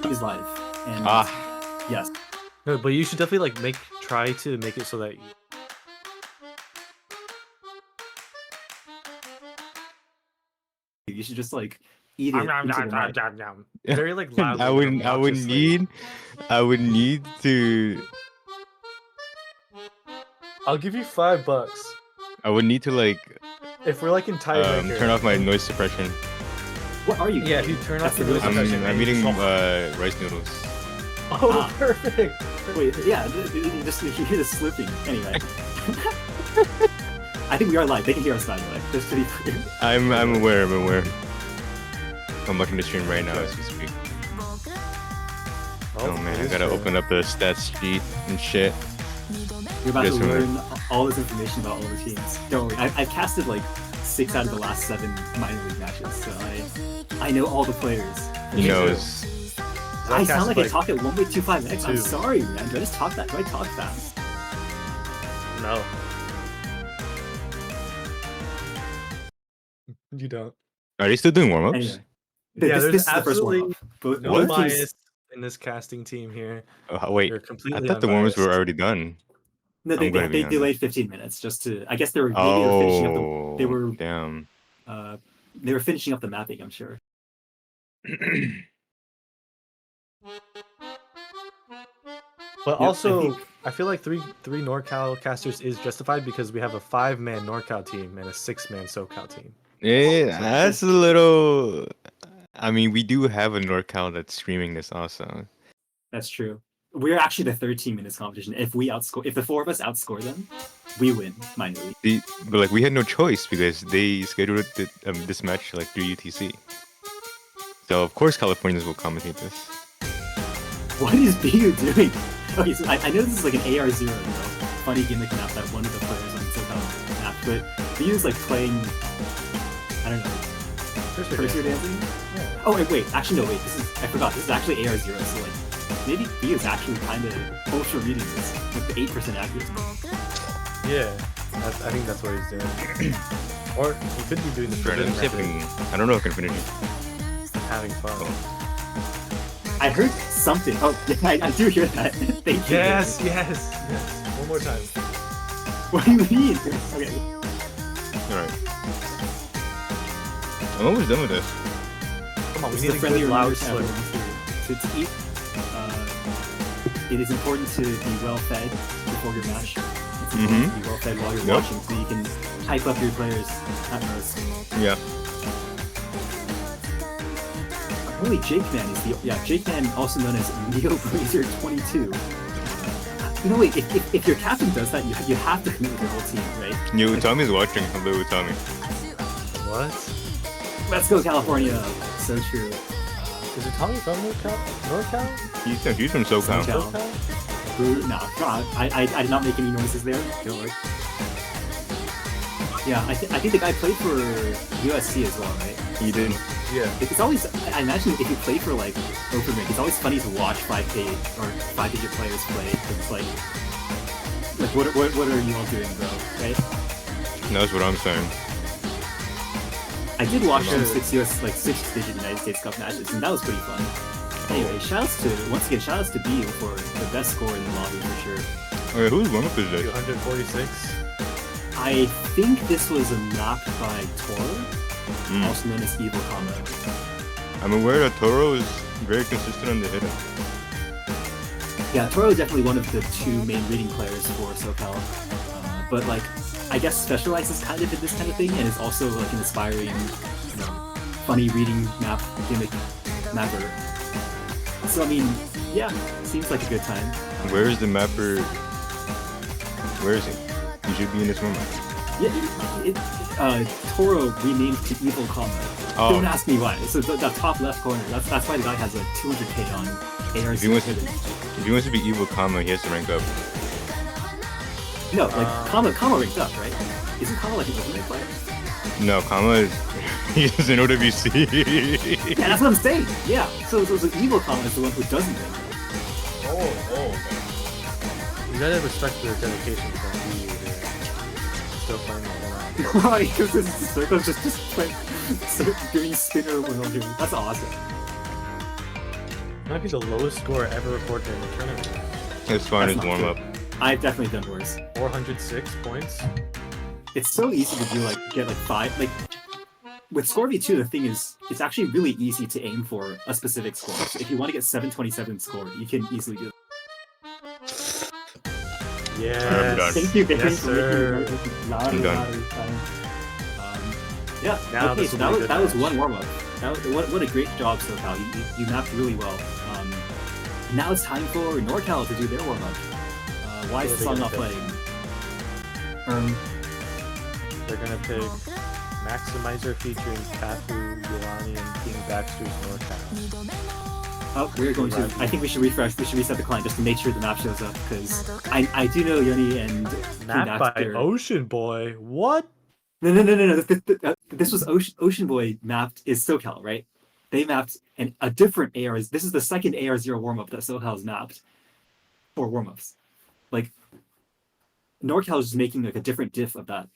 His life. And yes. No, but you should definitely like try to make it so that You should just like eat it into the mic. very like loud. I would need to. I'll give you $5. I would need to like If we're like in tiebreaker, turn off my noise suppression. What are you? Yeah, if you turn off the noise suppression. I'm eating rice noodles. Oh, perfect. Wait, yeah, just you hear the slipping. Anyway. I think we are live. They can hear us by the way. Just to be clear. I'm aware. I'm looking to stream right now as we speak. Oh man, I gotta open up the stats sheet and shit. You're about to learn all this information about all the teams. Don't worry. I've casted like 6 out of the last 7 minor league matches, so I know all the players. He knows. I sound like I talk at 1.25x. I'm sorry, man. Do I just talk that? Do I talk fast? No. You don't. Are they still doing warm-ups? Anyway. Yeah, this there's is the first absolutely warm-up. no bias in this casting team here. Oh, wait, You're completely I thought the warm-ups were unbiased. already done. No, they delayed 15 minutes just to. I guess they were finishing up the. They were damn. They were finishing up the mapping. I'm sure. But also, I feel like three NorCal casters is justified because we have a 5-man NorCal team and a 6-man SoCal team. Yeah, that's a little. I mean, we do have a NorCal that's streaming this also. That's true. We're actually the 3rd team in this competition. If the 4 of us outscore them, we win minor league. But like we had no choice because they scheduled this match like through UTC. So of course Californians will commentate this. What is BU doing? Okay, so I know this is like an AR0, you know, funny gimmick map that one of the players on SoCal map, but BU is like playing, I don't know, cursor dancing? Yeah. Oh wait, actually no, wait, I forgot, this is actually AR0, so like, maybe BU is actually kind of ultra reading this with the 8% accuracy. Yeah, I think that's what he's doing. Or he could be doing the forbidden method. I don't know if I can finish it. Having fun. I heard something. Oh, yeah, I do hear that. Thank you. Yes. One more time. What do you mean? Okay. Alright. I'm almost done with this. Come on, we This need is a a friendly good loud reminder to slip. everyone to eat. It is important to be well fed before your match. It's important to be well fed while you're watching so you can hype up your players at most. Yeah. Really, Jake Man is Jake Man, also known as Neo Blazer 22. You know, wait, if your captain does that, you have to commit with your whole team, right? Yo, Utami's watching. Hello, Utami. What? Let's go, California. So true. Is it Tommy from NorCal? He's from SoCal. No, I did not make any noises there. Don't worry. Yeah, I think the guy played for USC as well, right? He did. Yeah. It's always, I imagine if you play for like open rank, it's always funny to watch 5K or 5-digit players play. It's like what are you all doing, bro? Right? That's what I'm saying. I did watch some 6-digit United States Cup matches, and that was pretty fun. Anyway, once again, shoutouts to BU for the best score in the lobby for sure. Okay, whose warm-up is this? 246. I think this was a map by Toro, also known as Evil Combo. I'm aware that Toro is very consistent on the hitting. Yeah, Toro is definitely one of the 2 main reading players for SoCal, but like, I guess specializes kind of in this kind of thing, and is also like an aspiring, you know, funny reading map gimmick mapper. So I mean, yeah, seems like a good time. Where is the mapper? Where is he? He should be in this moment. Yeah, Toro renamed to Evil Combo. Oh. Don't ask me why. So the top left corner. That's why the guy has like 200k on AR. If he wants to be Evil Kama, he has to rank up. No, like Kama ranked up, right? isn't Kama like an ultimate player? No, Kama is he's an OWC. Yeah, that's what I'm saying. Yeah. So evil Kama is the one who doesn't win. You gotta respect the dedication from you here. Still playing the whole Why? Because this circle just like doing spinner wheel here. That's awesome. Might be the lowest score ever recorded in the tournament. As far That's as not warm up. I've definitely done worse. 406 points. It's so easy to do get like 5 like with Score V2 the thing is it's actually really easy to aim for a specific score. So if you want to get 727 score, you can easily do it. Yes. Thank you, Gary, Yes, for making sir. it louder, I'm done. louder. Yeah, Now okay, this so will be a good that was match. one warm-up. What a great job, SoCal. You mapped really well. Now it's time for NorCal to do their warm-up. Why is What the are they song not gonna playing? They're gonna pick Maximizer featuring Kafu, Yolani, and King Baxter's NorCal. Oh, we're going to. I think we should refresh. We should reset the client just to make sure the map shows up because I do know Yoni and Mapped by Baxter- Ocean Boy. What? No. This was Ocean Boy mapped is SoCal, right? They mapped a different AR. This is the second AR0 warm-up that SoCal's mapped for warm-ups. Like, NorCal is just making like a different diff of that.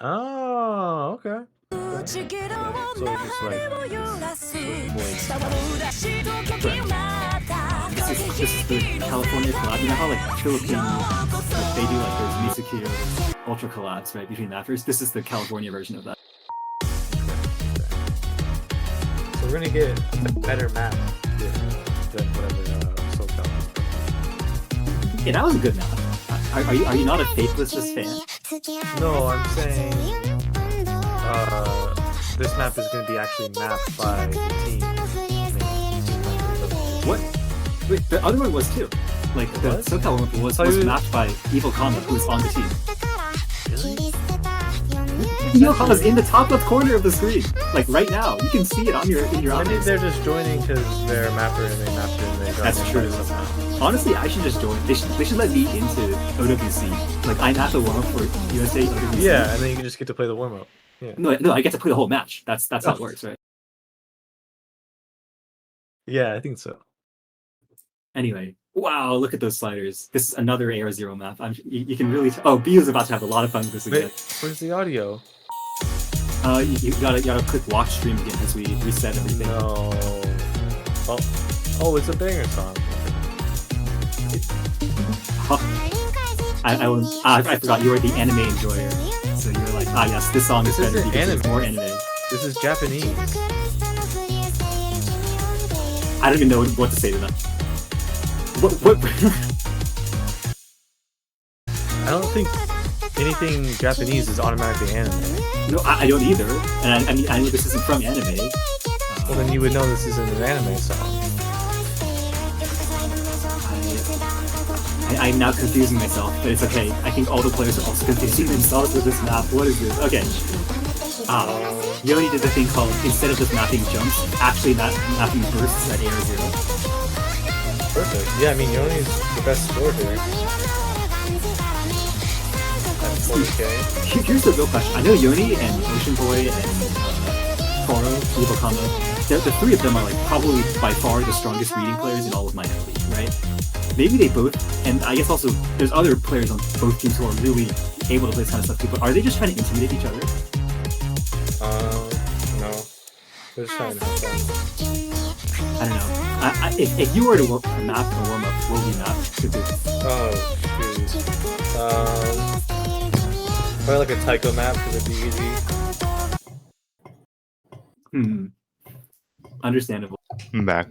Oh, okay. So it's just like This is the California collab. You know how like Philippine, like they do like those Misakiro Ultra collabs, right, between mappers? This is the California version of that. So we're gonna get a better map than whatever SoCal is. Yeah, that was a good map. Are you not a Faithlessness fan? No, I'm saying this map is gonna be actually mapped by the team. What? Wait, the other one was too. Like the What? SoCal one was thought you- mapped by Evil Kama, who was on the team. Evil Kama's in the top left corner of the screen, like right now. You can see it on your in your Maybe eyes. they're just joining because they're a mapper and they mapped it and they got That's it true. somehow. Honestly, I should just join. They should let me into OWC. Like I'm at the warm up for USA OWC. Yeah, and then you can just get to play the warm up. No, I get to play the whole match. That's how it works, right? Yeah, I think so. Anyway, wow, look at those sliders. This is another AR0 map. You can really. Oh, Bio's about to have a lot of fun with this again. Wait, where's the audio? You gotta click watch stream again as we reset everything. No. Oh, it's a banger song. I forgot you were the anime enjoyer. So you were like, yes, this song is This better isn't because it's anime. more anime. This is Japanese. I don't even know what to say to that. What? I don't think anything Japanese is automatically anime. No, I don't either. And I mean, I know this isn't from anime. Well, then you would know this isn't an anime song. I'm now confusing myself, but it's okay. I think all the players are also confusing themselves with this map. What is this? Okay. Yoni did the thing called, instead of just mapping jumps, actually mapping bursts at AR0. Perfect. Yeah, I mean, Yoni's the best score here. At 40k. Here's the real question. I know Yoni and Ocean Boy and Toro, Evil Kama, the three of them are like probably by far the strongest reading players in all of Minor League, right? Maybe they both, and I guess also there's other players on both teams who are really able to play this kind of stuff too, but are they just trying to intimidate each other? No. They're just trying to have fun. I don't know. If you were to map a warm-up, what would you map to do? Oh, shoot. Probably like a Taiko map because it'd be easy. Understandable. I'm back.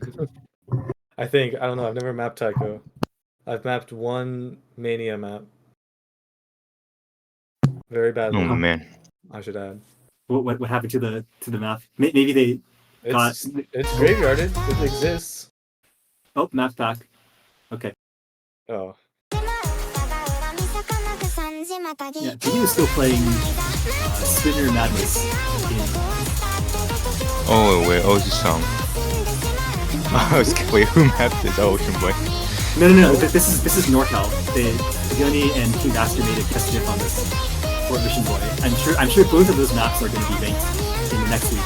I don't know, I've never mapped Taiko. I've mapped one Mania map. Very badly, Oh man. I should add. What happened to the map? Maybe they got... It's graveyarded. It exists. Oh, map back. Okay. Oh. Yeah, Jimmy was still playing Spinner Madness. Oh wait, oh, it's a song. Wait, who mapped this? Oh, Ocean Boy. No. This is NorCal. Yoni and King Bastard made a guest dip on this. Fort Mission Boy. I'm sure both of those maps are going to be ranked in the next week.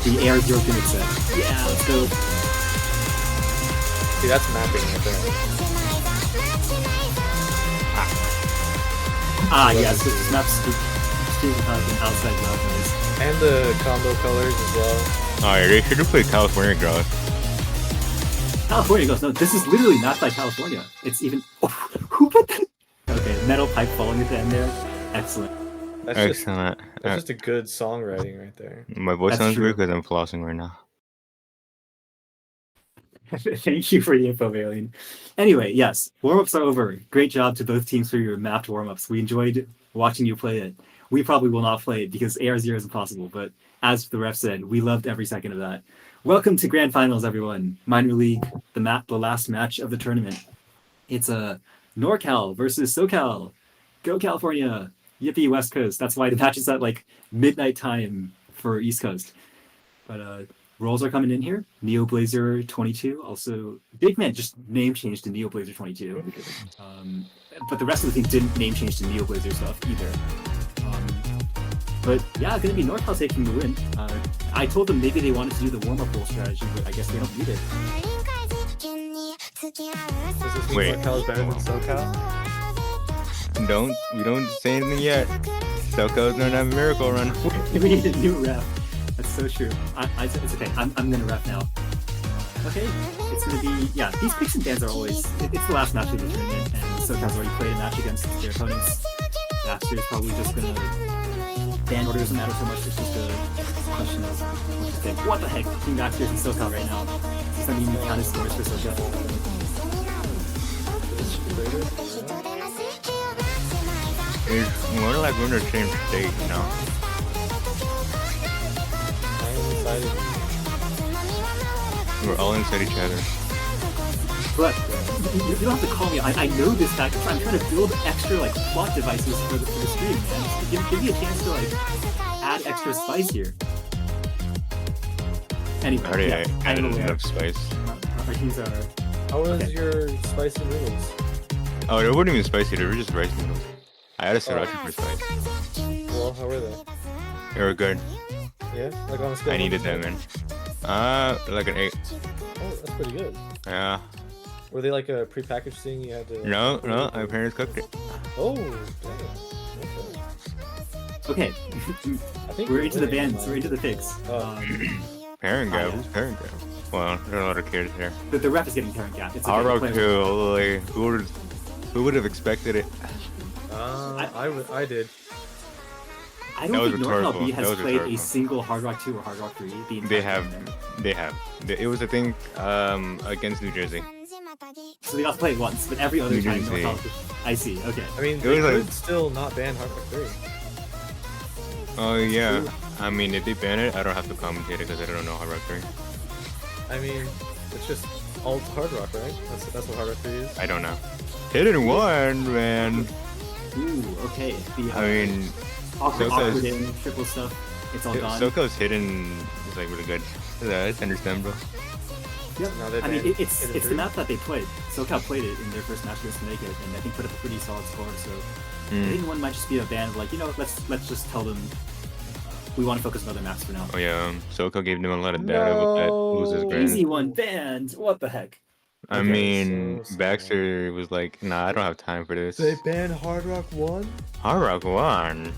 The AR Zero gimmick set. Yeah, let's go. See, that's mapping right there. Yes, this map's extremely an outside loud noise. And the combo colors as well. Oh, yeah, they should have played California Girls. California goes, no, this is literally not by California. It's even. Oh, who put that? Okay, metal pipe falling at the end there. Excellent. Excellent. That's just a good songwriting right there. My voice That's sounds true. weird because I'm flossing right now. Thank you for the info, Alien. Anyway, yes, warm-ups are over. Great job to both teams for your mapped warm-ups. We enjoyed watching you play it. We probably will not play it because AR0 is impossible, but as the ref said, we loved every second of that. Welcome to Grand Finals, everyone. Minor League, the last match of the tournament. It's a NorCal versus SoCal. Go California. Yippee West Coast. That's why the match is at like midnight time for East Coast. But roles are coming in here. Neo Blazer 22. Also, Big Man just name changed to Neo Blazer 22. But the rest of the team didn't name change to Neo Blazer stuff either. But yeah, gonna be NorCal taking the win. I told them maybe they wanted to do the warm-up role strategy, but I guess they don't need it. Does this mean Wait. NorCal is better than SoCal? We don't say anything yet. SoCal's gonna have a miracle run. We need a new ref. That's so true. It's okay. I'm gonna ref now. Okay, it's gonna be These picks and bans are always. It's the last match of the tournament, and SoCal's already played a match against their opponents. Napster is probably just gonna ban order doesn't matter so much. It's just a question of what to think. What the heck? Team Napster in SoCal right now. Does that mean you counted scores for SoCal? It's more like we're in the same state, you know. I'm excited. We're all inside each other. But you don't have to call me. I know this fact. I'm trying to build extra like plot devices for the stream, man. Just give me a chance to like add extra spice here. Anyway, I already I'm added aware. enough spice. Our teams are. How was Okay. your spicy noodles? Oh, they weren't even spicy. They were just rice noodles. I added sriracha for spice. Well, how were they? They were good. Yeah? Like on a scale I of needed 1 to them, man. Like an 8. 10? Oh, that's pretty good. Yeah. Were they like a prepackaged thing you had to... No, my parents cooked it. Oh, damn. Okay. Okay, I think we're into the winning, bands. We're into the picks. Oh. Parent gap? yeah. Who's parent gap? Well, there are a lot of kids here. The ref is getting parent gap. It's okay. Hard Rock Play- 2, holy. Who would have expected it? I did. I That don't was think NorCal rhetorical. B That has was played rhetorical. a single Hard Rock 2 or Hard Rock 3. The entire They have. tournament. They have. It was a thing against New Jersey. So they got to play it once, but every other New time Jersey. NorCal. I see. Okay. I mean, It they was like- could still not ban Hard Rock 3. Oh, yeah. I mean, if they ban it, I don't have to commentate it because I don't know Hard Rock 3. I mean, it's just alt Hard Rock, right? That's what Hard Rock 3 is. I don't know. Hit it in one, man. Ooh. Okay. The I mean, awkward, SoCal's- awkward in triple stuff. It's all gone. SoCal's hidden is like really good. Yeah, it's understandable. Yep. Now they I mean, banned it's Hidden the 3. map that they played. SoCal played it in their first match against Connecticut, and I think put up a pretty solid score. So I Mm. think one might just be a ban of like, let's just tell them we want to focus on other maps for now. Oh yeah, SoCal gave them a lot of data with that loses No. grand. Easy one banned. What the heck? I Okay, mean, so- Baxter was like, nah, I don't have time for this. They banned Hard Rock 1? Hard Rock won.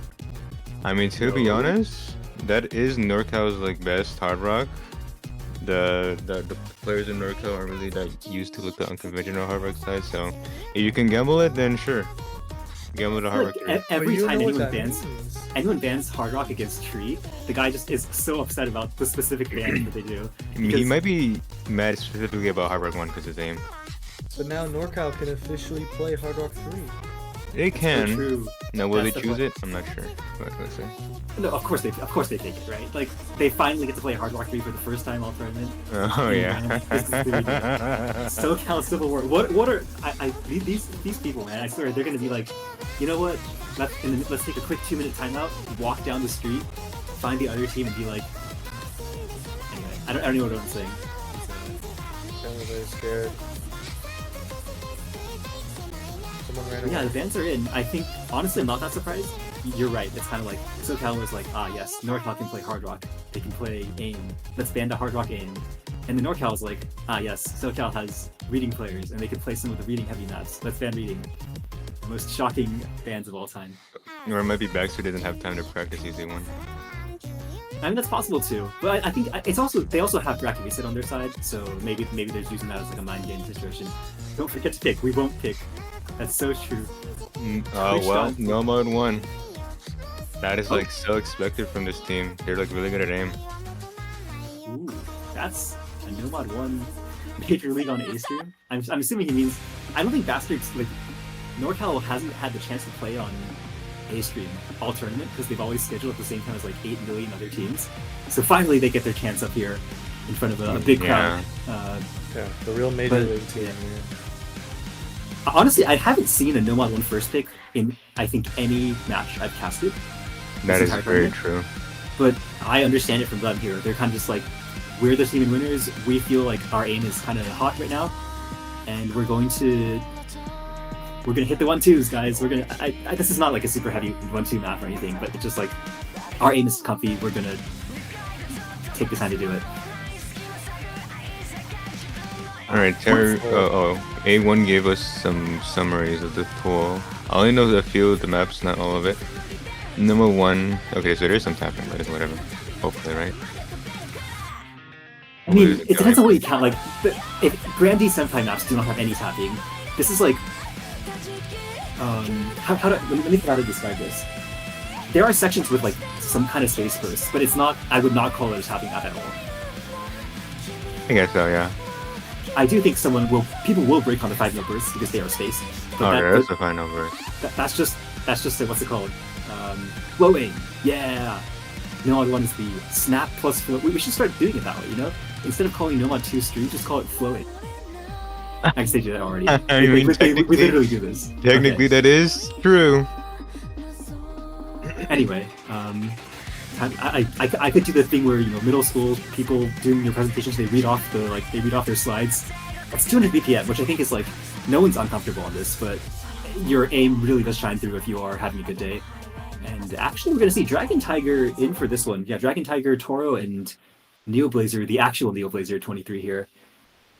I mean, to be No. honest, that is NorCal's like best Hard Rock. The players in NorCal are really that used to look the unconventional Hard Rock side. So if you can gamble it, then sure, gamble the Hard Rock. Look, 3. every But you time know what anyone that bans means. anyone bans Hard Rock against Tree, the guy just is so upset about the specific ban that they do. I mean, he because- might be mad specifically about Hard Rock 1 because his aim. But now NorCal can officially play Hard Rock 3. They So can. true. Now, will That's they the choose point. it? I'm not sure. But let's see. No, of course they take it, right? Like they finally get to play Hard Rock 3 for the first time all tournament. Oh yeah. This is really SoCal Civil War. What are these people, man? I swear they're gonna be like, you know what? Let's take a quick 2-minute timeout, walk down the street, find the other team, and be like. Anyway, I don't know what I'm saying. I'm very scared. Come one right Yeah, away. the bans are in. I think, honestly, I'm not that surprised. You're right. It's kind of like SoCal was like, ah, yes, NorCal can play Hard Rock. They can play AIM. Let's ban the Hard Rock AIM. And the NorCal is like, ah, yes, SoCal has reading players and they can play some of the reading heavy maps. Let's ban reading. The most shocking bans of all time. Or it might be Baxter didn't have time to practice EZ1. I mean, that's possible too. But I think it's also they also have bracket reset on their side, so maybe they're using that as like a mind game situation. Don't forget to pick. We won't pick. That's so true. Oh Quick well, shot. Nomad won. That is Oh. like so expected from this team. They're like really good at aim. Ooh, that's a Nomad 1 Major League on A stream. I'm assuming he means. I don't think Bastards like NorCal hasn't had the chance to play on A stream all tournament because they've always scheduled at the same time as like 8 million other teams. So finally they get their chance up here in front of a big crowd. Yeah, the real major But- league team. yeah. Yeah. Honestly, I haven't seen a Nomad 1 first pick in I think any match I've casted. That This is entire very tournament. true. But I understand it from them here. They're kind of just like, we're the team in winners. We feel like our aim is kind of hot right now, and we're gonna hit the 1-2s, guys. This is not like a super heavy 1-2 map or anything, but it's just like our aim is comfy. We're gonna take the time to do it. Alright, A1 gave us some summaries of the pool. I only know a few of the maps, not all of it. Number 1, okay, so there's some tapping, but it's whatever. Hopefully, right? I mean, it depends on what you count. Like, if Grand D Senpai maps do not have any tapping, this is like, let me think of how to describe this. There are sections with like some kind of space burst, but it's not. I would not call it a tapping map at all. I guess so, yeah. I do think people will break on the 5 numbers because they are spaced. But Oh, there is a final verse. that's just what's it called? Floating. Yeah. Nomad 1 is the snap plus float. We should start doing it that way, you know? Instead of calling Nomad 2 stream, just call it floating. I guess they do that already. I mean, we literally do this. Technically, Okay. that is true. Anyway, I could do the thing where, you know, middle school people doing their presentations, they read off their slides. That's 200 BPM, which I think is like, no one's uncomfortable on this, but your aim really does shine through if you are having a good day. And actually, we're going to see Dragon Tiger in for this one. Yeah, Dragon Tiger, Toro, and Neoblazer, the actual Neoblazer 23 here.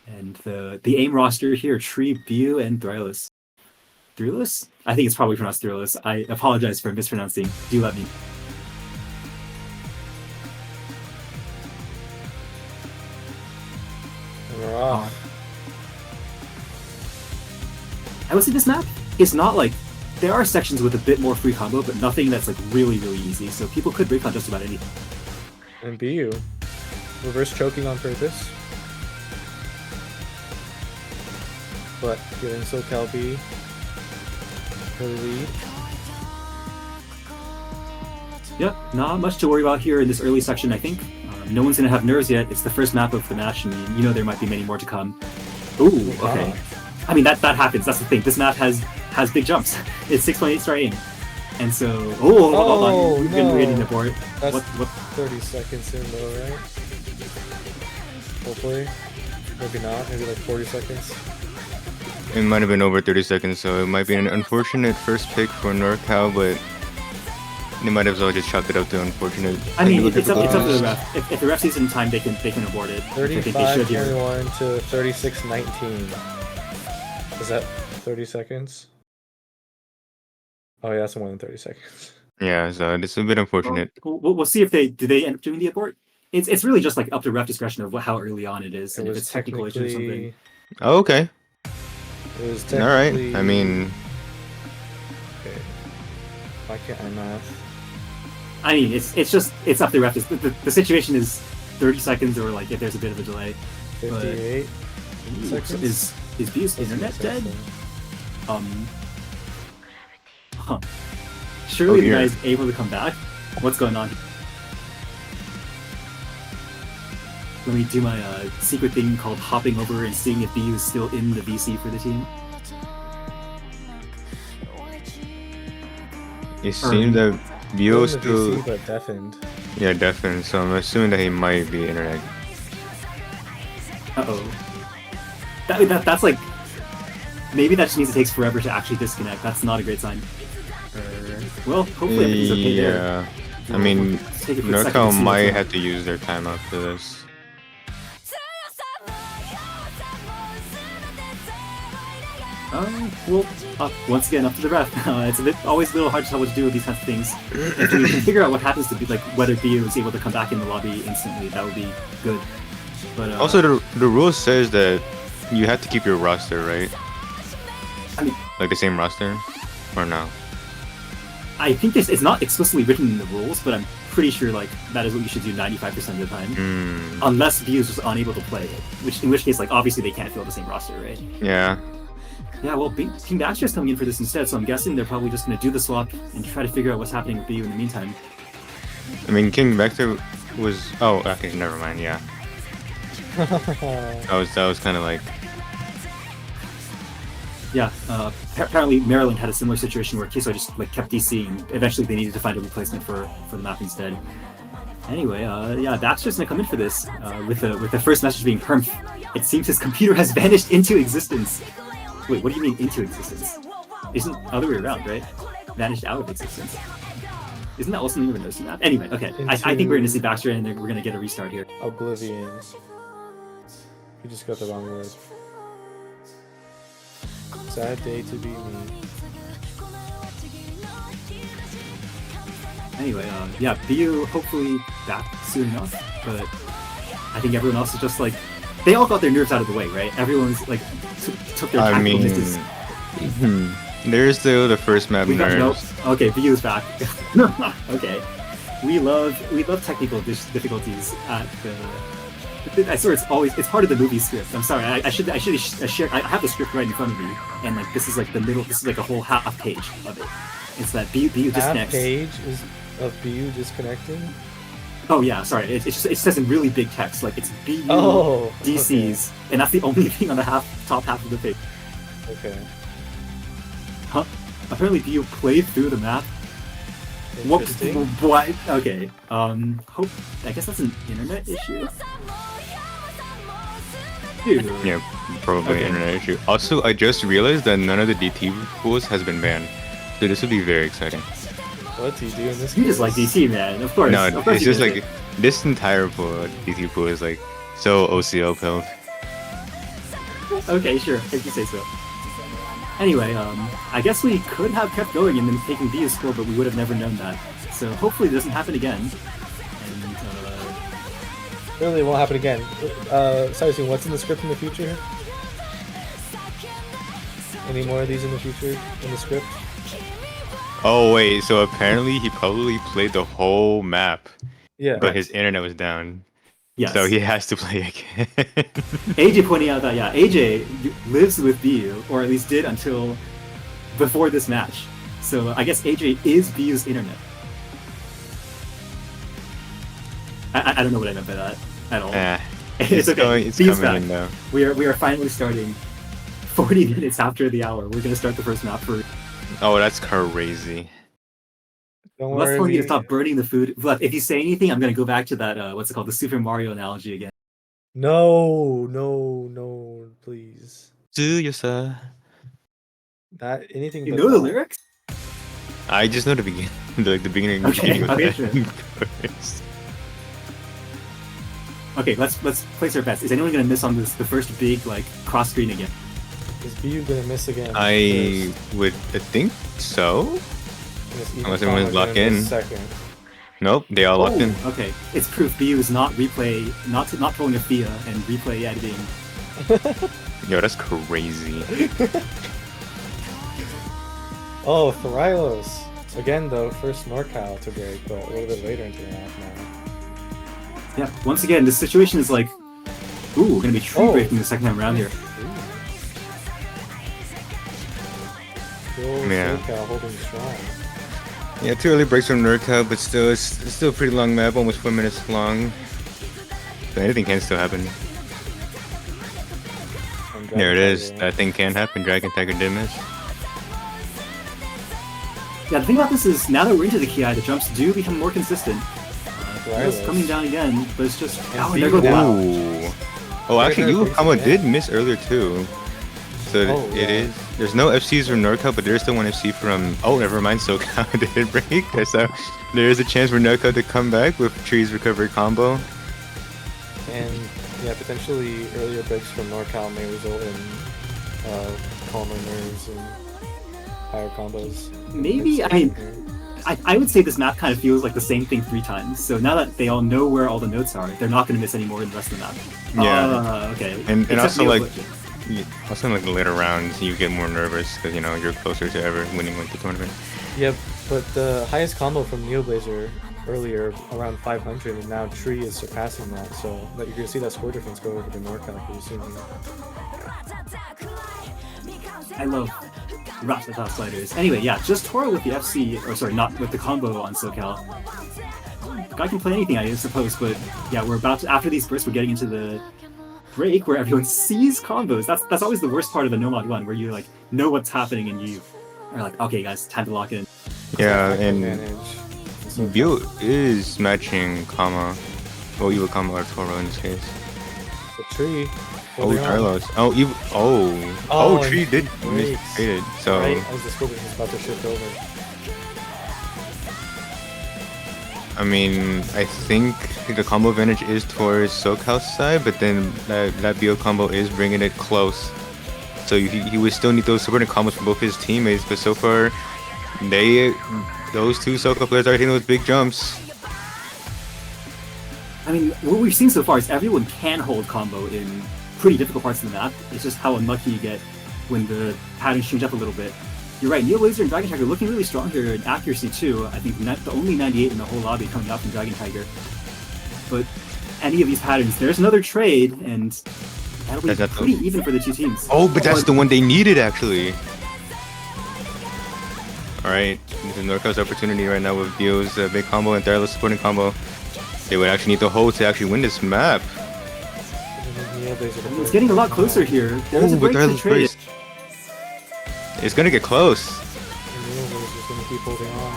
And the aim roster here, Tree, Bu, and Thrylus. Thrylus? I think it's probably pronounced Thrylus. I apologize for mispronouncing. Do let me. And we're off. I would say this map is not like, there are sections with a bit more free combo, but nothing that's like really, really easy. So people could break on just about anything. And BU. Reverse choking on purpose. But giving SoCal B her lead. Yep, not much to worry about here in this early section, I think. No one's going to have nerves yet. It's the first map of the match, and you know there might be many more to come. Ooh, okay. Wow. I mean, that happens. That's the thing. This map has big jumps. It's 6.8 star aim. And so, hold on. We're getting the board. That's What? 30 seconds in though, right? Hopefully. Maybe not. Maybe like 40 seconds. It might have been over 30 seconds, so it might be an unfortunate first pick for NorCal, but they might as well just chalk it up to unfortunate. I mean, Look it's at up the to the boost. ref. If the ref sees it in time, they can abort it. I think they should here. 35-21 to 36-19. Is that 30 seconds? Oh yeah, that's more than 30 seconds. Yeah, so it's a bit unfortunate. We'll see if they end up doing the abort. It's really just like up to ref discretion of how early on it is, and if it's technical issue or something. Oh, okay. It was All right. technically... I mean, Okay. Why can't I math? I mean, it's up to ref. The situation is 30 seconds, or like if there's a bit of a delay. 58 Ooh, seconds? Is B's internet dead? Huh. Surely the dear. guy's able to come back. What's going on? Let me do my secret thing called hopping over and seeing if BU is still in the VC for the team. it seems that Bio Still in the still, VC, but deafened. yeah, definitely. So I'm assuming that he might be internet. Uh-oh. That's like... maybe that just means it takes forever to actually disconnect. That's not a great sign. Well, hopefully everything's okay there. Yeah. I mean, Let's take a quick second to NorCal see what's might going have to use their timeout for this. Well, once again, up to the ref. It's always a little hard to tell what to do with these kinds of things. If we can figure out what happens to be like whether BU is able to come back in the lobby instantly, that would be good. But Also, the rule says that you have to keep your roster, right? I mean, Like the same roster, or no? I think it's not explicitly written in the rules, but I'm pretty sure like that is what you should do 95% of the time, unless BU is just unable to play it. In which case, like obviously they can't fill the same roster, right? Yeah. Yeah, well, King Baxter's coming in for this instead, so I'm guessing they're probably just going to do the swap and try to figure out what's happening with BU in the meantime. I mean, King Vector was. Oh, okay, never mind. Yeah. That was kind of like. Yeah, apparently Maryland had a similar situation where Kiso just like kept DC, and eventually they needed to find a replacement for the map instead. Anyway, yeah, Baxter's gonna come in for this with the first message being Permf. It seems his computer has vanished into existence. Wait, what do you mean into existence? Isn't the other way around, right? Vanished out of existence. Isn't that also the name of a Nosu map? Anyway, okay. I think we're gonna see Baxter and we're gonna get a restart here. Oblivion. You just got the wrong word. Sad day to be me. Anyway, yeah, BU hopefully back soon enough, but I think everyone else is just like, they all got their nerves out of the way, right? Everyone's like took their I tactical mean, misses. there's still the first map We got nerves. no. Okay, BU's back. Okay, we love technical difficulties at the. I swear it's part of the movie script. I'm sorry, I should share. I have the script right in front of me, and like this is like the middle. This is like a whole half page of it. It's that BU Half disconnects. page is of BU disconnecting. Oh yeah, sorry. It says in really big text, like it's BU DCs, okay. and that's the only thing on the top half of the page. Okay. Huh? Apparently BU played through the map. Interesting. What? Okay. Hope. I guess that's an internet issue. Dude. Yeah, probably Okay. internet issue. Also, I just realized that none of the DT pools has been banned, so this will be very exciting. What do you do in this? You just like case? DC, man. Of course. No, Of course it's you just did like this entire pool, DT pool is like so OCO pilled. it. Okay, sure. If you say so. Anyway, I guess we could have kept going and then taken BU's score, but we would have never known that. So hopefully it doesn't happen again. And Surely it won't happen again. Seriously, what's in the script in the future? Any more of these in the future in the script? Oh wait, so apparently he probably played the whole map, Yeah. but his internet was down, yes. so he has to play again. AJ pointing out that, yeah, AJ lives with BU, or at least did until before this match. So I guess AJ is BU's internet. I don't know what I meant by that at all. It's okay. It's BU's coming back. in though. We are finally starting 40 minutes after the hour. We're gonna start the first map for. Oh, that's crazy. Don't Let's worry. tell you to we- stop burning the food. But if you say anything, I'm gonna go back to that. What's it called? The Super Mario analogy again. No, please. Do you, sir? Not anything. You but know the that. lyrics? I just know the beginning, the beginning. Okay, beginning okay, of sure. that. Okay, let's place our bets. Is anyone gonna miss on the first big like cross screen again? Is BU gonna miss again? I think so. Unless everyone's locked in. Second. Nope, they all locked in. Okay, it's proof BU is not not pulling a FIA and replay editing. Yo, that's crazy. Oh, Thrylos. Again, though, first NorCal to break, but a little bit later into the map now. Yeah, once again, this situation is like, ooh, we're gonna be tree breaking the second time around here. Still Yeah. NorCal holding strong. Yeah, 2 early breaks from NorCal, but still, it's still a pretty long map, almost 4 minutes long. So anything can still happen. And There it is. Dragon That thing can happen. Dragon Tiger did miss. Yeah, the thing about this is now that we're into the Ki, the jumps do become more consistent. It's Thrylos. coming down again, but it's just And oh, there goes BU wow. Ooh. Oh, actually, Very Yu good Hama breaks did miss earlier too. So Oh, it yeah. is. There's no FCs from NorCal, but there's still one FC from. Oh, never mind. SoCal did break. So there is a chance for NorCal to come back with Tree's recovery combo. And yeah, potentially earlier breaks from NorCal may result in calmer nerves and higher combos. Maybe, I mean, I would say this map kind of feels like the same thing 3 times. So now that they all know where all the notes are, they're not going to miss any more in the rest of the map. Yeah. Okay. And Except also Neo like glitching. also in like the later rounds, you get more nervous because you're closer to ever winning like the tournament. Yep, but the highest combo from Neoblazer earlier, around 500, and now Tree is surpassing that, so that you're going to see that score difference go over to NorCal pretty soon. I love Ratata sliders. Anyway, yeah, just Toro with the FC, or sorry, not with the combo on SoCal. The guy can play anything, I suppose, but yeah, we're about to, after these bursts, we're getting into the break where everyone sees combos. That's always the worst part of a Nomad 1, where you like know what's happening and you are like, okay guys, time to lock in. Yeah, and Advantage. Bio is matching Kama. Well, Evo Kama or Toro in this case. The Tree. Oh, holding on. Carlos. Oh, Evo. Oh. Oh, Oh, Tree did breaks. misfaded. So. Right as the score difference is about to shift over. I mean, I think the combo advantage is towards SoCal's side, but then that Bio combo is bringing it close. So he would still need those supporting combos from both his teammates, but so far, those 2 SoCal players are hitting those big jumps. I mean, what we've seen so far is everyone can hold combo in pretty difficult parts of the map. It's just how unlucky you get when the patterns change up a little bit. You're right, Neo Laser and Dragon Tiger looking really strong here in accuracy too. I think the only 98 in the whole lobby coming out from Dragon Tiger. But any of these patterns, there's another trade, and that'll be That's pretty even for the 2 teams. Oh, but that's the one they needed actually. Alright, this is NorCal's opportunity right now with Bio's big combo and Tharla's supporting combo. They would actually need the hold to actually win this map. It's getting a lot closer here. There's a Ooh, break but to Tharla's trade. burst. It's gonna get close.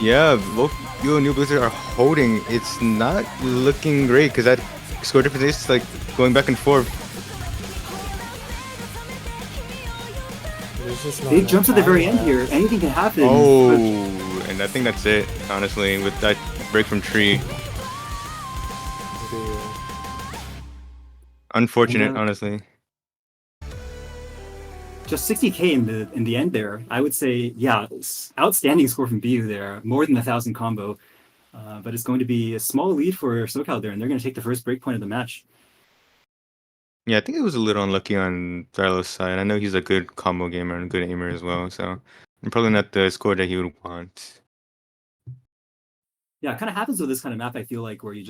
Yeah, both Bio and New Blizzard are holding. It's not looking great because that score difference is like going back and forth. Big jumps at the very end here. Anything can happen. Oh, but and I think that's it, honestly, with that break from Tree. Unfortunate, Yeah. honestly. just 60k in the end there. I would say, yeah, outstanding score from BU there. More than 1,000 combo. But it's going to be a small lead for SoCal there, and they're going to take the first break point of the match. Yeah, I think it was a little unlucky on Tharlo's side. I know he's a good combo gamer and good aimer as well, so probably not the score that he would want. Yeah, it kind of happens with this kind of map, I feel like, where you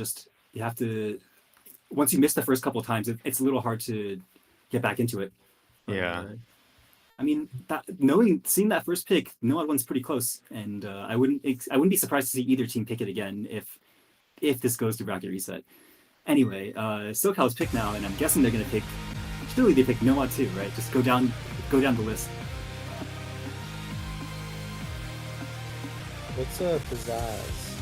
have to, once you miss the first couple of times, it's a little hard to get back into it. Yeah. I mean, seeing that first pick, Nomad one's pretty close, and I wouldn't be surprised to see either team pick it again if this goes to bracket reset. Anyway, SoCal's pick now, and I'm guessing they're gonna pick. Surely they pick Nomad too, right? Just go down the list. What's Pizzazz?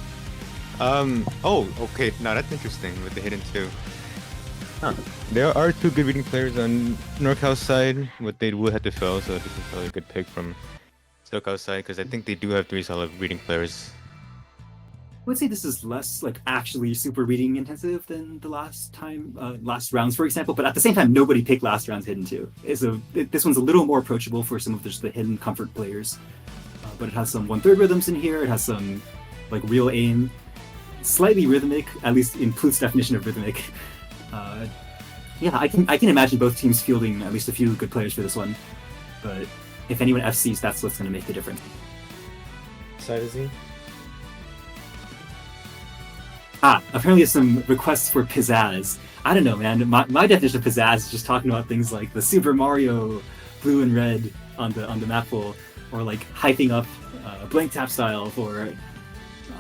Oh, okay. Now that's interesting with the hidden 2. There are 2 good reading players on NorCal's side, but they will have to fail, so this is probably a good pick from SoCal's side, because I think they do have 3 solid reading players. I would say this is less like actually super reading intensive than the last rounds, for example. But at the same time, nobody picked last round's hidden 2. So this one's a little more approachable for some of just the hidden comfort players. But it has some 1/3 rhythms in here. It has some like real aim, slightly rhythmic, at least in Plute's definition of rhythmic. Yeah, I can imagine both teams fielding at least a few good players for this one. But if anyone FCs, that's what's going to make the difference. Side is he? Apparently there's some requests for pizzazz. I don't know, man. My definition of pizzazz is just talking about things like the Super Mario blue and red on the map full, or like hyping up blank tap style for.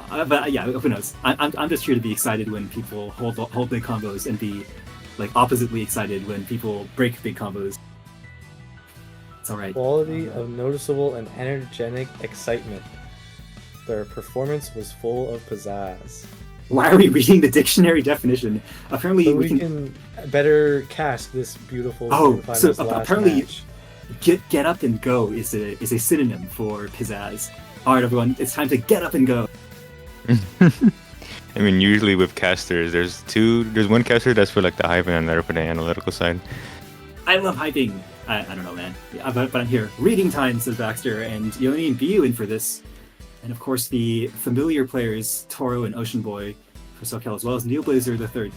But yeah, who knows? I'm just here to be excited when people hold big combos and be like oppositely excited when people break big combos. It's all right. Quality of noticeable and energetic excitement. Their performance was full of pizzazz. Why are we reading the dictionary definition? Apparently So we can better cast this beautiful Oh, so finals last apparently- match. get up and go is a synonym for pizzazz. All right, everyone, it's time to get up and go. I mean, usually with casters, there's one caster that's for like the hyping and another for the analytical side. I love hyping. I don't know, man. Yeah, but I'm here. Reading time, says Baxter, and Yoni and BU in for this. And of course, the familiar players, Toro and Ocean Boy for SoCal, as well as Neoblazer the third.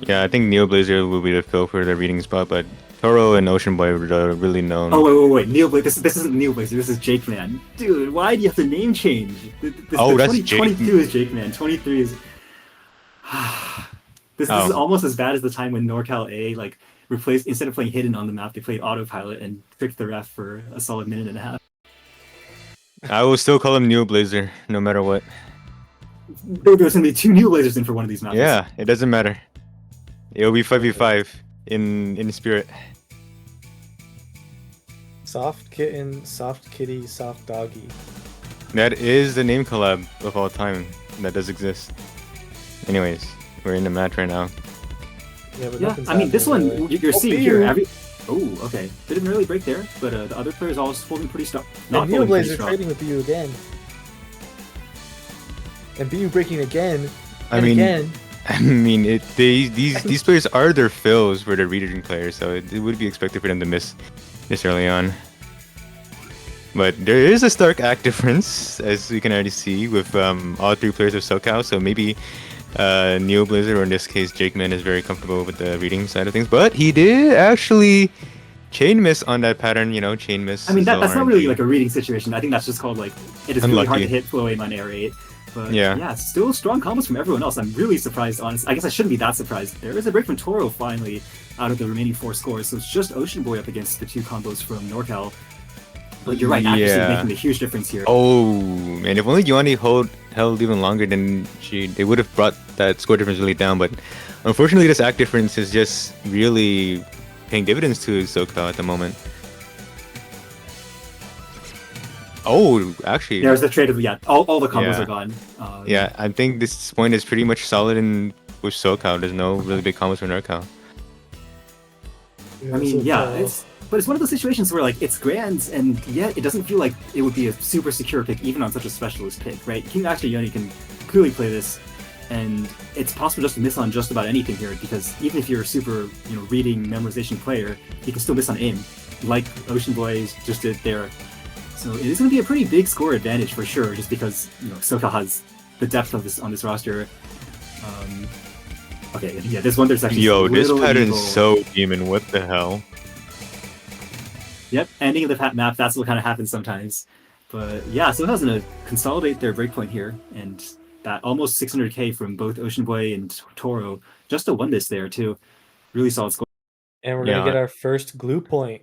Yeah, I think Neoblazer will be the fill for the reading spot, but Toro and Ocean Boy are really known. Oh, wait. Neoblazer. This isn't Neoblazer. This is Jake Man. Dude, why do you have to name change? That's Jake. 22 is Jake Man. 23 is... This is almost as bad as the time when NorCal A, like, replaced, instead of playing hidden on the map, they played autopilot and tricked the ref for a solid minute and a half. I will still call him Neoblazer, no matter what. There's going to be 2 Neoblazers in for one of these maps. Yeah, it doesn't matter. It'll be 5v5 in spirit. Soft kitten, soft kitty, soft doggy. That is the name collab of all time that does exist. Anyways, we're in the match right now. But Yeah, I mean, this one, you're seeing here, Oh, okay. Didn't really break there, but the other players all holding pretty strong. And Neoblazer trading with BU again. And BU breaking again. Again. I mean, these players are their fills for their reading players, so it would be expected for them to miss this early on. But there is a stark act difference, as we can already see, with all 3 players of SoCal, so maybe Neoblazer, or in this case Jake Man, is very comfortable with the reading side of things, but he did actually chain miss on that pattern, chain miss. I mean, that's not really like a reading situation. I think that's just called like, it is really hard to hit flow aim on air 8. But yeah, still strong combos from everyone else. I'm really surprised, honestly. I guess I shouldn't be that surprised. There is a break from Toro finally out of the remaining 4 scores, so it's just Ocean Boy up against the 2 combos from NorCal. But you're right, accuracy is making a huge difference here. Oh, man, if only Yuani held even longer, then they would have brought that score difference really down. But unfortunately, this act difference is just really paying dividends to SoCal at the moment. Oh, actually, there's the trade of all the combos are gone. Yeah, I think this point is pretty much solid with SoCal. There's no really big combos for NorCal. I mean, but it's one of those situations where like it's grand, and yet it doesn't feel like it would be a super secure pick even on such a specialist pick, right? Yoni can clearly play this, and it's possible just to miss on just about anything here, because even if you're a super reading memorization player, you can still miss on aim, like Ocean Boys just did there. So it is going to be a pretty big score advantage for sure, just because SoCal has the depth of this on this roster. Okay, yeah, this one there's actually this pattern's so demon. What the hell? Yep, ending of the map. That's what kind of happens sometimes. But yeah, SoCal's going to consolidate their breakpoint here, and that almost 600k from both Ocean Boy and Toro just to win this there too. Really solid score. And we're gonna get our first glue point.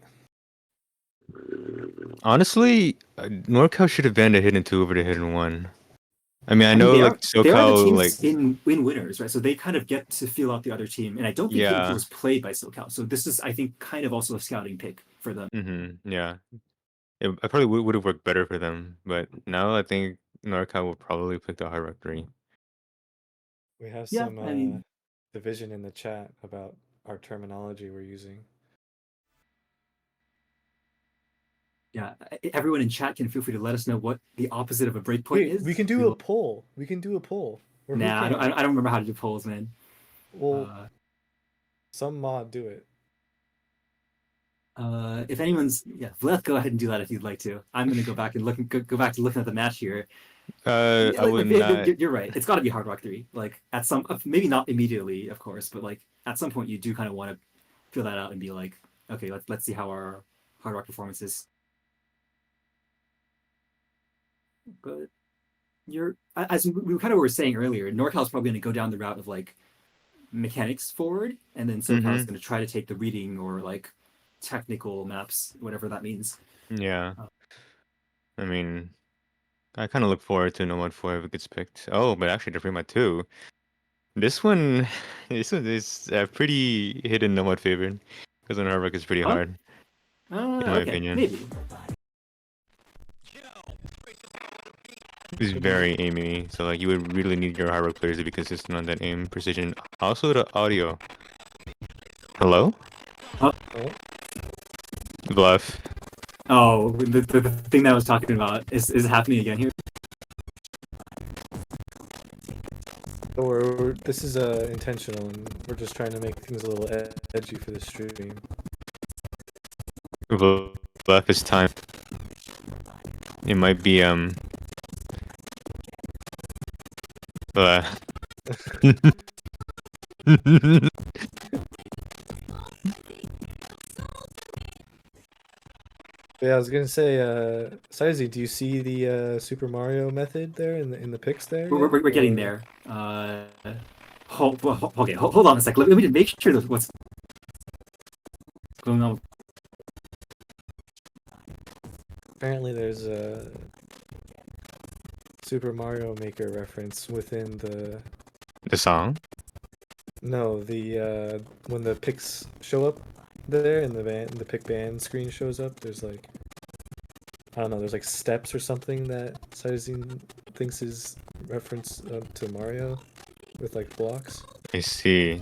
Honestly, NorCal should have banned a hidden 2 over the hidden 1. I mean, I know like SoCal like in winners, right? So they kind of get to feel out the other team, and I don't think it was played by SoCal. So this is, I think, kind of also a scouting pick for them. Yeah, I probably would have worked better for them, but now I think NorCal will probably pick the Hard Rock 3. We have some division in the chat about our terminology we're using. Yeah, everyone in chat can feel free to let us know what the opposite of a breakpoint is. We can do a poll. We can do a poll. Nah, I don't remember how to do polls, man. Well, some mod do it. If anyone's Vleth, go ahead and do that if you'd like to. I'm gonna go back and go back to looking at the match here. I would not. You're right. It's got to be Hard Rock 3. Like at some, maybe not immediately, of course, but like at some point you do kind of want to feel that out and be like, okay, let's see how our Hard Rock performance is. But as we kind of were saying earlier, NorCal's probably going to go down the route of like mechanics forward, and then SoCal's going to try to take the reading or like technical maps, whatever that means. Yeah, I mean, I kind of look forward to Nomad 4 if it gets picked. Oh, but actually, Defrema 2. This one is a pretty hidden Nomad favorite because on Hard Rock is pretty hard, in my opinion. Maybe. It's very aimy, so like you would really need your Hard Rock players to be consistent on that aim precision. Also the audio. Hello? Bluff. Oh, the thing that I was talking about is happening again here. This is intentional, and we're just trying to make things a little edgy for the stream. Bluff is time. It might be uh, Yeah, I was gonna say, Saizi, do you see the Super Mario method there in the pics there? We're getting there. Hold on a sec. Let me just make sure that what's going on. Apparently, there's a Super Mario Maker reference within the. the song. No, the when the pics show up there and the pic band screen shows up, there's like, I don't know, there's like steps or something that Saizin thinks is reference to Mario with like blocks. I see.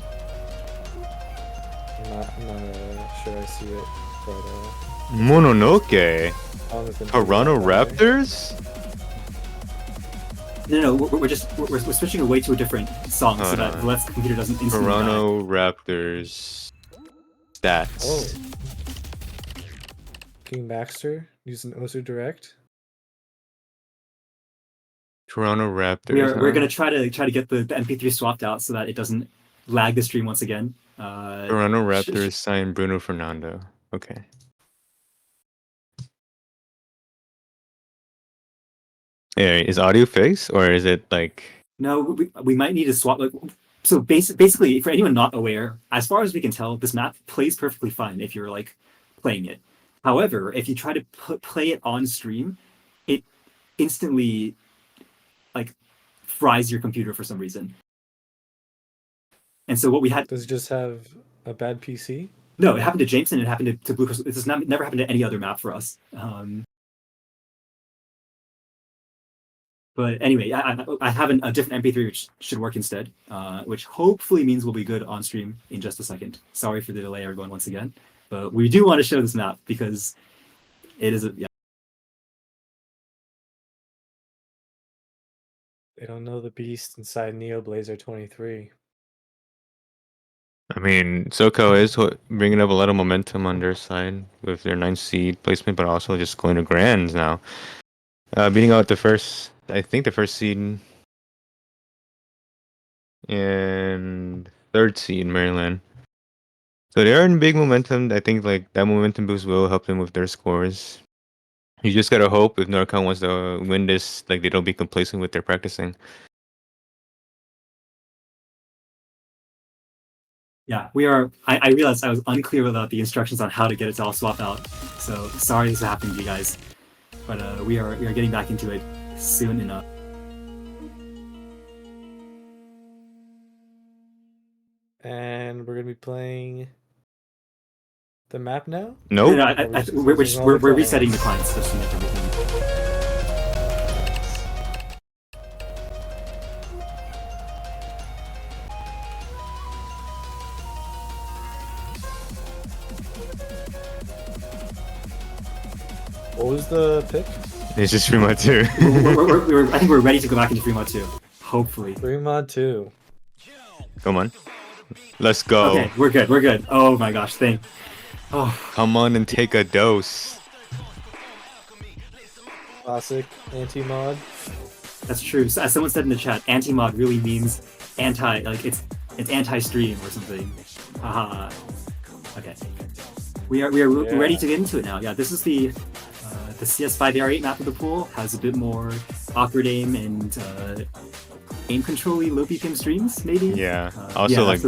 I'm not sure I see it, but Mononoke. I'll listen to Toronto that. Raptors. No, we're switching away to a different song so that the Let's computer doesn't instantly die. Toronto Raptors. Stats. Oh, King Baxter using Osu Direct. Toronto Raptors. We're gonna try to get the MP3 swapped out so that it doesn't lag the stream once again. Toronto Raptors signed Bruno Fernando. Okay. Yeah, is audio fixed or is it like? No, we might need to swap. So basically, for anyone not aware, as far as we can tell, this map plays perfectly fine if you're like playing it. However, if you try to play it on stream, it instantly like fries your computer for some reason. And so what we had. Does it just have a bad PC? No, it happened to Jameson. It happened to Blue Crystal. This has never happened to any other map for us. But anyway, I have a different MP3 which should work instead, which hopefully means we'll be good on stream in just a second. Sorry for the delay, everyone, once again. But we do want to show this map because it is yeah. They don't know the beast inside Neoblazer 23. I mean, SoCal is bringing up a lot of momentum on their side with their 9th seed placement, but also just going to grands now. Beating out the first seed and 3rd seed Maryland. So they are in big momentum. I think like that momentum boost will help them with their scores. You just gotta hope if NorCal wants to win this, like they don't be complacent with their practicing. Yeah, we are. I realized I was unclear about the instructions on how to get it to all swap out. So sorry this happened to you guys. But we are getting back into it soon enough. And we're gonna be playing the map now. Nope. No, we're resetting the clients just to make everything. What was the pick? It's just Fremont too. I think we're ready to go back into Fremont too. Hopefully. Fremont 2. Come on. Let's go. Okay, we're good. Oh my gosh, oh. Come on and take a dose. Classic anti-mod. That's true. So, as someone said in the chat, anti-mod really means anti, like it's anti-stream or something. Haha. Okay. We are ready to get into it now. Yeah, this is the CS5AR8 map of the pool. Has a bit more awkward aim and aim control-y low BPM streams, maybe. Yeah. Also, like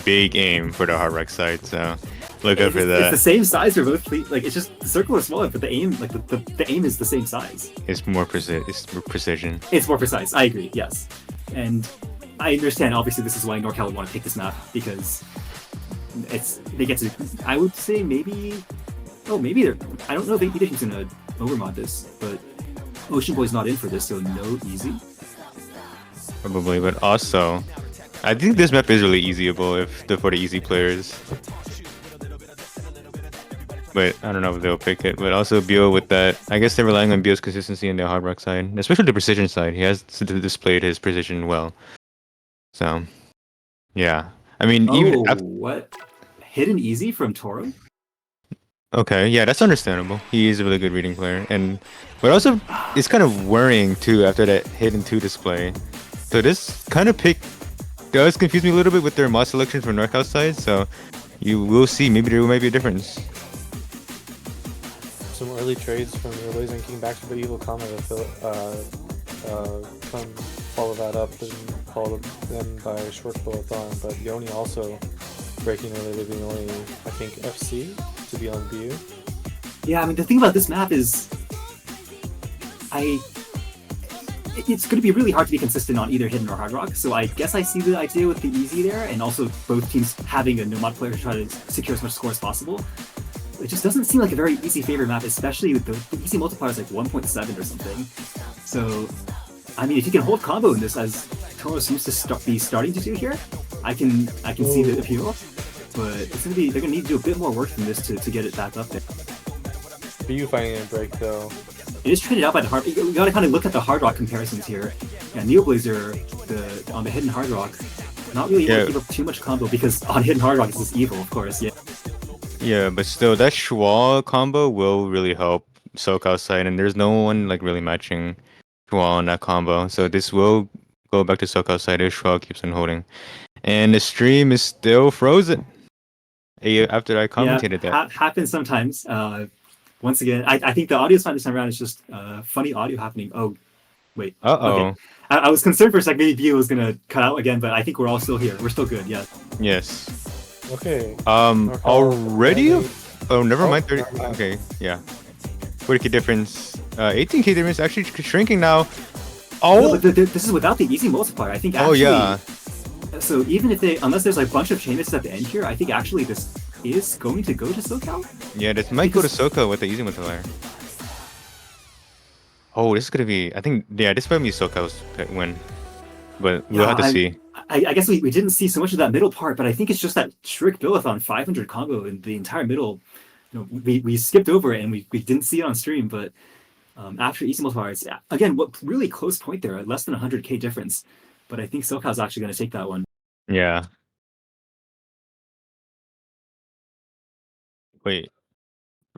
big aim for the Hard Rock side. So look out for that. It's the same size for both. Like it's just the circle is smaller, but the aim, like the aim is the same size. It's more precision. It's more precise. I agree. Yes, and I understand. Obviously, this is why NorCal would want to pick this map because they get to. I would say maybe. Oh, maybe they're. I don't know if either team's gonna overmod this, but Ocean Boy's not in for this, so no easy. Probably, but also, I think this map is really easyable for the easy players. but I don't know if they'll pick it. But also Bio with that, I guess they're relying on Bio's consistency in the hard rock side, especially the precision side. He has displayed his precision well. So, yeah. I mean, Oh, even after, what? Hidden easy from Toro? okay, yeah, that's understandable. He is a really good reading player, but also it's kind of worrying too after that hidden 2 display. So this kind of pick does confuse me a little bit with their mod selection for North side. So you will see, maybe there might be a difference. Some early trades from Relays and King Baxter, but Evil Kama to come follow that up and followed then by Short Bullathon. But Yoni also breaking early, leaving only, I think, FC to be on BU. Yeah, I mean, the thing about this map is, it's going to be really hard to be consistent on either Hidden or Hard Rock, so I guess I see the idea with the easy there, and also both teams having a no-mod player to try to secure as much score as possible. It just doesn't seem like a very easy favorite map, especially with the easy multiplier is like 1.7 or something. So, I mean, if you can hold combo in this, as Toro seems to be starting to do here, I can see the appeal, but they're gonna need to do a bit more work than this to get it back up there. BU finding a break though. It is traded out by the hard. You gotta kind of look at the hard rock comparisons here. Yeah, Neoblazer, on the hidden hard rock, not really able to give up too much combo because on hidden hard rock it's this evil, of course. Yeah. Yeah, but still, that Schwa combo will really help SoCal side, and there's no one like really matching Schwa on that combo. So this will go back to SoCal side if Schwa keeps on holding. And the stream is still frozen. After I commentated that. Happens sometimes. Once again, I think the audio's fine this time around. It's just funny audio happening. Oh, wait. Uh-oh. Okay. I was concerned for a sec. Maybe View was gonna cut out again, but I think we're all still here. We're still good. Yeah. Yes. Okay. Already? Oh, never mind. 30. Never mind. Okay, yeah. 40k difference. 18k difference actually shrinking now. Oh. No, but this is without the easy multiplier. I think. Actually, yeah. So even if unless there's like a bunch of chain misses at the end here, I think actually this is going to go to SoCal. Yeah, this might go to SoCal with the easy multiplier. Oh, this is gonna be. I think. Yeah, this might be SoCal's win, but we'll have to see. I guess we didn't see so much of that middle part, but I think it's just that Shriek Billathon 500 combo in the entire middle. You know, we skipped over it and we didn't see it on stream, but after easy multipliers, again, what really close point there, less than 100k difference. But I think SoCal's actually going to take that one. Yeah. Wait.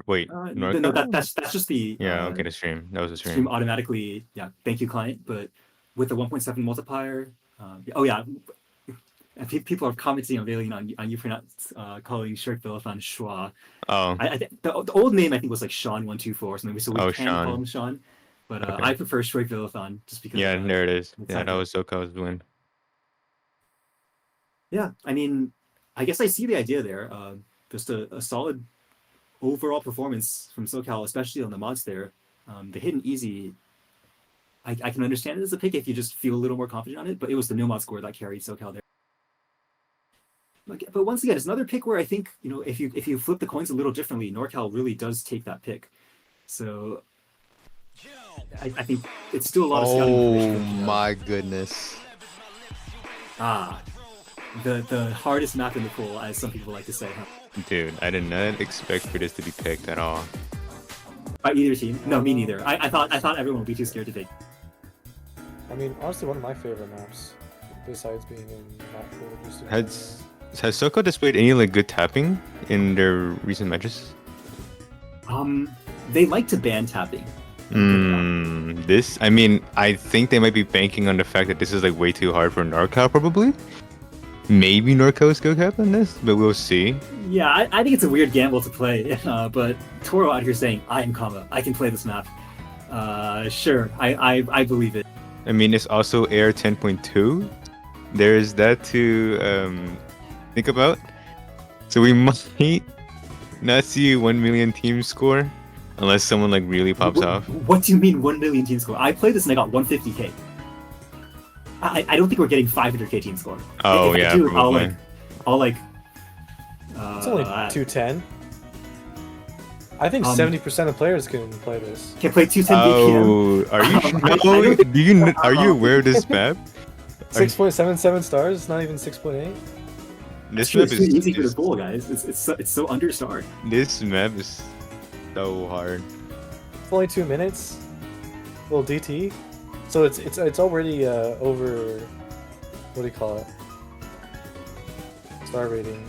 No, that's just the. Yeah. Okay. The stream. That was the stream. Stream automatically. Yeah. Thank you, client. But with the 1.7 multiplier. Oh yeah. People are commenting on Valiant on you for not calling Shirk Billathon Schwa. Oh. I think the old name I think was like Sean124 or something. So we can Sean. call him Sean. But Okay. I prefer Shirk Billathon just because. Yeah. There it is. Exactly. Yeah. That was SoCal's win. Yeah, I mean, I guess I see the idea there. Just a solid overall performance from SoCal, especially on the mods there. The hidden easy, I can understand it as a pick if you just feel a little more confident on it, but it was the no mod score that carried SoCal there. But once again, it's another pick where I think, you know, if you flip the coins a little differently, NorCal really does take that pick. So I think it's still a lot of scouting information. Oh my goodness. The hardest map in the pool, as some people like to say, huh? Dude, I did not expect for this to be picked at all. By either team? No, me neither. I thought everyone would be too scared to take. I mean, honestly, one of my favorite maps, besides being in map pool. Just Has SoCal displayed any like good tapping in their recent matches? They like to ban tapping. I mean, I think they might be banking on the fact that this is like way too hard for NorCal probably. Maybe NorCal is good cap on this, but we'll see. Yeah, I think it's a weird gamble to play, but Toro out here saying, I am Kama, I can play this map. Sure, I believe it. I mean, it's also Air 10.2. There's that to think about. So we might not see 1 million team score unless someone like really pops off. What do you mean 1 million team score? I played this and I got 150k. I don't think we're getting 500k team score. Oh if yeah, I do, probably. I'll like. it's only 210. I think 70% of players can play this. Can play 210 BPM. Oh, are you? Are you aware of this map? 6.77 stars, not even 6.8. This It's map too is, easy for the pool, guys. It's so understarred. this map is so hard. It's only 2 minutes. Little DT. So it's already over. What do you call it? Star rating.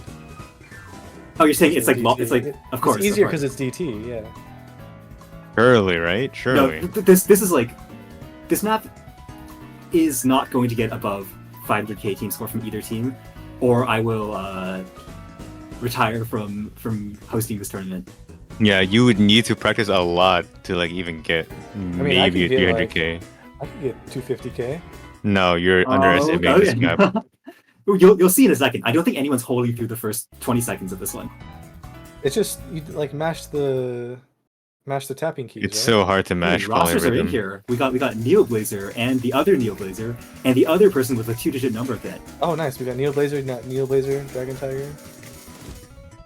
Oh, you're saying it's like DT. it's like of course It's easier of course. because it's DT. Yeah. Surely, right? No, Surely. this is like this map is not going to get above 500k team score from either team, or I will retire from hosting this tournament. Yeah, you would need to practice a lot to like even get mean, I maybe a could get, like, 300k. I could get 250k. No, you're Oh, underestimating this okay. map. You'll see in a second. I don't think anyone's holding through the first 20 seconds of this one. It's just you like mash the tapping keys. It's right? so hard to Hey, match rosters are in polyrhythm. here. We got Neoblazer and the other Neoblazer and the other person with a 2-digit number at the end. Oh, nice. We got Neoblazer, Dragon Tiger.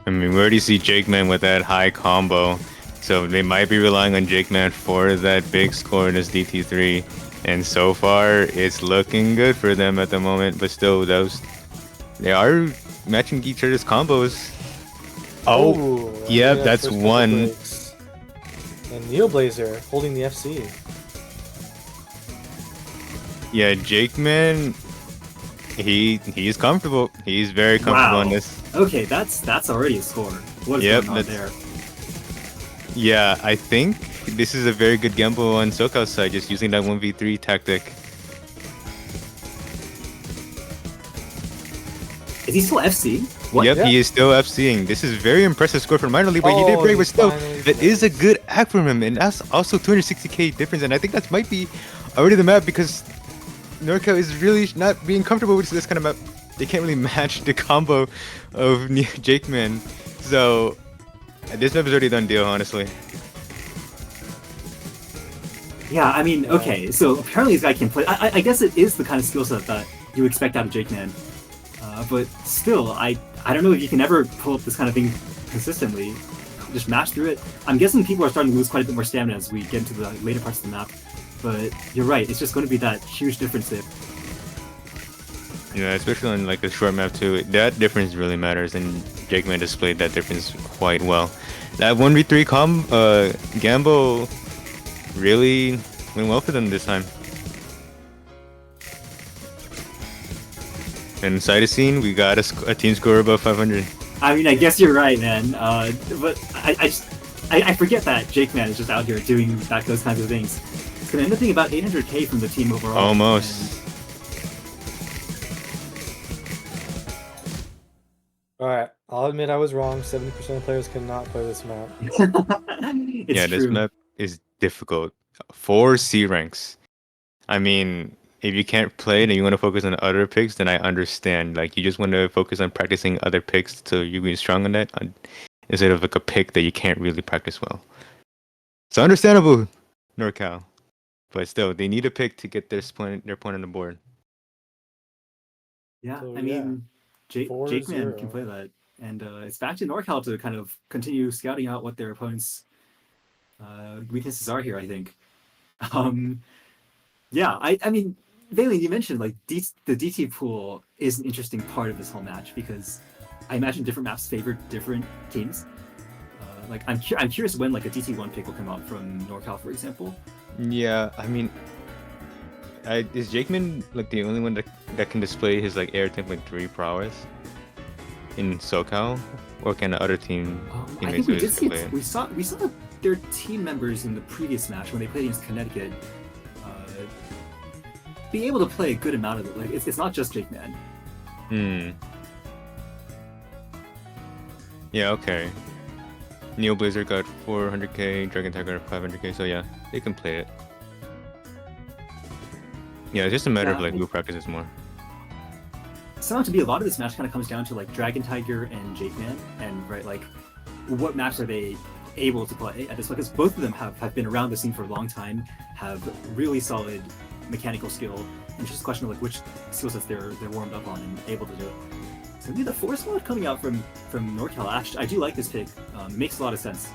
I mean, we already see Jake Man with that high combo, so they might be relying on Jake Man for that big score in this DT3. And so far, it's looking good for them at the moment. But still, they are matching each other's combos. Oh, Ooh, yep, yeah, that's first couple one. breaks. And Neoblazer holding the FC. Yeah, Jake Man, he's comfortable. He's very comfortable on Wow. this. Okay, that's already a score. What is Yep, going on that's- there? Yeah, I think this is a very good gamble on SoCal's side, just using that 1v3 tactic. Is he still FC? What? Yep, Yeah. he is still FCing. This is very impressive score for Minor League, but he did break, he but still, finally that is a breaks. good act from him, and that's also 260k difference, and I think that might be already the map because NorCal is really not being comfortable with this kind of map. They can't really match the combo of Jake Man, so this map is already done deal, honestly. Yeah, I mean, okay, so apparently this guy can play. I guess it is the kind of skill set that you expect out of Jake Man. But still, I don't know if you can ever pull up this kind of thing consistently. Just mash through it. I'm guessing people are starting to lose quite a bit more stamina as we get into the later parts of the map. But you're right, it's just going to be that huge difference there. Yeah, especially on like a short map too. That difference really matters, and Jake Man displayed that difference quite well. That 1v3 gamble really went well for them this time. And Cytosine, we got a team score above 500. I mean, I guess you're right, man. But I forget that Jake Man is just out here doing those kinds of things. It's going to end up being about 800k from the team overall. Almost. Alright, I'll admit I was wrong. 70% of players cannot play this map. It's Yeah, this true. map is difficult. 4 C ranks. I mean, if you can't play it and you want to focus on other picks, then I understand. Like, you just want to focus on practicing other picks so you can be strong on that instead of like a pick that you can't really practice well. It's understandable, NorCal. But still, they need a pick to get their point on the board. Yeah, So, I mean, Jake Man 4-0. can play that. And it's back to NorCal to kind of continue scouting out what their opponents' weaknesses are here, I think. Yeah, I mean, Valen, you mentioned like the DT pool is an interesting part of this whole match because I imagine different maps favor different teams. Like I'm curious when like a DT1 pick will come out from NorCal, for example. Yeah, I mean, is Jakeman like the only one that can display his like air type like 3 prowess in SoCal, or can the other team I teammates think we really did see display it. it? We saw their team members in the previous match when they played against Connecticut be able to play a good amount of it. Like it's not just Jake Man. Yeah, okay. Neo Blazer got 400k, Dragon Tiger 500k, so yeah, they can play it. Yeah, it's just a matter of Yeah, like who practices more. Somehow to be a lot of this match kind of comes down to like Dragon Tiger and Jake Man, and right like what match are they able to play at this point? Because both of them have been around the scene for a long time, have really solid mechanical skill, and just a question of like which skill sets they're warmed up on and able to do it. So maybe the force mode coming out from NorCal, I do like this pick. It makes a lot of sense.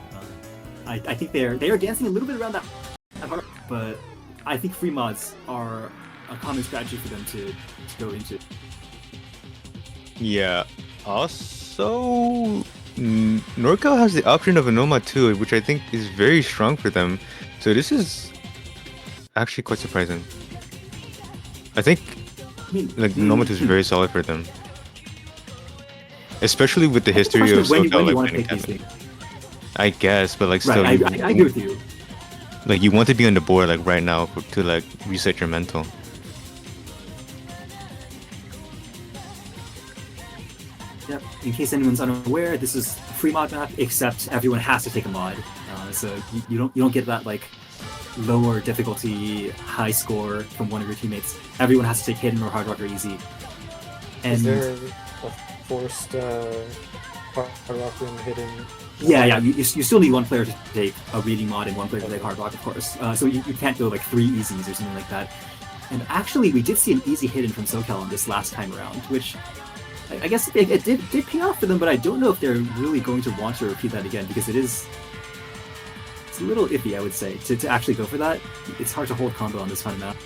I think they are dancing a little bit around that part, but I think free mods are a common strategy for them to go into. Yeah, Also, NorCal has the option of Anoma too, which I think is very strong for them. So this is actually quite surprising. I think I mean, like Nomad is very solid for them, especially with the I think the history question of is when you SoCal want like to pick winning these Kevin. things. I guess, but like still, Right, I agree with you. like you want to be on the board like right now to like reset your mental. Yep. In case anyone's unaware, this is a free mod map, except everyone has to take a mod. So you don't get that like lower difficulty, high score from one of your teammates. Everyone has to take hidden or hard rock or easy. And Is there a forced hard rock room hitting? yeah, you still need one player to take a reading mod and one player to take hard rock, of course. So you can't go like 3 easies or something like that. And actually, we did see an easy hidden from SoCal on this last time around, which I guess it did pay off for them, but I don't know if they're really going to want to repeat that again because it's a little iffy, I would say, to actually go for that. It's hard to hold combo on this kind of map.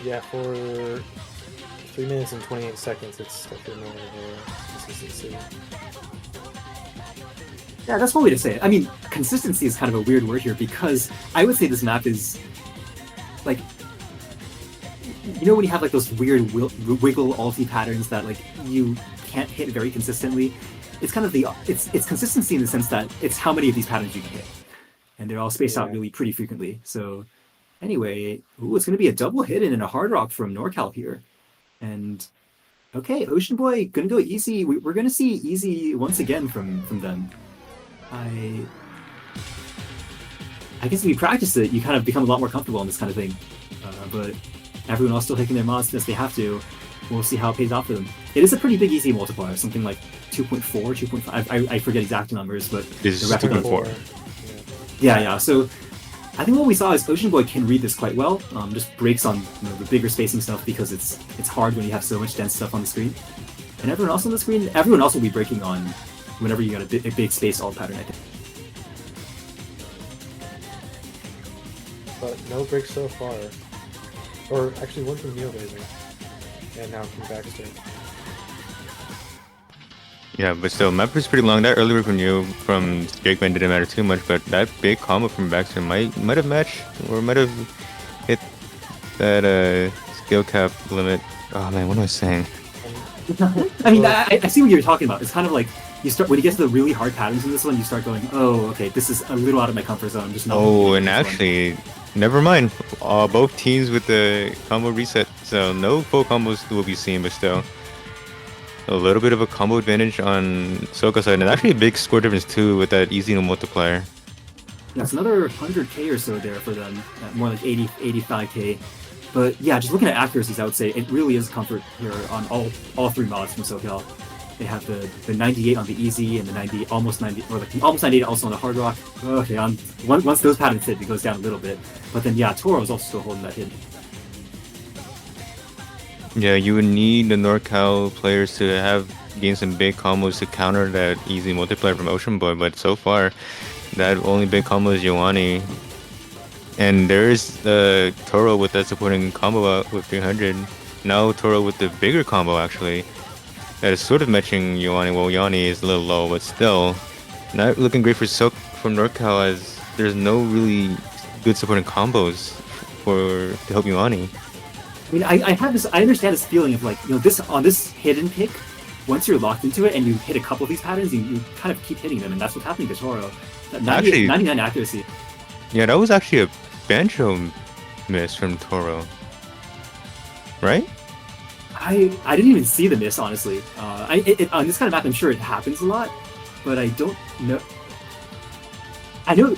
Yeah, for 3 minutes and 28 seconds, it's definitely more of a consistency. Yeah, that's one way to say it. I mean, consistency is kind of a weird word here because I would say this map is like, you know, when you have like those weird wiggle ulti patterns that like you can't hit very consistently. It's kind of it's consistency in the sense that it's how many of these patterns you can hit, and they're all spaced out really pretty frequently. So anyway, it's going to be a double hidden and a hard rock from NorCal here, and okay, Ocean Boy gonna go easy. We're gonna see easy once again from them. I guess if you practice it, you kind of become a lot more comfortable in this kind of thing. But everyone else still taking their mods as they have to. We'll see how it pays off for them. It is a pretty big easy multiplier, something like 2.4, 2.5. I forget exact numbers, but This is the rest of them- 2.4. Yeah. So I think what we saw is Ocean Boy can read this quite well. Just breaks on the bigger spacing stuff because it's hard when you have so much dense stuff on the screen. And everyone else on the screen, everyone else will be breaking on whenever you got a big space alt pattern, I think. But no breaks so far. Or actually one from Neoblazer. And now from Baxter. Yeah, but still, map is pretty long. That early work from you from Jakeman didn't matter too much, but that big combo from Baxter might have matched or might have hit that skill cap limit. Oh man, what am I saying? I mean, I see what you're talking about. It's kind of like you start when you get to the really hard patterns in this one, you start going, oh, okay, this is a little out of my comfort zone. I'm just not. Oh, and actually, never mind. Both teams with the combo reset, so no full combos will be seen, but still. A little bit of a combo advantage on SoCal side, and actually a big score difference too with that easy no multiplier. That's another 100k or so there for them, more like 80, 85k. But yeah, just looking at accuracies, I would say it really is a comfort here on all 3 mods from SoCal. They have the 98 on the easy and the 90, almost 90, or like almost 98 also on the hard rock. Okay, once those patterns hit, it goes down a little bit. But then yeah, Toro is also still holding that hit. Yeah, you would need the NorCal players to have gain some big combos to counter that easy multiplier from Ocean Boy, but so far, that only big combo is Yoani. And there's Toro with that supporting combo out with 300. Now Toro with the bigger combo actually. That is sort of matching Yoani. Well, Yoani is a little low, but still not looking great for from NorCal as there's no really good supporting combos to help Yoani. I mean, I understand this feeling of like, on this hidden pick, once you're locked into it and you hit a couple of these patterns, you kind of keep hitting them, and that's what's happening to Toro. That 99 accuracy. Yeah, that was actually a Banjo miss from Toro. Right? I didn't even see the miss, honestly. On this kind of map, I'm sure it happens a lot, but I don't know. I know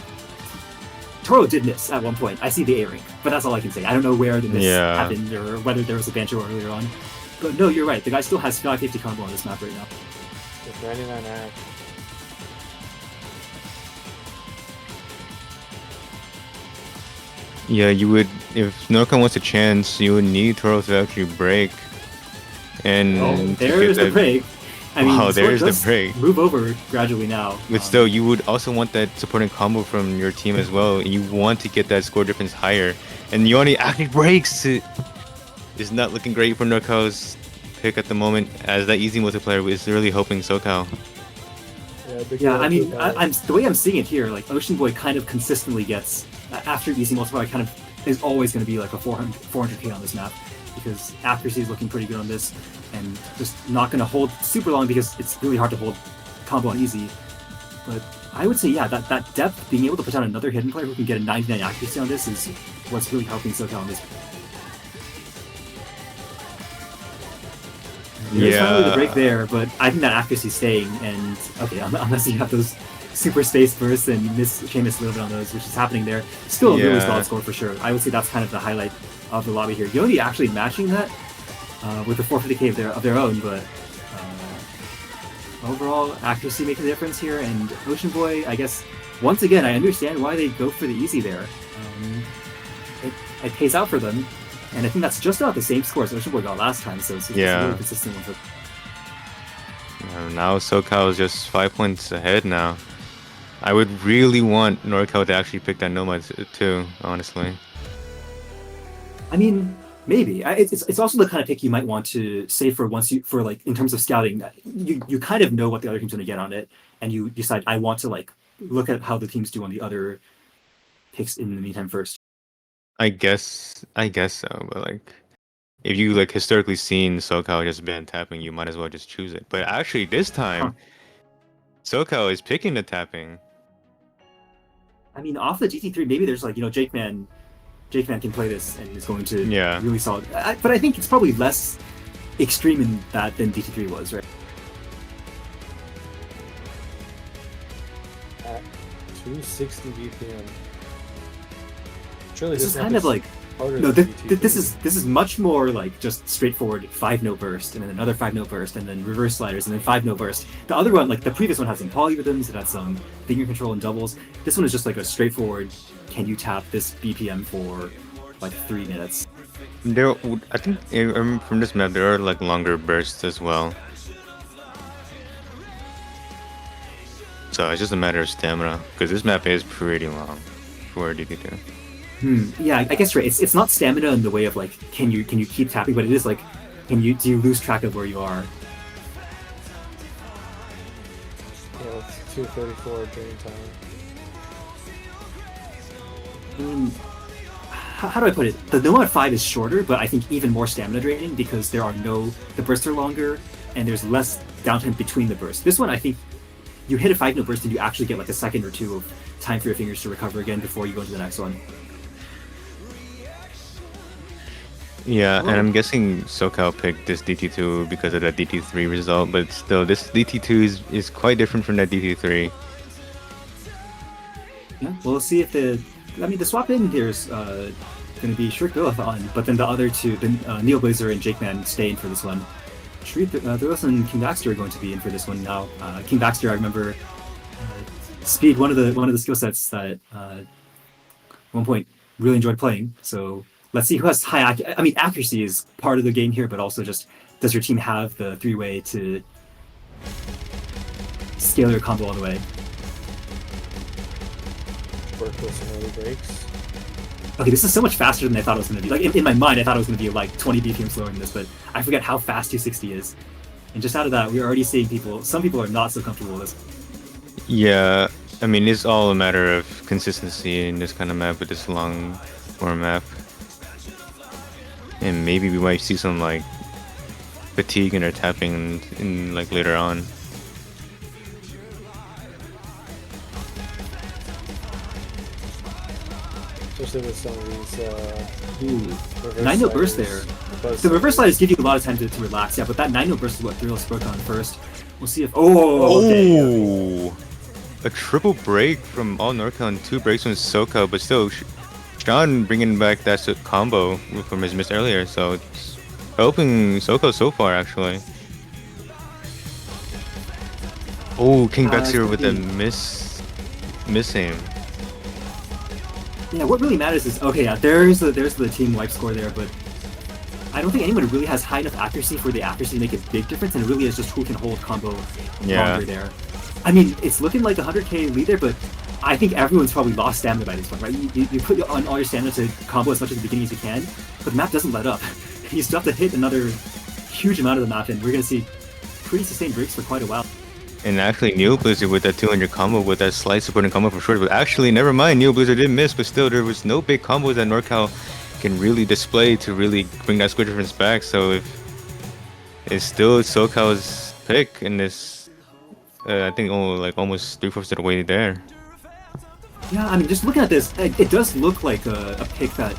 Toro did miss at one point. I see the A-Ring, but that's all I can say. I don't know where the miss happened or whether there was a Banjo earlier on. But no, you're right. The guy still has 550 combo on this map right now. With 99 act. Yeah, you would, if NorCal wants a chance, you would need Toro to actually break. And there's the break. I mean, wow, there's the break. Move over gradually now. But still, you would also want that supporting combo from your team as well. You want to get that score difference higher. And Yoani actually breaks it. is not looking great for NorCal's pick at the moment, as that easy multiplayer is really hoping SoCal. Yeah, I mean, I'm the way I'm seeing it here, like Ocean Boy kind of consistently gets after easy multiplier, kind of is always going to be like a 400k on this map because accuracy is looking pretty good on this, and just not going to hold super long because it's really hard to hold combo on easy. But I would say, yeah, that depth, being able to put down another hidden player who can get a 99 accuracy on this is what's really helping SoCal on this. There's finally the break there, but I think that accuracy is staying, and okay, unless you have those super space bursts and you miss Seamus a little bit on those, which is happening there, still a really solid score for sure. I would say that's kind of the highlight of the lobby here. Yodi actually matching that with a 450k of their own, but overall accuracy making a difference here, and Ocean Boy, I guess, once again, I understand why they go for the easy there. It pays out for them. And I think that's just about the same score as Ocean Boy got last time, so it's really consistent with it. Now SoCal is just 5 points ahead now. I would really want NorCal to actually pick that Nomad too, honestly. I mean, maybe. It's also the kind of pick you might want to save for like, in terms of scouting, you kind of know what the other team's going to get on it, and you decide, I want to like look at how the teams do on the other picks in the meantime first. I guess so, but like, if you like historically seen SoCal just ban tapping, you might as well just choose it. But actually, this time, SoCal is picking the tapping. I mean, off the GT3, maybe there's like, Jake Man can play this and is going to really solid. But I think it's probably less extreme in that than GT3 was, right? At 260 BPM. Surely this is kind of like this is much more like just straightforward 5-note burst and then another 5-note burst and then reverse sliders and then 5-note burst. The other one, like the previous one, had some polyrhythms, it had some finger control and doubles. This one is just like a straightforward, can you tap this BPM for like 3 minutes? I think from this map there are like longer bursts as well. So it's just a matter of stamina, because this map is pretty long for DT2. Yeah, I guess right. It's not stamina in the way of like can you keep tapping, but it is like do you lose track of where you are? Yeah, it's 2:34 drain time. How do I put it? The Nomad 5 is shorter, but I think even more stamina draining because the bursts are longer and there's less downtime between the bursts. This one, I think you hit a 5-note burst and you actually get like a second or two of time for your fingers to recover again before you go into the next one. Yeah, and I'm guessing SoCal picked this DT2 because of that DT3 result, but still, this DT2 is quite different from that DT3. Yeah, well, we'll see if the swap in here is going to be Shriek Billathon, but then the other two, Neo Blazer and Jake Man, stay in for this one. Shriek Billathon and King Baxter are going to be in for this one now. King Baxter, I remember, speed one of the skill sets that at one point really enjoyed playing, so let's see who has high accuracy is part of the game here, but also just does your team have the 3-way to scale your combo all the way? Work with some early breaks. Okay, this is so much faster than I thought it was going to be. Like in my mind, I thought it was going to be like 20 BPM slower than this, but I forget how fast 260 is. And just out of that, we're already seeing some people are not so comfortable with this. Yeah, I mean, it's all a matter of consistency in this kind of map with this long form map. And maybe we might see some like fatigue in our tapping in like later on. Especially with some of these 9-note burst there. The reverse sliders give you a lot of time to relax, yeah, but that 9-note burst is what Thrills spoke on first. We'll see if okay. A triple break from all NorCal and 2 breaks from SoCal, but still Sean bringing back that combo from his miss earlier, so it's helping SoCal so far, actually. Oh, King Baxter with a miss aim. Yeah, what really matters is, okay, yeah, there's the team wipe score there, but I don't think anyone really has high enough accuracy for the accuracy to make a big difference, and it really is just who can hold combo longer there. I mean, it's looking like a 100k lead there, but I think everyone's probably lost stamina by this point, right? You put on all your stamina to combo as much at the beginning as you can, but the map doesn't let up. you still have to hit another huge amount of the map, and we're gonna see pretty sustained breaks for quite a while. And actually, Neo Blizzard with that 200 combo with that slight supporting combo for short. But actually, never mind, Neo Blizzard did miss, but still, there was no big combos that NorCal can really display to really bring that score difference back. So if it's still SoCal's pick in this, I think almost 3/4 of the way there. Yeah, I mean, just looking at this, it does look like a pick that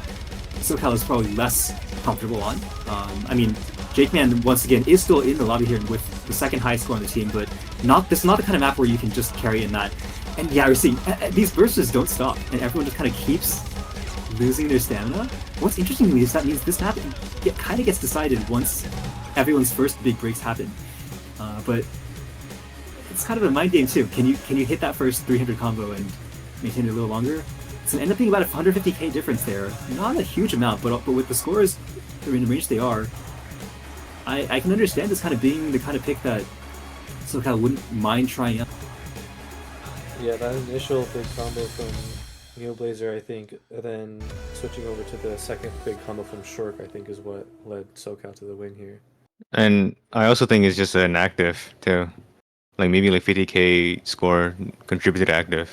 SoCal is probably less comfortable on. I mean, Jake Man once again is still in the lobby here with the second highest score on the team, but this is not the kind of map where you can just carry in that. And yeah, we're seeing these bursts just don't stop, and everyone just kind of keeps losing their stamina. What's interesting to me is that means this map kind of gets decided once everyone's first big breaks happen. But it's kind of a mind game too. Can you hit that first 300 combo and maintain it a little longer? It's gonna end up being about a 150k difference there. Not a huge amount, but with the scores in the range they are, I can understand this kind of being the kind of pick that SoCal wouldn't mind trying out. Yeah, that initial big combo from Neoblazer, I think, and then switching over to the second big combo from Shork, I think, is what led SoCal to the win here. And I also think it's just an active too. Like maybe like 50k score contributed to active.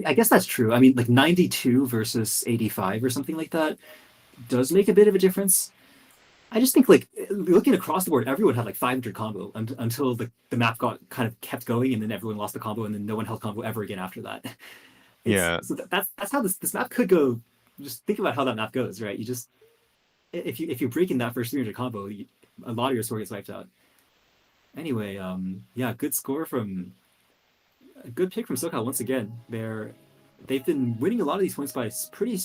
I guess that's true. I mean, like 92 versus 85 or something like that does make a bit of a difference. I just think, like, looking across the board, everyone had like 500 combo until the map got kind of kept going, and then everyone lost the combo, and then no one held combo ever again after that. Yeah. So that's how this map could go. Just think about how that map goes, right? You just if you break in that first 300 combo, a lot of your score gets wiped out. Anyway, yeah, good score from a good pick from SoCal once again. They've been winning a lot of these points by pretty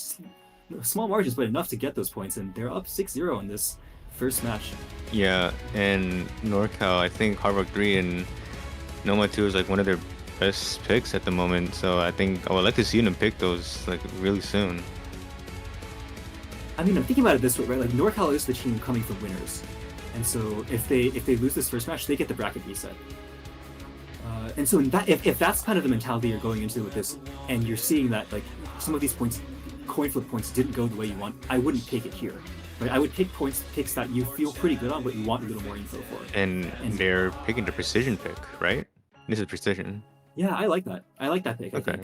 small margins, but enough to get those points, and they're up 6-0 in this first match. Yeah, and NorCal, I think Hard Rock 3 and Noma 2 is like one of their best picks at the moment. So I think I would like to see them pick those like really soon. I mean, I'm thinking about it this way, right? Like NorCal is the team coming from winners, and so if they lose this first match, they get the bracket reset. And so if that's kind of the mentality you're going into with this, and you're seeing that like some of these points, coin flip points, didn't go the way you want, I wouldn't pick it here. Right? I would pick picks that you feel pretty good on, but you want a little more info for. And they're picking the precision pick, right? This is precision. Yeah, I like that. I like that pick. Okay. I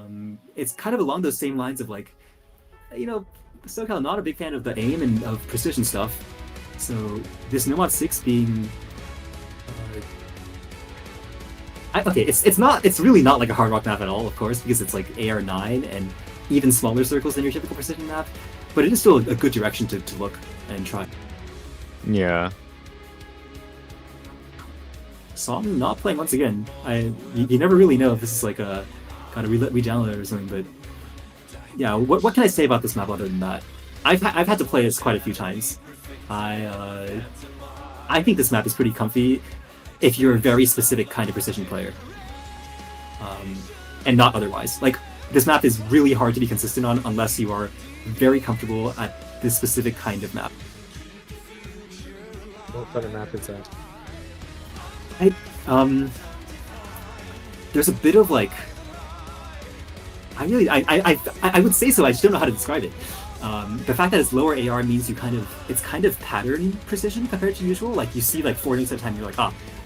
think. It's kind of along those same lines of like, SoCal not a big fan of the aim and of precision stuff. So this Nomad 6 being it's really not like a Hard Rock map at all, of course, because it's like AR9 and even smaller circles than your typical precision map, but it is still a good direction to look and try. Yeah. Song not playing once again. You never really know if this is like a kind of re-download or something, but yeah, what can I say about this map other than that? I've had to play this quite a few times. I think this map is pretty comfy if you're a very specific kind of precision player, and not otherwise. Like, this map is really hard to be consistent on unless you are very comfortable at this specific kind of map. What kind of map is that? There's a bit of like, I would say so. I just don't know how to describe it. The fact that it's lower AR means it's kind of pattern precision compared to usual. Like you see like 4 nades at a time, you're like,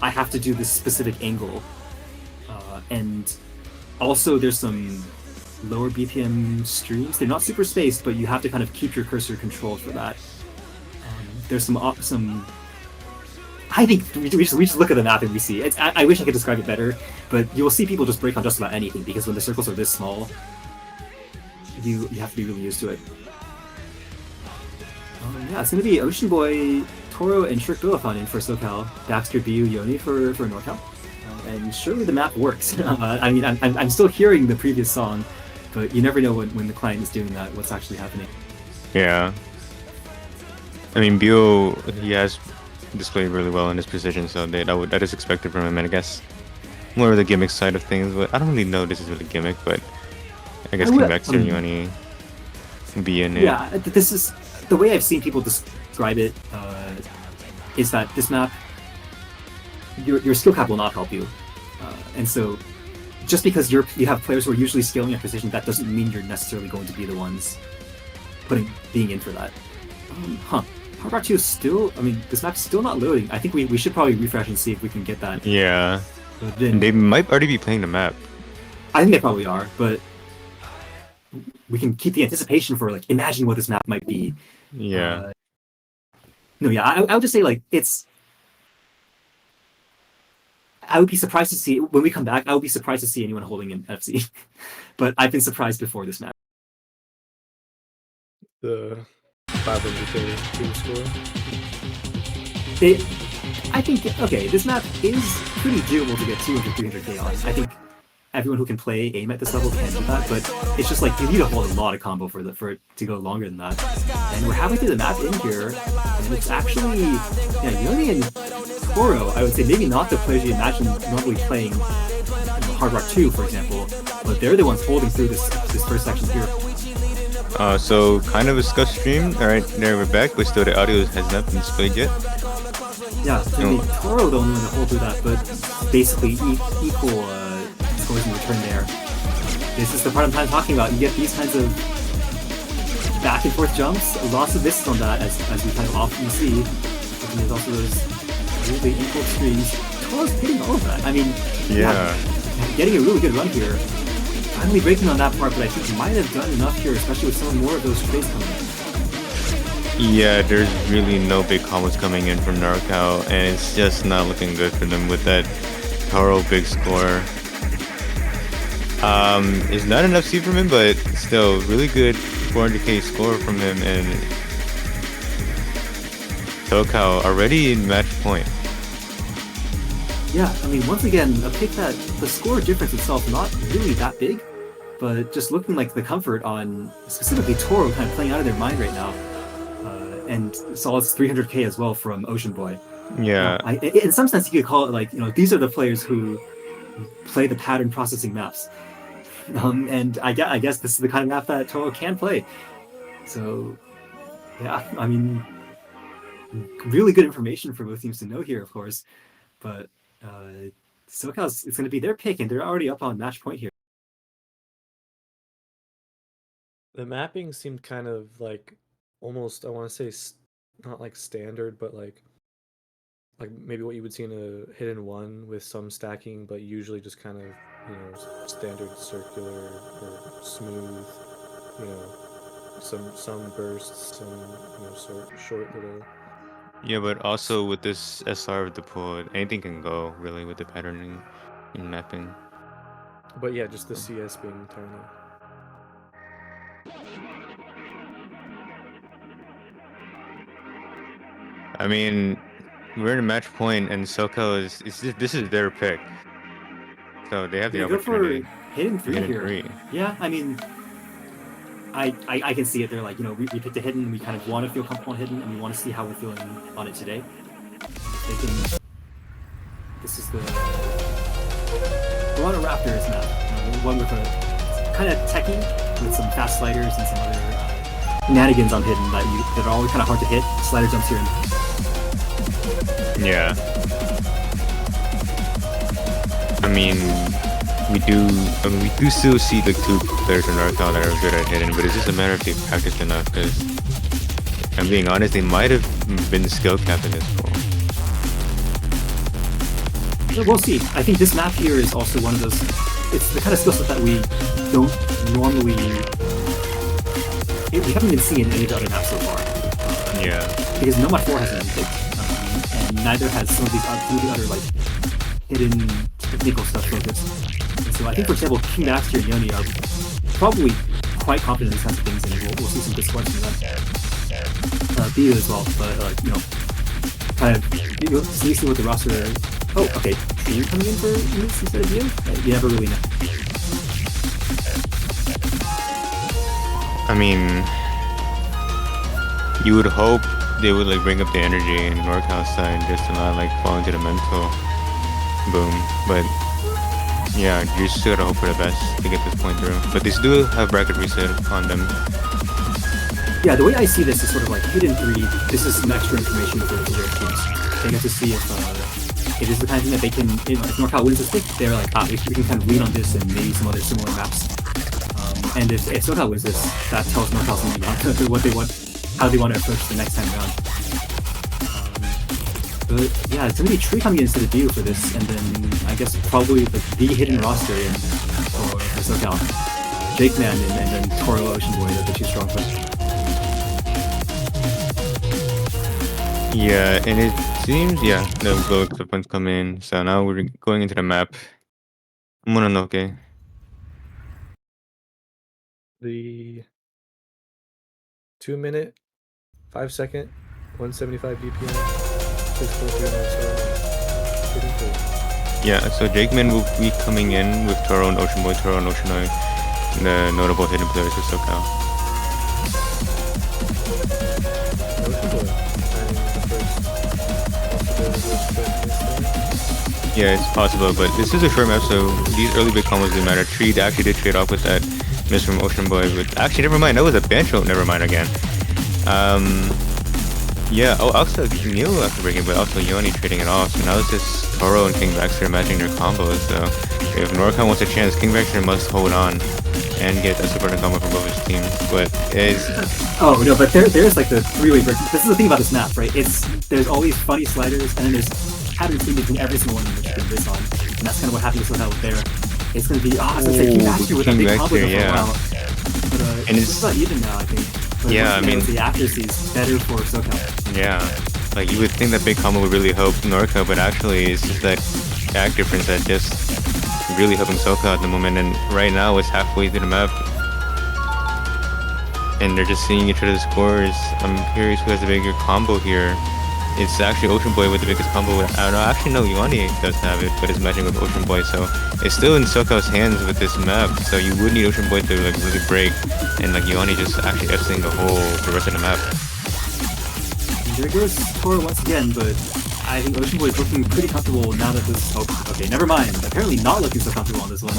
I have to do this specific angle, and also there's some lower BPM streams. They're not super spaced, but you have to kind of keep your cursor controlled for that. There's some. I think we just look at the map and we see. I wish I could describe it better, but you will see people just break on just about anything because when the circles are this small, you have to be really used to it. Yeah, it's going to be Ocean Boy, Toro, and Shirk Billafon in for SoCal, Baxter, BU, Yoni for NorCal. And surely the map works. I mean, I'm still hearing the previous song, but you never know when the client is doing that, what's actually happening. Yeah. I mean, BU, he has displayed really well in his precision, so that is expected from him, and I guess more of the gimmick side of things, but I don't really know if this is really gimmick, but I guess King Baxter and Yoni be in it. Yeah, this is the way I've seen people describe it, is that this map, your skill cap will not help you, and so just because you have players who are usually scaling at precision, that doesn't mean you're necessarily going to be the ones being in for that. Huh. Hard Rock 2 is still, I mean, this map's still not loading. I think we should probably refresh and see if we can get that. Yeah. But then, They might already be playing the map. I think they probably are, but we can keep the anticipation for, like, imagine what this map might be. Yeah. No, yeah, I would just say, like, I would be surprised to see, when we come back, I would be surprised to see anyone holding an FC. But I've been surprised before this map. The 500k team score. I think, okay, this map is pretty doable to get 200, 300k on. I think everyone who can play aim at this level can do that, but it's just like you need to hold a lot of combo for it to go longer than that. And we're halfway through the map in here, and it's actually, yeah, Yoni and Toro, I would say maybe not the players you imagine normally playing Hard Rock 2, for example, but they're the ones holding through this first section here. So kind of a scuff stream. Alright, there we're back, but still the audio has not been displayed yet. Yeah, it's gonna be Toro the only one to hold through that, but basically equal scores in return there. This is the part I'm talking about. You get these kinds of back and forth jumps, lots of misses on that, as we kind of often see. And there's also those really equal screens. Toro's hitting all of that. I mean, Yeah. getting a really good run here. Finally breaking on that part, but I think he might have done enough here, especially with some more of those trades coming in. Yeah, there's really no big combos coming in from NorCal, and it's just not looking good for them with that Taro big score. It's not enough C from him, but still really good 400k score from him, and SoCal already in match point. Yeah, I mean, once again, a pick that the score difference itself not really that big, but just looking like the comfort on specifically Toro kind of playing out of their mind right now. And solid 300k as well from Ocean Boy. Yeah. In some sense, you could call it like, these are the players who play the pattern processing maps. And I guess this is the kind of map that Toro can play. So, yeah, I mean, really good information for both teams to know here, of course. But SoCal's, it's going to be their pick, and they're already up on match point here. The mapping seemed kind of like almost, I want to say, not like standard, but like maybe what you would see in a hidden one with some stacking, but usually just kind of, standard circular or smooth, some bursts, some short little. Yeah, but also with this SR of the pool, anything can go really with the patterning and mapping. But yeah, just the CS being tiny. I mean, we're in a match point, and SoCal this is their pick, so they have the opportunity. Go for hidden 3 Hidden here. 3. Yeah, I mean, I can see it. They're like, we picked a hidden, we kind of want to feel comfortable on hidden, and we want to see how we're feeling on it today. This is the Toronto Raptors map. One with a kind of techie, with some fast sliders and some other shenanigans on hidden that are always kind of hard to hit. Slider jumps here and Yeah. I mean, we do still see the 2 players in NorCal that are good at hidden, but it's just a matter of they practice enough, because I'm being honest, they might have been skill capped in this pool. we'll see. I think this map here is also one of those, it's the kind of skill set that we don't normally, we haven't been seeing in any of the other maps so far. Yeah. Because Nomad 4 hasn't been picked, and neither has some of the other like hidden technical stuff focused. And so I think, for example, King Baxter and Yoni are probably quite confident in these kinds of things, and we'll see some good scores from them. BU as well, but kind of see what the roster. Oh, okay. BU coming in for Moose instead of BU? You never really know. I mean, you would hope they would like bring up the energy in NorCal side just to not like fall into the mental boom, but yeah, you just gotta hope for the best to get this point through. But they do have bracket reset on them. Yeah, the way I see this is sort of like hidden 3. This is some extra information for their teams. They get to see if it is the kind of thing that they can. If NorCal wins this pick, they're like, we can kind of lean on this and maybe some other similar maps. And if SoCal wins this, that tells NorCal something about what they want, how they want to approach the next time around. But yeah, it's gonna be Tree coming into the view for this, and then I guess probably the hidden roster in for SoCal. Jake Man and then Toro Ocean Boy, the two strong players. Yeah, and it seems the Glow Clip-ons come in. So now we're going into the map. Mononoke. The 2-minute, 5-second, 175 BPM, 6.3 pretty cool. Yeah, so Jakeman will be coming in with Toro and Ocean Boy, Toro and Ocean Eye, the notable hidden players for SoCal. Yeah, it's possible, but this is a short map, so these early big combos didn't matter. Tree actually did trade off with that miss from Ocean Boy, but actually, never mind, that was a Bancho, never mind again. Yeah, also Neil after breaking, but also Yoni trading it off, so now it's just Toro and King Baxter matching their combos, so if NorCal wants a chance, King Baxter must hold on and get a super combo from both his teams, but it's... Oh no, but there's like the three-way break. This is the thing about this map, right? There's always funny sliders, and then there's patterns in between every single one of them that you can miss on, and that's kind of what happened with SoCal there. It's gonna be, I was gonna say King Baxter with a big combo for a while, but and it's about even now, I think. But yeah, I mean, the accuracy is better for SoCal. Yeah, like you would think that big combo would really help NorCal, but actually it's just that act difference that just really helping SoCal at the moment. And right now it's halfway through the map, and they're just seeing each other's scores. I'm curious who has the bigger combo here. It's actually Ocean Boy with the biggest combo. I don't know. Actually, no, Yuani does have it, but it's matching with Ocean Boy, so it's still in SoCal's hands with this map. So you would need Ocean Boy to like really break, and like Yuani just actually F-ing the rest of the map. And there goes Toro once again, but I think Ocean Boy is looking pretty comfortable now that this. Oh, okay, never mind. Apparently not looking so comfortable on this one.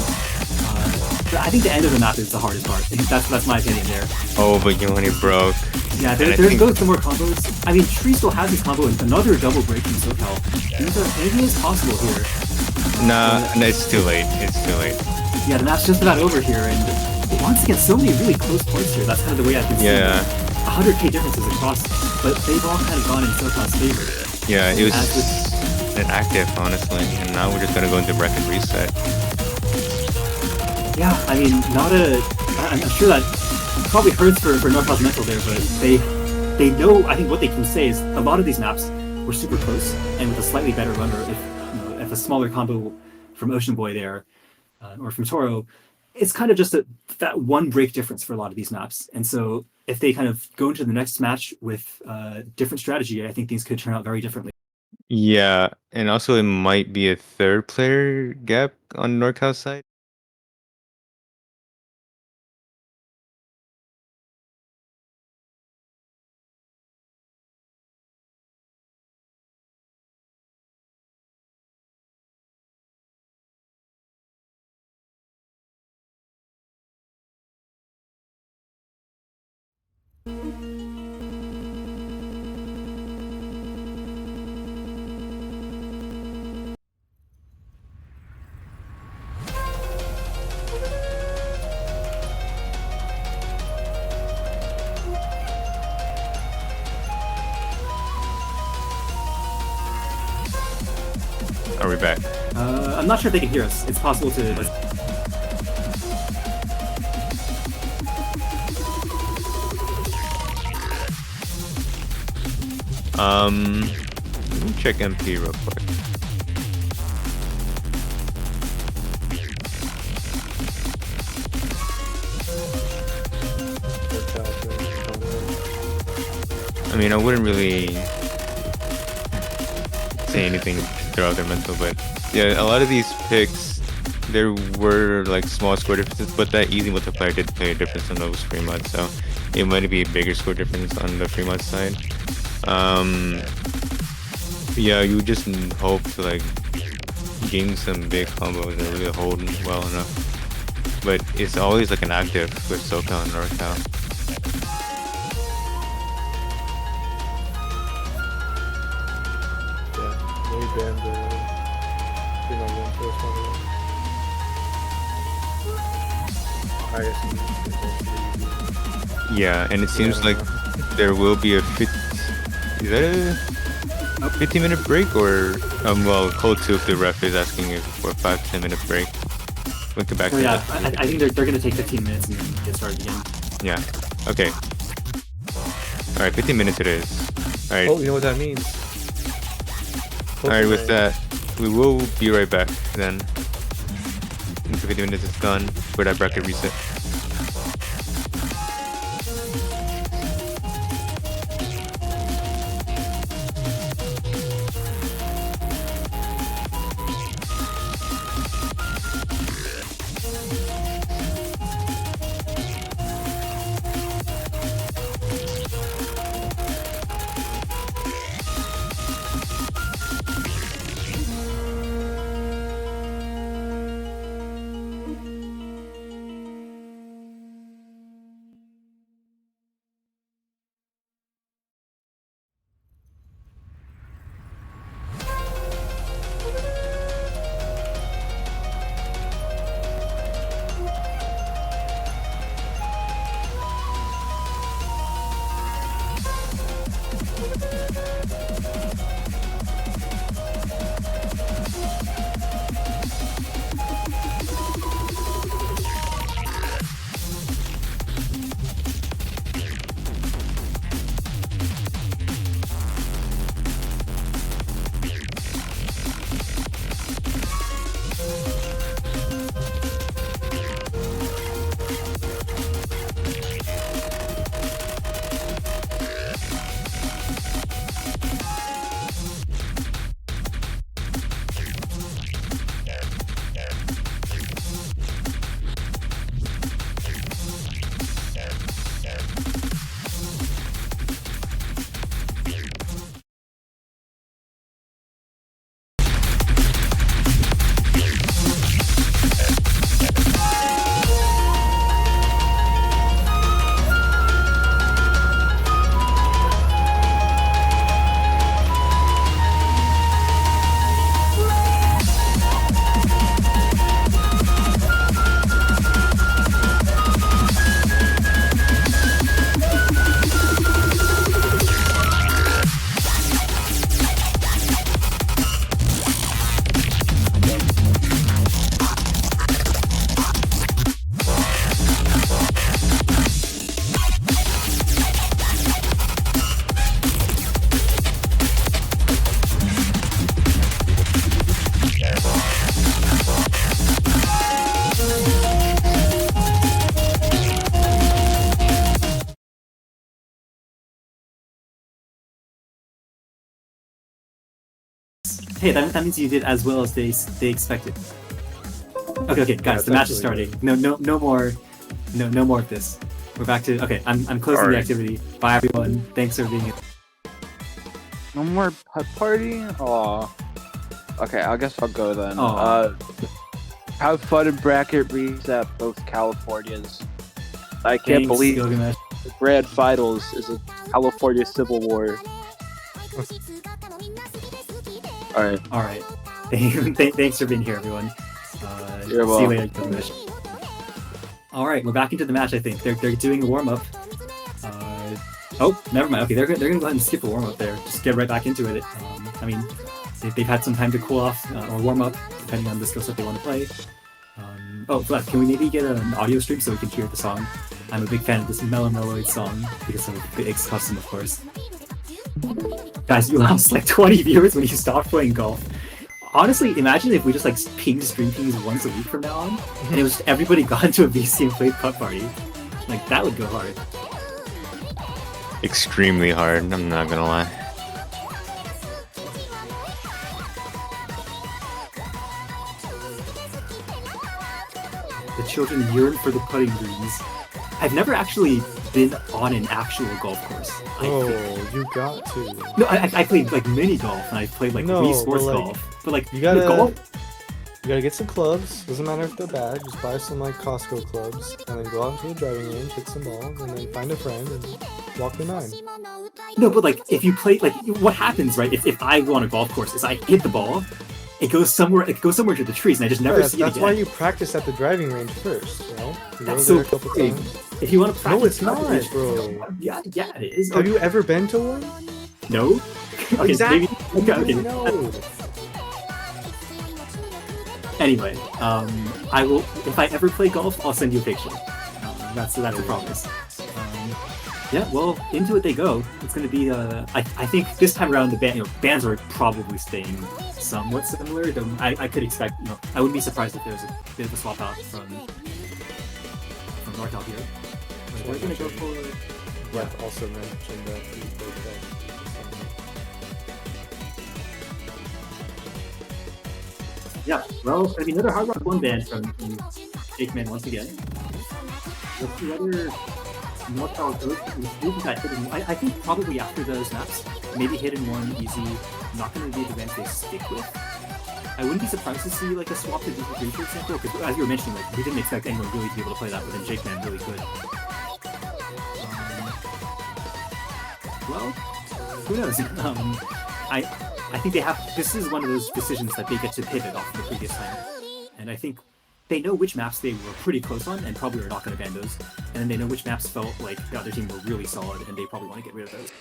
But I think the end of the map is the hardest part. I think that's my opinion there. Oh, but Yuani broke. Yeah, there's both some more combos. I mean, Tree still has his combo and another double break from SoCal. Anything is possible here. Nah, it's too late. It's too late. Yeah, the map's just about over here, and once again, so many really close points here. That's kind of the way I can see it. 100k differences across, but they've all kind of gone in SoCal's favor. Yeah, it was an active, honestly, and now we're just gonna go into bracket reset. Yeah, I mean, I'm sure that probably hurts for NorCal's mental there, but they know, I think what they can say is a lot of these maps were super close, and with a slightly better runner, if a smaller combo from Ocean Boy there, or from Toro, it's kind of just that one break difference for a lot of these maps. And so if they kind of go into the next match with different strategy, I think things could turn out very differently. Yeah, and also it might be a third player gap on NorCal's side. Are we back? I'm not sure if they can hear us. It's possible to... Let me check MP real quick. I mean, I wouldn't really say anything to throw out their mental, but yeah, a lot of these picks, there were like small score differences, but that easy multiplier did play a difference on those free mods, so it might be a bigger score difference on the free mod side. Yeah, you just hope to like gain some big combos and really hold well enough, but it's always like an active with SoCal and NorCal. Banned the 391 first one. I guess Yeah, and it seems like there will be a 15-minute break, or well, close to if the ref is asking if for a 5-10 minute break. We can back So to yeah, that. I think they're gonna take 15 minutes and then get started again. Yeah. Okay. All right, 15 minutes it is. All right. Oh, you know what that means? All right. With that, we will be right back then. After 15 minutes is done for that bracket reset. Hey, that means you did as well as they expected. Okay, guys, the match is starting. No more of this. We're back to I'm closing the Alright. activity. Bye everyone. Thanks for being here. No more putt party? Aw. Okay, I guess I'll go then. Aw. Have fun in bracket reset, both Californias. I can't Thanks, believe Gilgamesh. the grand finals is a California Civil War. Alright, Alright. Thanks for being here, everyone. See You're you welcome. later, Gilgamesh. Alright, we're back into the match, I think. They're doing a warm-up. Oh, never mind. Okay, they're gonna go ahead and skip a warm-up there. Just get right back into it. I mean, they've had some time to cool off or warm up, depending on the skill set they want to play. Vlad, can we maybe get an audio stream so we can hear the song? I'm a big fan of this Meloid song because of the X custom, of course. Guys, you lost like 20 viewers when you stopped playing golf. Honestly, imagine if we just like pinged stream pings once a week from now on, and it was just everybody got into a VC and played putt party. Like that would go hard. Extremely hard, I'm not gonna lie. The children yearn for the putting greens. I've never actually been on an actual golf course. Oh, you got to. No, I played like mini golf and I played like No, Wii Sports but, like, golf. But like You gotta, golf, you gotta get some clubs. Doesn't matter if they're bad. Just buy some like Costco clubs, and then go out into the driving range, hit some balls, and then find a friend and walk the nine. no, but like if you play, like what happens, right? If I go on a golf course, is I hit the ball, it goes somewhere to the trees, and I just never Yeah, see it that's again. why you practice at the driving range first, right? You go That's there so a couple big. times. if you want to practice, No, it's not, strategy- bro. Yeah, it is. Have you ever been to one? No. Okay, Exactly. maybe- okay. No. Anyway, I will. If I ever play golf, I'll send you a picture. That's a promise. Yeah, well, into it they go. It's going to be. I think this time around the bands are probably staying somewhat similar. Though I could expect. I wouldn't be surprised if there's a bit of a swap out from NorCal here. We're going to go for. Brett also mentioned that he played golf. Yeah, well, I mean, another Hard Rock 1 band from Jake Man once again. Let's see whether NorCal goes with that hidden. I think probably after those maps, maybe hidden one easy, not going to be the bands they stick with. I wouldn't be surprised to see like a swap to DT3, for example, because as you were mentioning, like we didn't expect anyone really to be able to play that, but then Jake Man really could. Well, who knows? I think they have. This is one of those decisions that they get to pivot off the previous time, and I think they know which maps they were pretty close on, and probably are not going to ban those. And then they know which maps felt like the other team were really solid, and they probably want to get rid of those.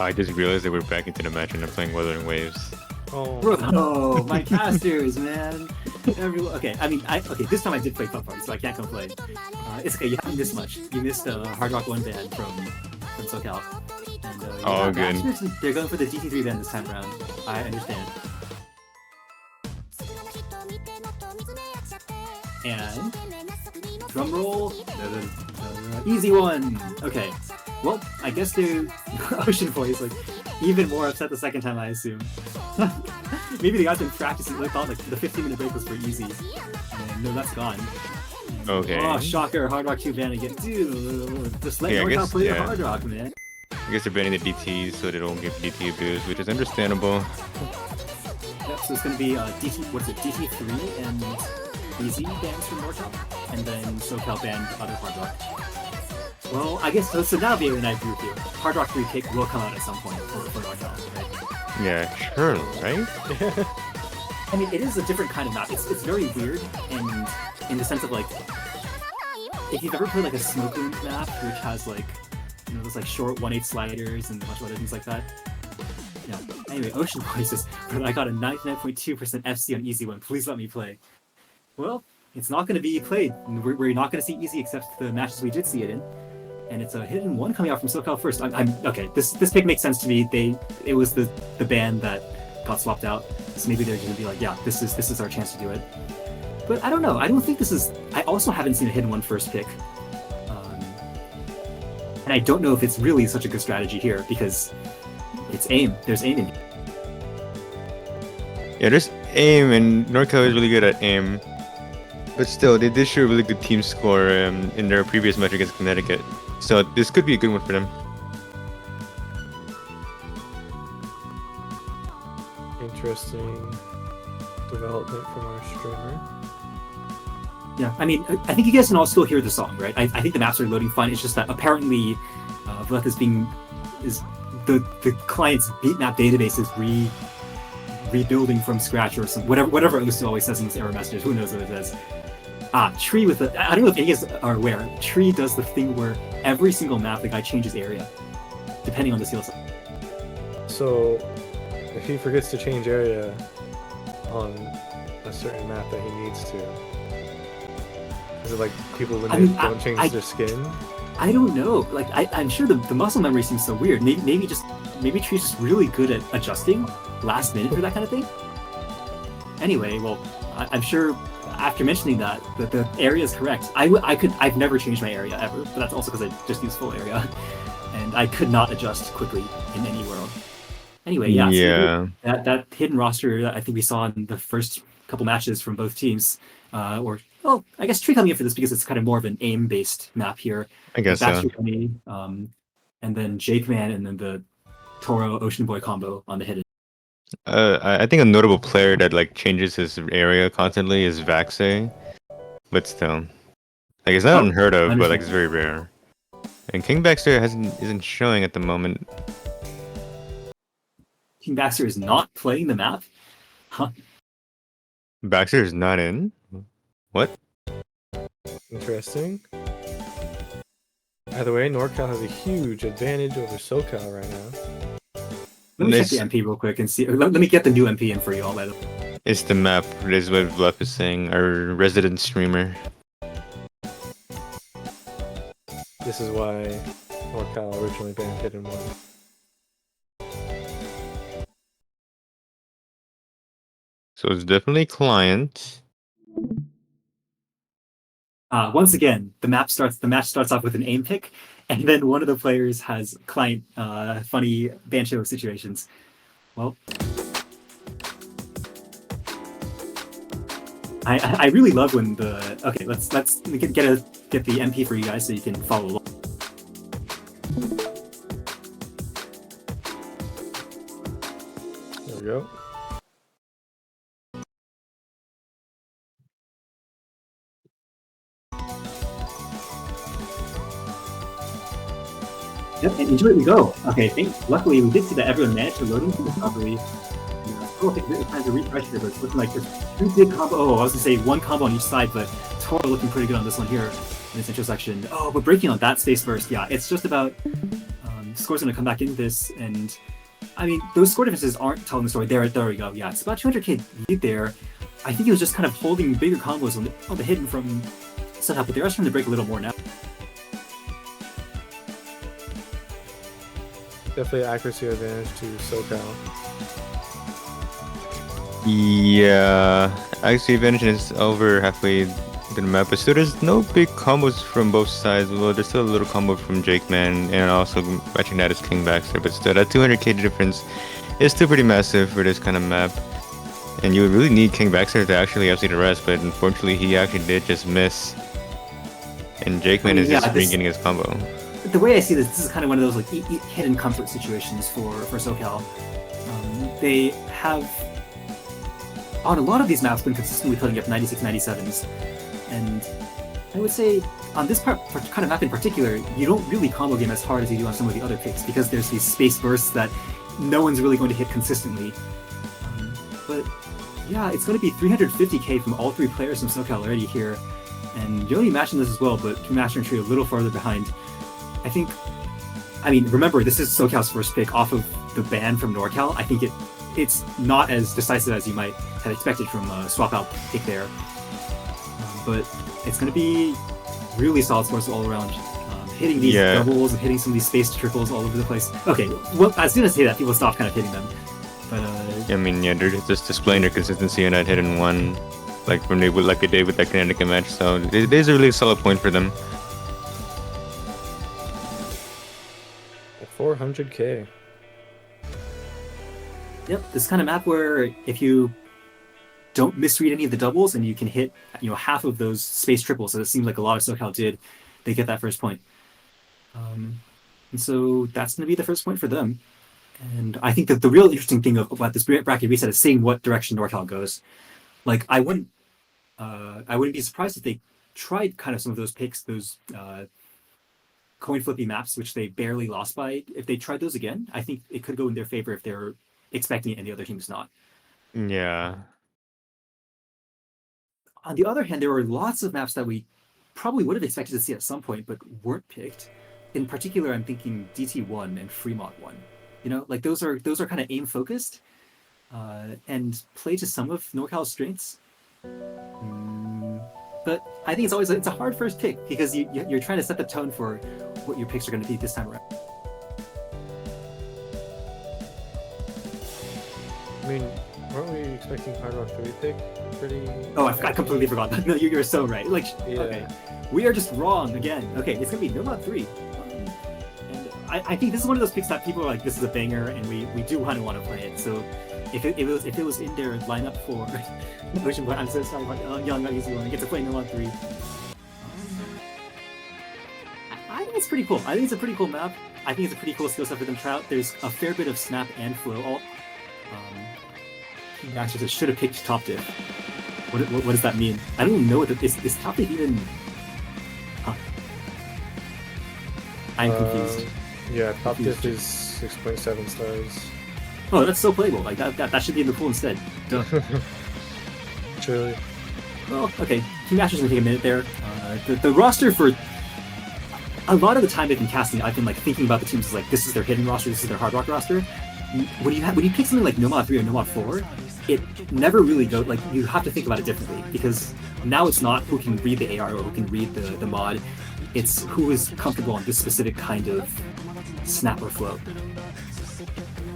I just realized that we're back into the match and I'm playing Wuthering Waves. Oh, Bro, my casters, man. Okay, I mean, okay. This time I did play Club Party, so I can't complain. It's okay. You haven't missed much. You missed Hard Rock 1 band from SoCal. And, Oh, good. They're going for the DT3 band this time around. I understand. And drum roll. Easy one. Okay. Well, I guess the Ocean Boys like even more upset the second time, I assume. Maybe they got been practicing. They thought like the 15-minute break was for easy. And no, that's gone. Okay. Oh, shocker! Hard Rock 2 ban again, dude. Just let Yeah, I NorCal guess- play yeah. the Hard Rock, man. I guess they're banning the DTs so they don't give DT abuse, which is understandable. Yep. So it's gonna be DT. What's it? DT3 and Easy bans from NorCal, and then SoCal banned other Hard Rock. Well, I guess so. Now the I agree with you. Hard Rock 3 pick will come out at some point for NorCal, right? Yeah, sure, right? I mean, it is a different kind of map. It's very weird, and in the sense of like, if you've ever played like a Smoke Room map, which has like, those like short 1/8 sliders and a bunch of other things like that. Yeah. Anyway, Ocean Boys says, I got a 99.2% FC on Easy One. Please let me play. Well, it's not going to be played. We're not going to see Easy except the matches we did see it in. And it's a hidden one coming out from SoCal first. I'm okay. This pick makes sense to me. It was the band that got swapped out, so maybe they're going to be like, yeah, this is our chance to do it. But I don't know. I don't think this is. I also haven't seen a hidden one first pick, and I don't know if it's really such a good strategy here because it's aim. There's aim in. Yeah, there's aim, and NorCal is really good at aim. But still, they did show a really good team score in their previous match against Connecticut. So this could be a good one for them. interesting development from our streamer. Yeah, I mean, I think you guys can all still hear the song, right? I think the maps are loading fine. It's just that apparently, Vleth is the client's beatmap database is rebuilding from scratch or some whatever Osu always says in his error messages. Who knows what it is? Tree with the I don't know if you guys are aware. Tree does the thing where every single map the guy changes area, depending on the skill set. So, if he forgets to change area on a certain map that he needs to, is it like people when I they mean, don't change I- their skin? I don't know. Like I'm sure the muscle memory seems so weird. Maybe Tree's just really good at adjusting last minute for that kind of thing. Anyway, well, I'm sure after mentioning that the area is correct. I've never changed my area ever, but that's also because I just use full area, and I could not adjust quickly in any world. Anyway, yeah. Yeah. So that hidden roster that I think we saw in the first couple matches from both teams, well, I guess Tree coming in for this because it's kind of more of an aim-based map here. I guess so. Baxter Tony, and then Jake Man, and then the Toro Ocean Boy combo on the hidden. I think a notable player that like changes his area constantly is Vaxe, but still, like it's not unheard of, but like it's very rare. And King Baxter isn't showing at the moment. King Baxter is not playing the map? Huh? Baxter is not in. What? Interesting. Either way, NorCal has a huge advantage over SoCal right now. Let me check Nice. the MP real quick and see. Let me get the new MP in for you all. By the way. It's the map. This is what Bluff is saying. Our resident streamer. This is why NorCal originally banned Hidden One. So it's definitely client. Once again, the match starts off with an aim pick, and then one of the players has client funny Bancho situations. Well, I really love when the let's get the MP for you guys so you can follow along. There we go. Yep, and enjoy we go. Okay, luckily we did see that everyone managed to load into the properly. Oh, I think it's time to refresh here, but it's looking like there's two big combo. Oh, I was gonna say one combo on each side, but Toro looking pretty good on this one here in this intro section. Oh, but breaking on that space burst, yeah, it's just about Score's gonna come back into this, and I mean those score differences aren't telling the story. There we go. Yeah, it's about 200k lead there. I think he was just kind of holding bigger combos on the hidden from setup, but they are starting to break a little more now. Definitely accuracy advantage to SoCal. Yeah, actually, advantage is over halfway the map, but still there's no big combos from both sides. Well, there's still a little combo from Jake Man, and also matching that is King Baxter, but still that 200k difference is still pretty massive for this kind of map. And you would really need King Baxter to actually FC the rest, but unfortunately he actually did just miss. And Jake Man is just regaining his combo. The way I see this is kind of one of those like hidden comfort situations for SoCal. They have on a lot of these maps been consistently putting up 96, 97s, and I would say on this kind of map in particular, you don't really combo game as hard as you do on some of the other picks because there's these space bursts that no one's really going to hit consistently. But yeah, it's going to be 350k from all three players from SoCal already here, and Yoni matching this as well, but King Master and Tree a little farther behind. I mean, remember, this is SoCal's first pick off of the ban from NorCal. I think it's not as decisive as you might have expected from a swap out pick there. But it's going to be really solid scores all around. Hitting these doubles and hitting some of these space triples all over the place. Okay, well, as soon as I say that, people stop kind of hitting them. But I mean, yeah, they're just displaying their consistency in that hidden one, like when they like they did with that Connecticut match. So it is a really solid point for them. 400k. Yep, this kind of map where if you don't misread any of the doubles and you can hit, half of those space triples, so it seems like a lot of SoCal did, they get that first point. And so that's going to be the first point for them. And I think that the real interesting thing about this bracket reset is seeing what direction NorCal goes. Like, I wouldn't be surprised if they tried kind of some of those picks, those coin flippy maps, which they barely lost by. If they tried those again, I think it could go in their favor if they're expecting it and the other team's not. Yeah. On the other hand, there were lots of maps that we probably would have expected to see at some point, but weren't picked. In particular, I'm thinking DT1 and Fremont 1. Like those are kind of aim focused and play to some of NorCal's strengths. But I think it's a hard first pick because you're trying to set the tone for what your picks are going to be this time around. I mean, weren't we expecting Hard Rock to be picked pretty? Oh, I completely forgot that. No, you're so right. Like, Yeah. Okay, we are just wrong again. Okay, it's gonna be Nomad 3. And I think this is one of those picks that people are like, this is a banger, and we do kind of want to play it. So if it was in their lineup for Ocean Blade, I'm so sorry about Young, not easy one. I get to play Nomad 3. I think it's pretty cool. I think it's a pretty cool map. I think it's a pretty cool skill set for them to try out. There's a fair bit of snap and flow alt. Actually, it should have picked top diff. What does that mean? I don't even know what is top diff even. Huh. I'm confused. Yeah, top diff is 6.7 stars. Oh, that's so playable. Like that should be in the pool instead. Duh. Surely. Well, okay. Team Masters gonna take a minute there. The roster for a lot of the time they've been casting, I've been like thinking about the teams as like this is their hidden roster, this is their hard rock roster. When you pick something like Nomad 3 or Nomad 4, it never really goes like you have to think about it differently because now it's not who can read the AR or who can read the mod. It's who is comfortable on this specific kind of snap or flow.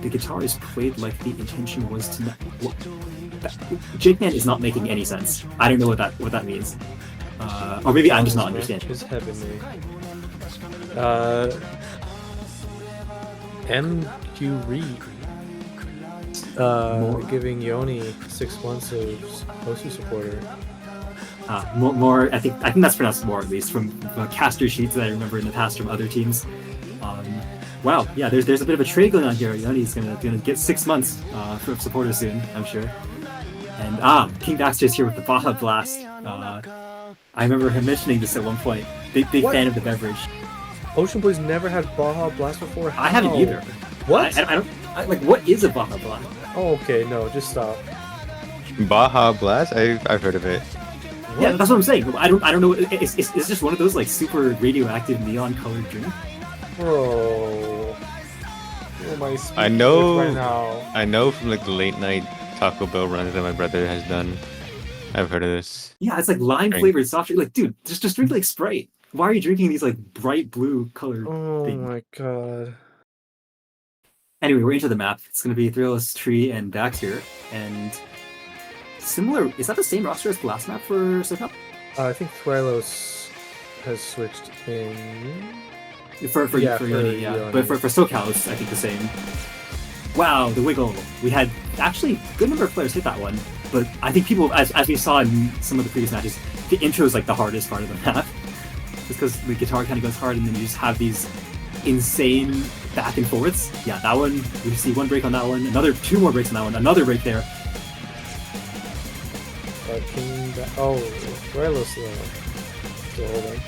The guitar is played like the intention was to not. Jake Man is not making any sense. I don't know what that means. Or maybe I'm just not understanding. It's heavenly. MQ Reed. Giving Yoni 6 months of Hosu supporter. More. I think that's pronounced more at least from caster sheets that I remember in the past from other teams. Wow, yeah, there's a bit of a trade going on here. Yoni's gonna get 6 months for supporter soon, I'm sure. And King Baxter's here with the Baja Blast. I remember him mentioning this at one point. Big fan of the beverage. Ocean Boys never had Baja Blast before? I haven't either. What? I don't like. What is a Baja Blast? Oh, okay, no, just stop. Baja Blast? I've heard of it. Yeah, that's what I'm saying. I don't know. It's just one of those like super radioactive neon colored drink. Bro. Who am I speaking I know. with right now? I know from like the late night Taco Bell runs that my brother has done. I've heard of this. Yeah, it's like lime flavored soft drink. Like, dude, just drink like Sprite. Why are you drinking these like bright blue colored Oh things? my god. Anyway, we're into the map. It's going to be Thrill's, Tree, and Baxter. And similar, is that the same roster as the last map for SoCal? I think Thrylos has switched in. For Yoni, yeah. Yoni. But for SoCal, it's I think the same. Wow, the wiggle. We had actually a good number of players hit that one. But I think people, as we saw in some of the previous matches, the intro is like the hardest part of the map. Just because the guitar kind of goes hard and then you just have these insane back and forths. Yeah, that one, we see one break on that one, two more breaks on that one, another break there. Thrylos still holding.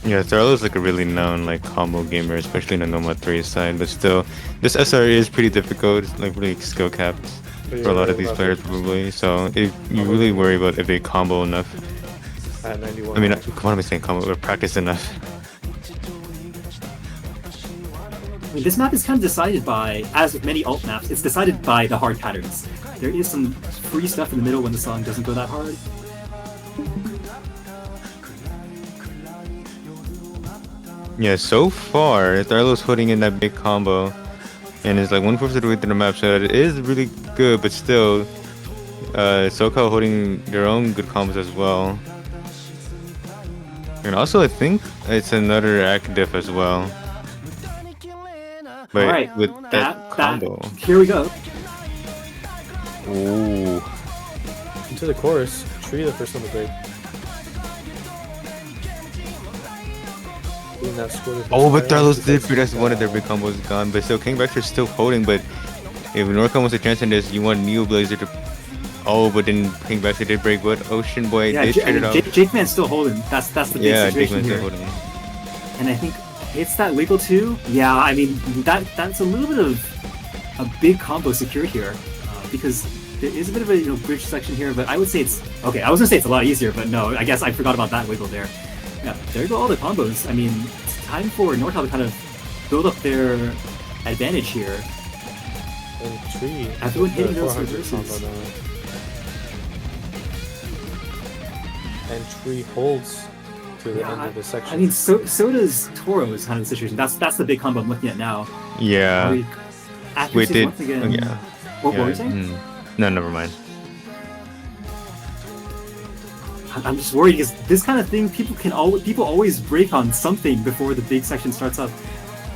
Yeah, Thurl is like a really known like combo gamer, especially in the Nomad 3 side, but still, this SRE is pretty difficult, like really skill capped for a lot of these players probably, so if you really worry about if they combo enough. At 91. I mean, come on, I'm saying combo, but practice enough. I mean, this map is kind of decided by, as with many alt maps, it's decided by the hard patterns. There is some free stuff in the middle when the song doesn't go that hard. Yeah, so far, Tharlo's putting in that big combo, and it's like 1/4 of the way through the map, so it is really good, but still, SoCal holding their own good combos as well. And also, I think it's another Act diff as well. But Alright, with that combo. Here we go. Ooh. Into the chorus. Tree the first one to break. Oh, but Tharlos did press one of their big combos gone, but still, King Baxter's still holding, but if Norcom wants a chance in this, you want Neo Blazer to... Oh, but then King Baxter did break, but Ocean Boy Yeah, did trade it out. Jake Man's still holding. That's the big Yeah, Jake situation Man's here. still holding. And I think it's that wiggle too. Yeah, I mean that's a little bit of a big combo secured here because there is a bit of a bridge section here, but I would say it's okay. I was gonna say it's a lot easier, but no, I guess I forgot about that wiggle there. Yeah, there go all the combos. I mean, it's time for NorCal to kind of build up their advantage here. And Tree. Everyone hitting those 400 reverses. combo now. And Tree holds to the end of the section. I mean, so does Toro's kind of situation. That's the big combo I'm looking at now. Yeah. After Wait, 6 did... months again. Oh, yeah. What were Yeah, you saying? No, never mind. I'm just worried because this kind of thing, people always break on something before the big section starts up.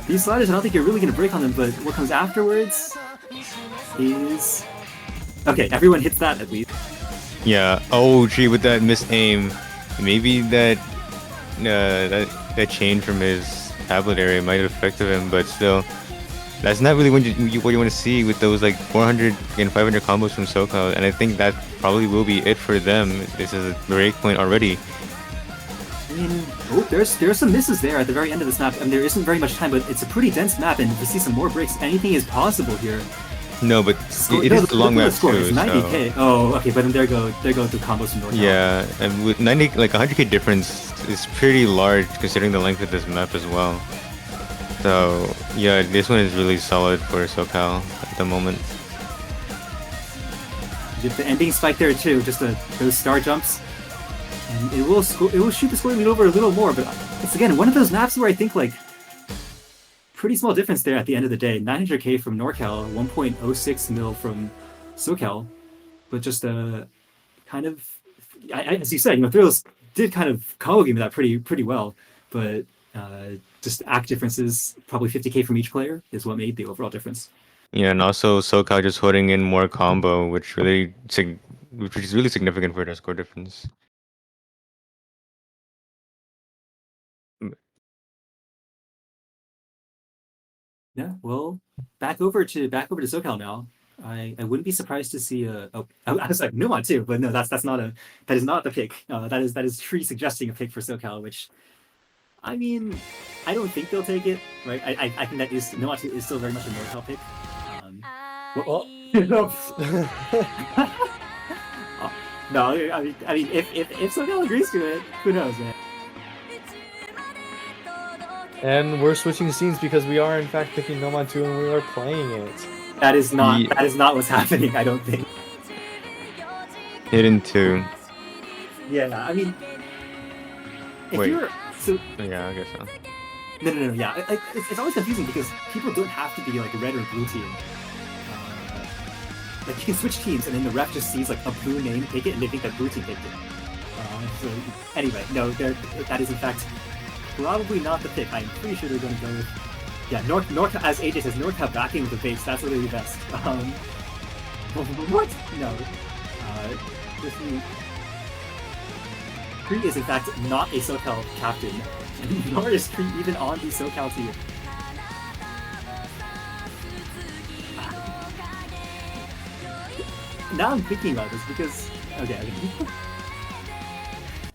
These sliders, I don't think you're really going to break on them, but what comes afterwards is... Okay, everyone hits that at least. Yeah. Oh, gee, with that missed aim, maybe that change from his tablet area might have affected him, but still, that's not really what you want to see with those like 400 and 500 combos from SoCal, and I think that probably will be it for them. This is a break point already. mean, there's some misses there at the very end of this map, and there isn't very much time, but it's a pretty dense map, and if we see some more breaks, anything is possible here. No, but it is a long look at map the score. too. It's 90k. So. Oh, okay, but then there go the combos from North. Yeah, and with 100k difference is pretty large considering the length of this map as well. So yeah, this one is really solid for SoCal at the moment. You get the ending spike there too, just those star jumps, and it will shoot the scoring lead over a little more. But it's again one of those maps where I think like pretty small difference there at the end of the day. 900k from NorCal, 1.06 mil from SoCal, but just a kind of, as you said, Thrills did kind of combo game that pretty well, but just act differences, probably 50k from each player is what made the overall difference. Yeah, and also SoCal just putting in more combo, which is really significant for their score difference. Yeah, well, back over to SoCal now. I wouldn't be surprised to see I was like Nomad too, but no, that is not the pick. That is Tree suggesting a pick for SoCal, which I mean, I don't think they'll take it, right? I think that is Nomad is still very much a NorCal pick. No, I mean, if SoCal agrees to it, who knows, man. And we're switching scenes because we are in fact picking Nomad 2 and we are playing it. That is not what's happening, I don't think. Hidden 2. Yeah, I mean, if Wait. you're so Yeah, I guess so. no, yeah, it's always confusing because people don't have to be like a red or blue team. Like you can switch teams and then the ref just sees like a blue name take it and they think that blue team picked it. So anyway, no, that is in fact probably not the pick. I'm pretty sure they're going to go with North as AJ says, NorCal backing with the base. That's literally the best. What? No. Kree is in fact not a SoCal captain, nor is Kree even on the SoCal team. Now I'm thinking about this because okay.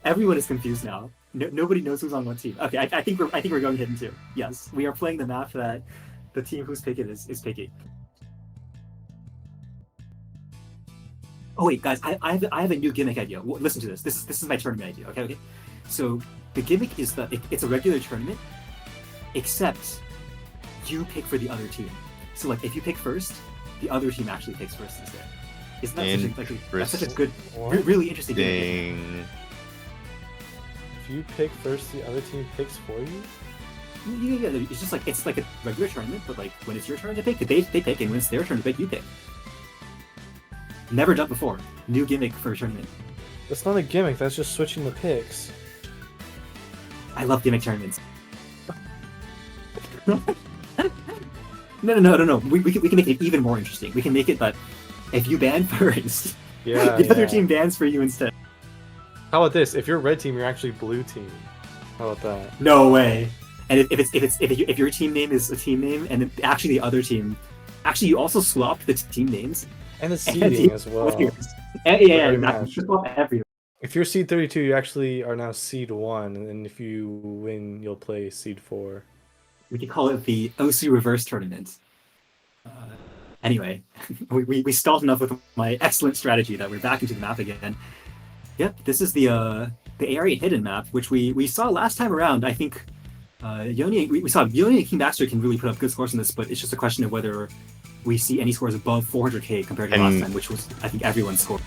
Everyone is confused now. Nobody knows who's on what team. Okay, I think we're going hidden too. Yes, we are playing the map that the team whose pick it is picking. Oh wait, guys, I have a new gimmick idea. Listen to this. This is my tournament idea. Okay. So the gimmick is that it's a regular tournament, except you pick for the other team. So like if you pick first, the other team actually picks first instead. Isn't that that's such a good, really interesting gimmick? If you pick first, the other team picks for you? Yeah, it's just like it's like a regular tournament, but like when it's your turn to pick, they pick, and when it's their turn to pick, you pick. Never done before. New gimmick for a tournament. That's not a gimmick. That's just switching the picks. I love gimmick tournaments. No. We can make it even more interesting. We can make it that if you ban first, the other team bans for you instead. How about this? If you're red team, you're actually blue team. How about that? No way. And if your team name is a team name, and actually the other team, actually you also swapped the team names and the seeding as well. Yeah, swap everything. If you're seed 32, you actually are now seed 1, and if you win, you'll play seed 4. We could call it the OC reverse tournament. Anyway, we stalled enough with my excellent strategy that we're back into the map again. Yep, this is the area hidden map, which we saw last time around. I think we saw Yoni and King Baxter can really put up good scores on this, but it's just a question of whether we see any scores above 400k compared to last time, which was, I think, everyone's score.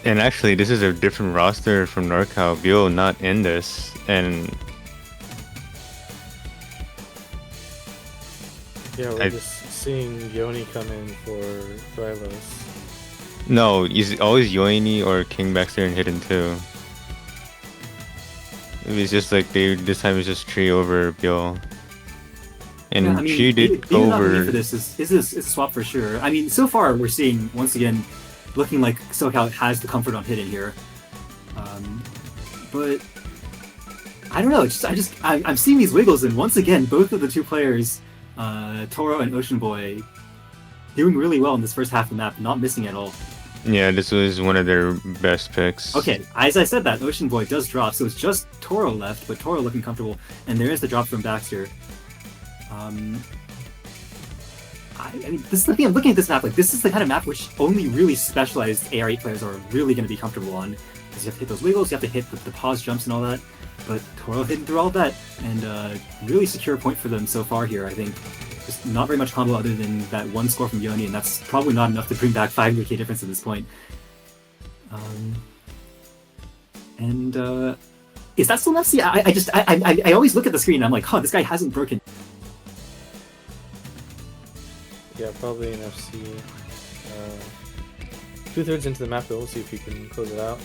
And actually, this is a different roster from NorCal. Buell not in this, and yeah, we're just seeing Yoni come in for Thrylos. No, it's always Yoini or King Baxter and Hidden too. It's just like this time it's just Tree over Buell. And yeah, I mean, she did go over. For this is a swap for sure. I mean, so far we're seeing once again, looking like SoCal has the comfort on Hidden here. But I don't know. I'm seeing these wiggles, and once again, both of the two players, Toro and Ocean Boy, doing really well in this first half of the map, not missing at all. Yeah, this was one of their best picks. Okay, as I said that, Ocean Boy does drop, so it's just Toro left, but Toro looking comfortable, and there is the drop from Baxter. I mean, this is the thing, I'm looking at this map, like, this is the kind of map which only really specialized AR8 players are really going to be comfortable on, because you have to hit those wiggles, you have to hit the pause jumps and all that, but Toro hidden through all that, and really secure point for them so far here, I think. Just not very much combo other than that one score from Yoni, and that's probably not enough to bring back 500k difference at this point. Is that still an FC? I always look at the screen and I'm like, huh, this guy hasn't broken. Yeah, probably an FC. 2/3 into the map though, we'll see if he can close it out.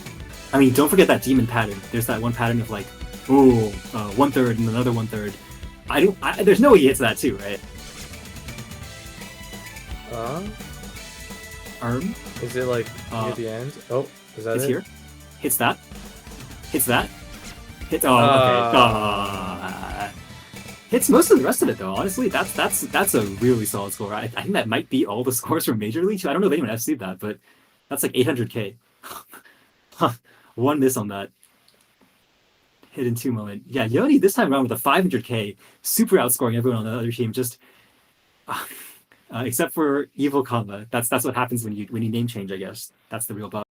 I mean, don't forget that demon pattern. There's that one pattern of like, ooh, 1/3 and another 1/3. There's no way he hits that too, right? Is it like near the end? Oh, is that It's it? here. Hits that. Hits that. Hits. Oh, okay. Hits most of the rest of it though. Honestly, that's a really solid score. I think that might be all the scores from Major League. I don't know if anyone FC'd that, but that's like 800k. One miss on that. Hidden 2 moment. Yeah, Yoni this time around with a 500k, super outscoring everyone on the other team. Just except for Evil Comma. That's what happens when you name change. I guess that's the real bug.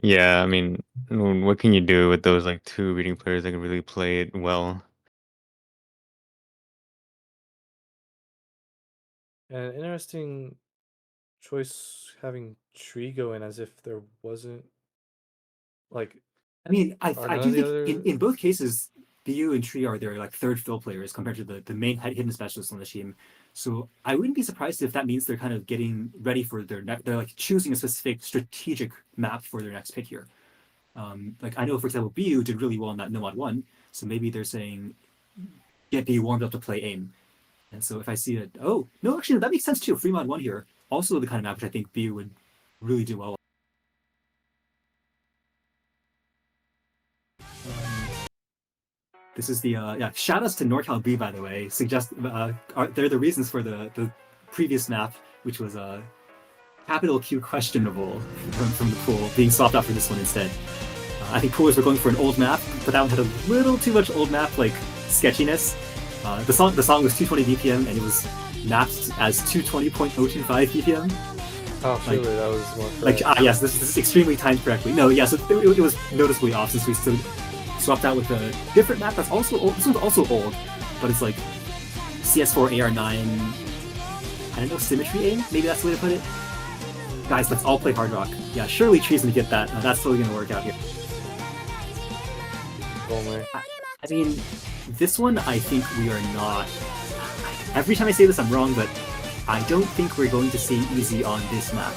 Yeah, I mean, what can you do with those like two reading players that can really play it well? An interesting choice having Tree go in as if there wasn't like. I mean, I Are none do of the think other- in both cases, BU and Tree are their like third fill players compared to the main hidden specialists on the team. So I wouldn't be surprised if that means they're kind of getting ready for they're like choosing a specific strategic map for their next pick here. Like I know, for example, BU did really well on that Nomad 1, so maybe they're saying get BU warmed up to play AIM. And so if I see it, oh no, actually that makes sense too. Fremont 1 here, also the kind of map which I think BU would really do well. This is the yeah. Shout outs to NorCal B, by the way. They're the reasons for the previous map, which was capital Q questionable from the pool, being swapped out for this one instead. I think poolers were going for an old map, but that one had a little too much old map like sketchiness. The song was 220 BPM and it was mapped as 220.025 BPM. Oh, surely that was more Like correct. yes, this is extremely timed correctly. No, yeah, so it was noticeably off since we still swapped out with a different map that's also old. This one's also old, but it's like CS4 AR9. I don't know, symmetry aim. Maybe that's the way to put it. Guys, let's all play Hard Rock. Yeah, surely Tree's gonna get that. That's totally gonna work out here. Only. I mean, this one I think we are not. Every time I say this, I'm wrong, but I don't think we're going to see easy on this map.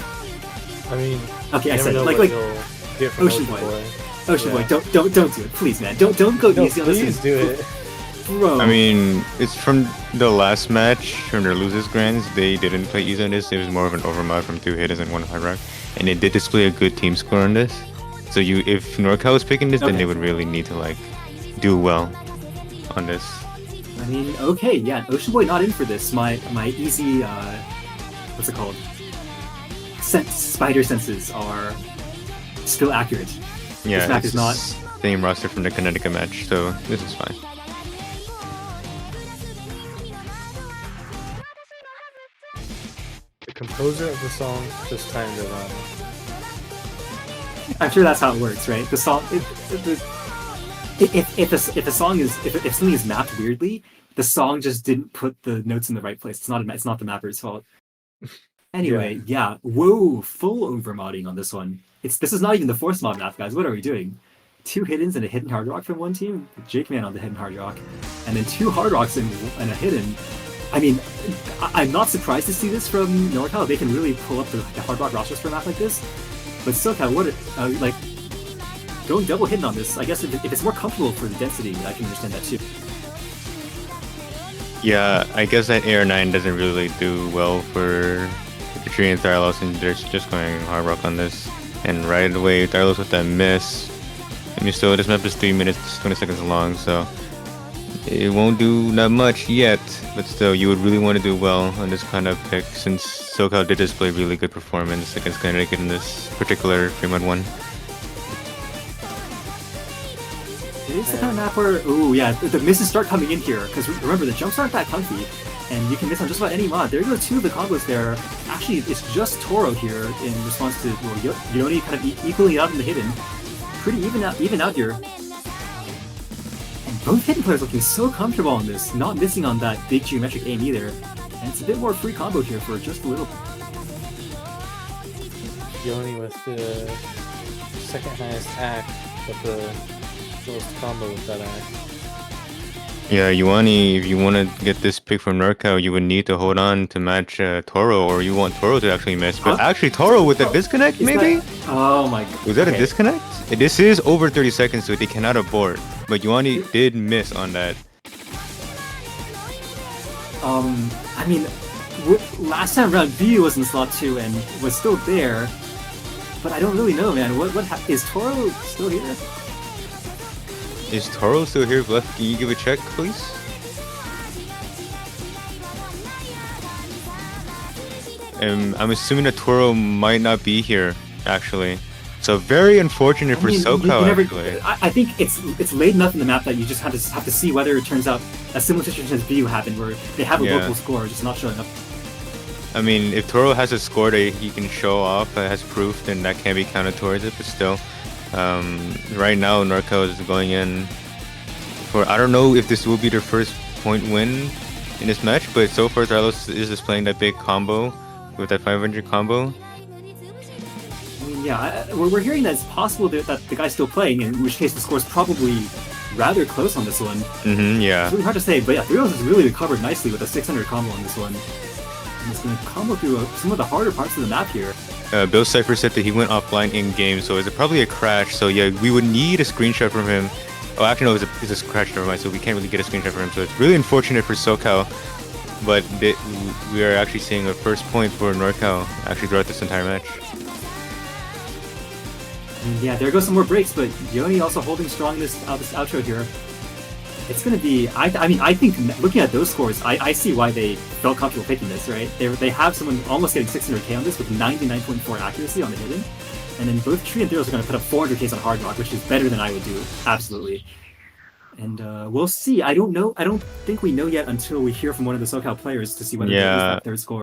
I mean, Okay, you I never said know like what you'll get from Ocean Ocean Boy. Boy. Ocean Yeah. Boy, don't do it, please, man. Don't go No, easy on this please one. do it. Bro. I mean, it's from the last match from their losers grands. They didn't play easy on this. It was more of an overmod from 2 hitters and 1 hard rock, and they did display a good team score on this. So if NorCal was picking this, then Okay. they would really need to like do well on this. I mean, okay, yeah, Ocean Boy not in for this. My easy, what's it called? Spider senses are still accurate. Yeah, map it's is not- same roster from the Connecticut match, so this is fine. The composer of the song just timed it wrong. I'm sure that's how it works, right? The song, if a song is if something is mapped weirdly, the song just didn't put the notes in the right place. It's not the mapper's fault. Anyway, yeah. Whoa, full overmodding on this one. This is not even the force mod map, guys. What are we doing? 2 hiddens and a hidden hard rock from one team. Jake Man on the hidden hard rock, and then 2 hard rocks and a hidden. I mean, I'm not surprised to see this from NorCal. They can really pull up the hard rock rosters for a map like this. But still, kind of like going double hidden on this. I guess if it's more comfortable for the density, I can understand that too. Yeah, I guess that AR9 doesn't really do well for Tree and Thylos, and they're just going hard rock on this. And right away, Thylos with that miss. I mean, still, this map is 3 minutes, 20 seconds long, so it won't do that much yet. But still, you would really want to do well on this kind of pick, since SoCal did display really good performance against Connecticut in this particular Fremont one. It is the kind of map where, ooh, yeah, the misses start coming in here, because remember, the jumps aren't that comfy, and you can miss on just about any mod. There go two of the combos there. Actually, it's just Toro here in response to, well, Yoni kind of equally out in the hidden. Pretty even out here. And both hidden players looking so comfortable on this, not missing on that big geometric aim either. And it's a bit more free combo here for just a little. Yoni with the second highest act, but the lowest combo with that act. Yeah, Yuani, if you want to get this pick from NorCal, you would need to hold on to match Toro, or you want Toro to actually miss. But Huh? actually, Toro with the disconnect, Is maybe? that- oh my god. Was that a Okay. disconnect? This is over 30 seconds, so they cannot abort. But Yuani did miss on that. I mean, last time around, View was in slot 2 and was still there, but I don't really know, man. Is Toro still here? Is Toro still here, Bluff? Can you give a check, please? I'm assuming that Toro might not be here, actually. So very unfortunate for I mean, SoCal, you never- actually. I think it's late enough in the map that you just have to see whether it turns out a similar situation as View happened, where they have a Yeah. local score just not showing up. I mean, if Toro has a score that he can show off, that has proof, then that can be counted towards it. But still, right now NorCal is going in for, I don't know if this will be their first point win in this match, but so far Thylos is displaying that big combo with that 500 combo. I mean, yeah, we're hearing that it's possible that the guy's still playing, in which case the score's probably rather close on this one. Yeah. It's really hard to say, but yeah, Threos has really recovered nicely with a 600 combo on this one. And it's going to combo through some of the harder parts of the map here. Bill Cipher said that he went offline in game, so is it probably a crash? So yeah, we would need a screenshot from him. Oh, actually no, it's a crash, never mind, so we can't really get a screenshot from him. So it's really unfortunate for SoCal, but we are actually seeing a first point for NorCal actually throughout this entire match. And yeah, there goes some more breaks, but Yoni also holding strong this outro here. It's going to be, I mean, I think looking at those scores, I see why they felt comfortable picking this, right? They have someone almost getting 600k on this with 99.4 accuracy on the hidden. And then both Tree and Theros are going to put up 400k on Hard Rock, which is better than I would do, absolutely. And we'll see. I don't know. I don't think we know yet until we hear from one of the SoCal players to see whether they use that third score.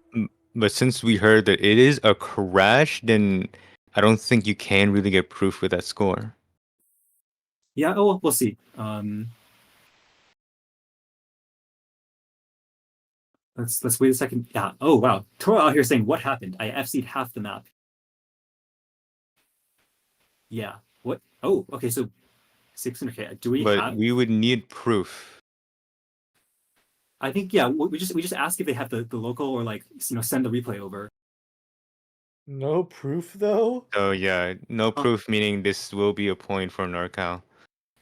But since we heard that it is a crash, then I don't think you can really get proof with that score. Yeah, oh, we'll see. Let's wait a second. Yeah. Oh wow, Toro out here saying what happened? I FC'd half the map. Yeah. What? Oh, okay. So 600k. Do we But have? we would need proof. I think yeah. We just ask if they have the local or like send the replay over. No proof though? So yeah, no proof, meaning this will be a point for NorCal.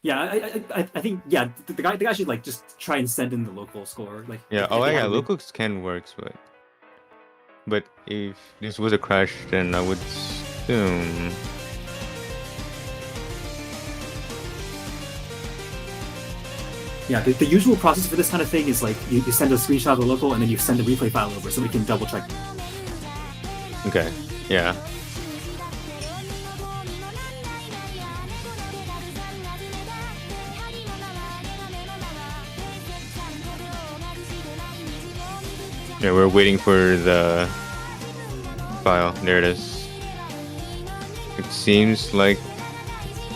Yeah, I think yeah. The guy should like just try and send in the local score. Like Yeah. if Oh they yeah, have a- locals can work, but if this was a crash, then I would assume. Yeah, the usual process for this kind of thing is like you send a screenshot of the local and then you send the replay file over so we can double check. Okay. Yeah. Yeah, we're waiting for the file. There it is. It seems like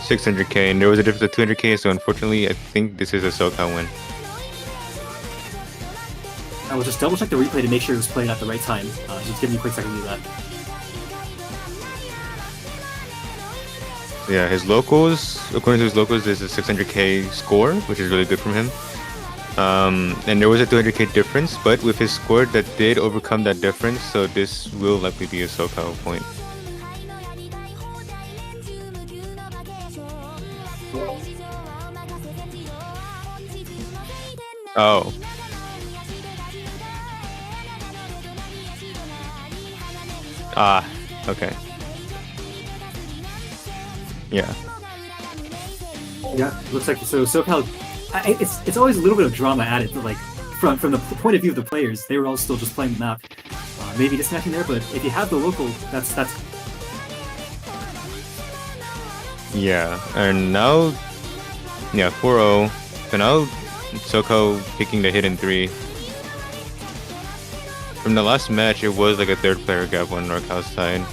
600k, and there was a difference of 200k, so unfortunately, I think this is a SoCal win. I will just double check the replay to make sure it was played at the right time. Just give me a quick second to do that. Yeah, his locals, according to his locals, is a 600k score, which is really good from him. And there was a 200k difference, but with his score that did overcome that difference, so this will likely be a SoCal point. Oh. Ah, okay. Yeah. Yeah, looks like so. SoCal, it's always a little bit of drama added, but like from the point of view of the players, they were all still just playing the map. maybe disconnecting there, but if you have the local, that's Yeah, and now, yeah, 4-0. So now Soko picking the hidden 3. From the last match, it was like a 3rd player gap on NorCal's side.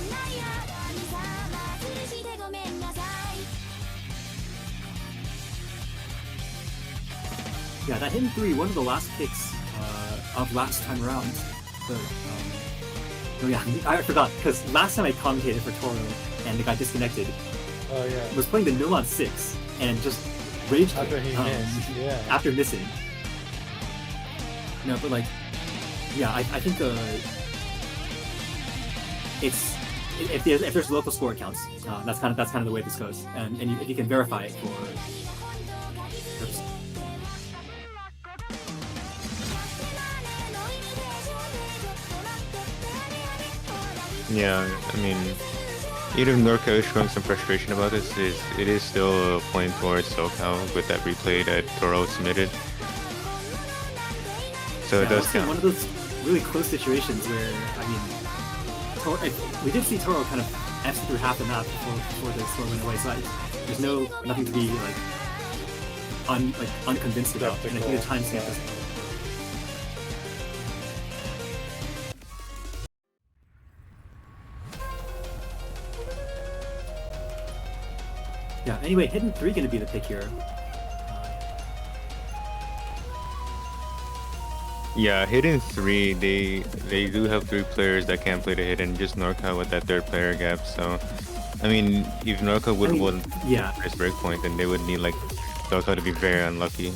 yeah, that hidden 3, one of the last picks of last time around. But, oh yeah, I forgot because last time I commentated for Toro and the guy disconnected Oh yeah. was playing the Nullon 6 and just rage quit, After he missed, yeah. after missing. No, but like, yeah, I think it's if there's local score accounts, that's kind of the way this goes, and if you can verify it for. Yeah, I mean, even if NorCal is showing some frustration about this, it is still a point towards SoCal with that replay that Toro submitted. So it does It's count. one of those really close situations where we did see Toro kind of F through half the map before the score went away. So there's nothing to be like unconvinced about. And I think the time stamp is. Yeah. Anyway, hidden 3 going to be the pick here. Yeah, hidden 3, they do have 3 players that can play the hidden, just NorCal with that 3rd player gap. So, I mean, if NorCal would have won Yeah. this breakpoint, then they would need like SoCal to be very unlucky.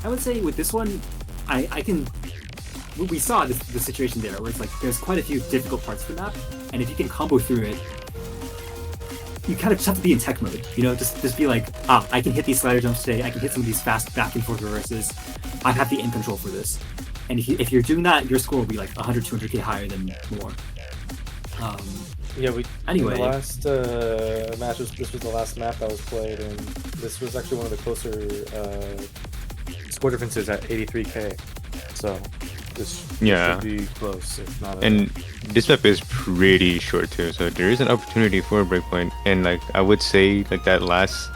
I would say with this one, I can. We saw the situation there where it's like there's quite a few difficult parts of the map, and if you can combo through it, you kind of just have to be in tech mode. You know, just be like, I can hit these slider jumps today. I can hit some of these fast back and forth reverses. I have the in control for this. And if you're doing that, your score will be like 100, 200k higher than more. Yeah, Anyway. in the last match this was the last map that was played, and this was actually one of the closer score differences at 83k. So this Yeah. should be close, if not. And this map is pretty short too, so there is an opportunity for a breakpoint. And like I would say, like that last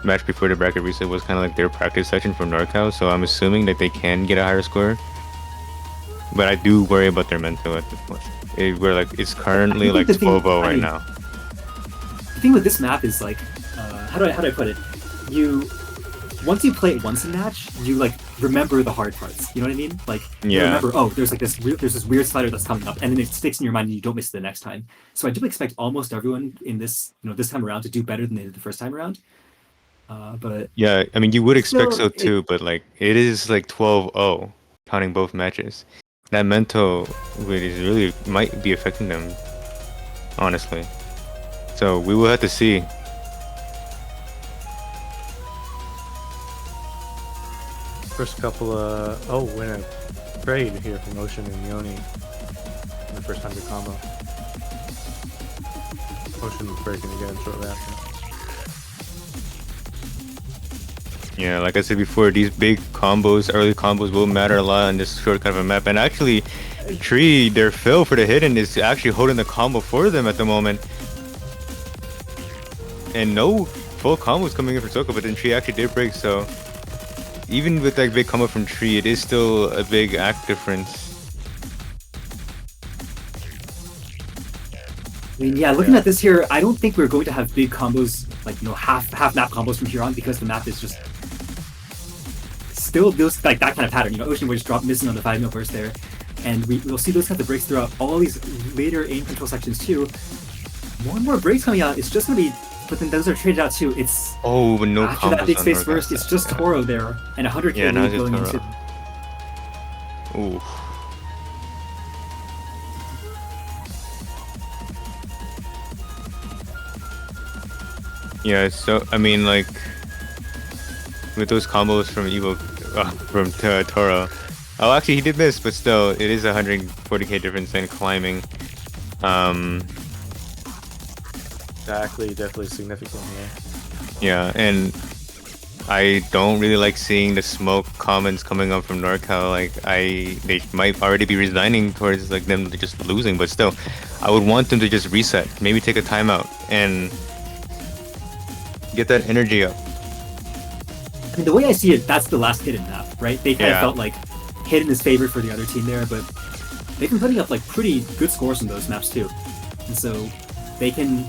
match before the bracket reset was kind of like their practice session for NorCal. So I'm assuming that they can get a higher score. But I do worry about their mental at this point. We're like it's currently like the thing- 12-0 I right mean, now. The thing with this map is like, how do I put it? Once you play it once in a match, you like remember the hard parts. You know what I mean? Like you Yeah. remember, there's this weird slider that's coming up, and then it sticks in your mind, and you don't miss it the next time. So I do expect almost everyone in this, this time around to do better than they did the first time around. But Yeah, I mean you would expect Still, so too, but like it is like 12-0 counting both matches. That mental is really might be affecting them, honestly. So we will have to see. First couple win a trade here from Ocean and Yoni in the first 100 combo. Ocean was breaking again shortly after. Yeah, like I said before, these big combos, early combos will matter a lot on this short kind of a map. And actually, Tree, their fill for the hidden is actually holding the combo for them at the moment. And no full combos coming in for Soko, but then Tree actually did break, so even with that big combo from Tree, it is still a big act difference. I mean, yeah, looking at this here, I don't think we're going to have big combos, like half map combos from here on, because the map is just still those like that kind of pattern. Ocean will just drop missing on the 5-mil burst there, and we'll see those kinds of breaks throughout all these later aim control sections too. More and more breaks coming out. It's just gonna be, but then those are traded out too. It's Oh, but no after combos that big on space Norcast. burst, it's just Yeah. Toro there and 100k Yeah, now lead it's just going Toro. into. Ooh. Yeah, so I mean, like with those combos from Toro. Oh, actually, he did miss, but still, it is 140k difference and climbing. Exactly, definitely significant here. Yeah, and I don't really like seeing the smoke comments coming up from NorCal. Like they might already be resigning towards like them just losing, but still, I would want them to just reset, maybe take a timeout and get that energy up. I mean, the way I see it, that's the last Hidden map, right? They kind of Yeah. felt like Hidden is favored for the other team there, but they've been putting up like pretty good scores in those maps too. And so they can,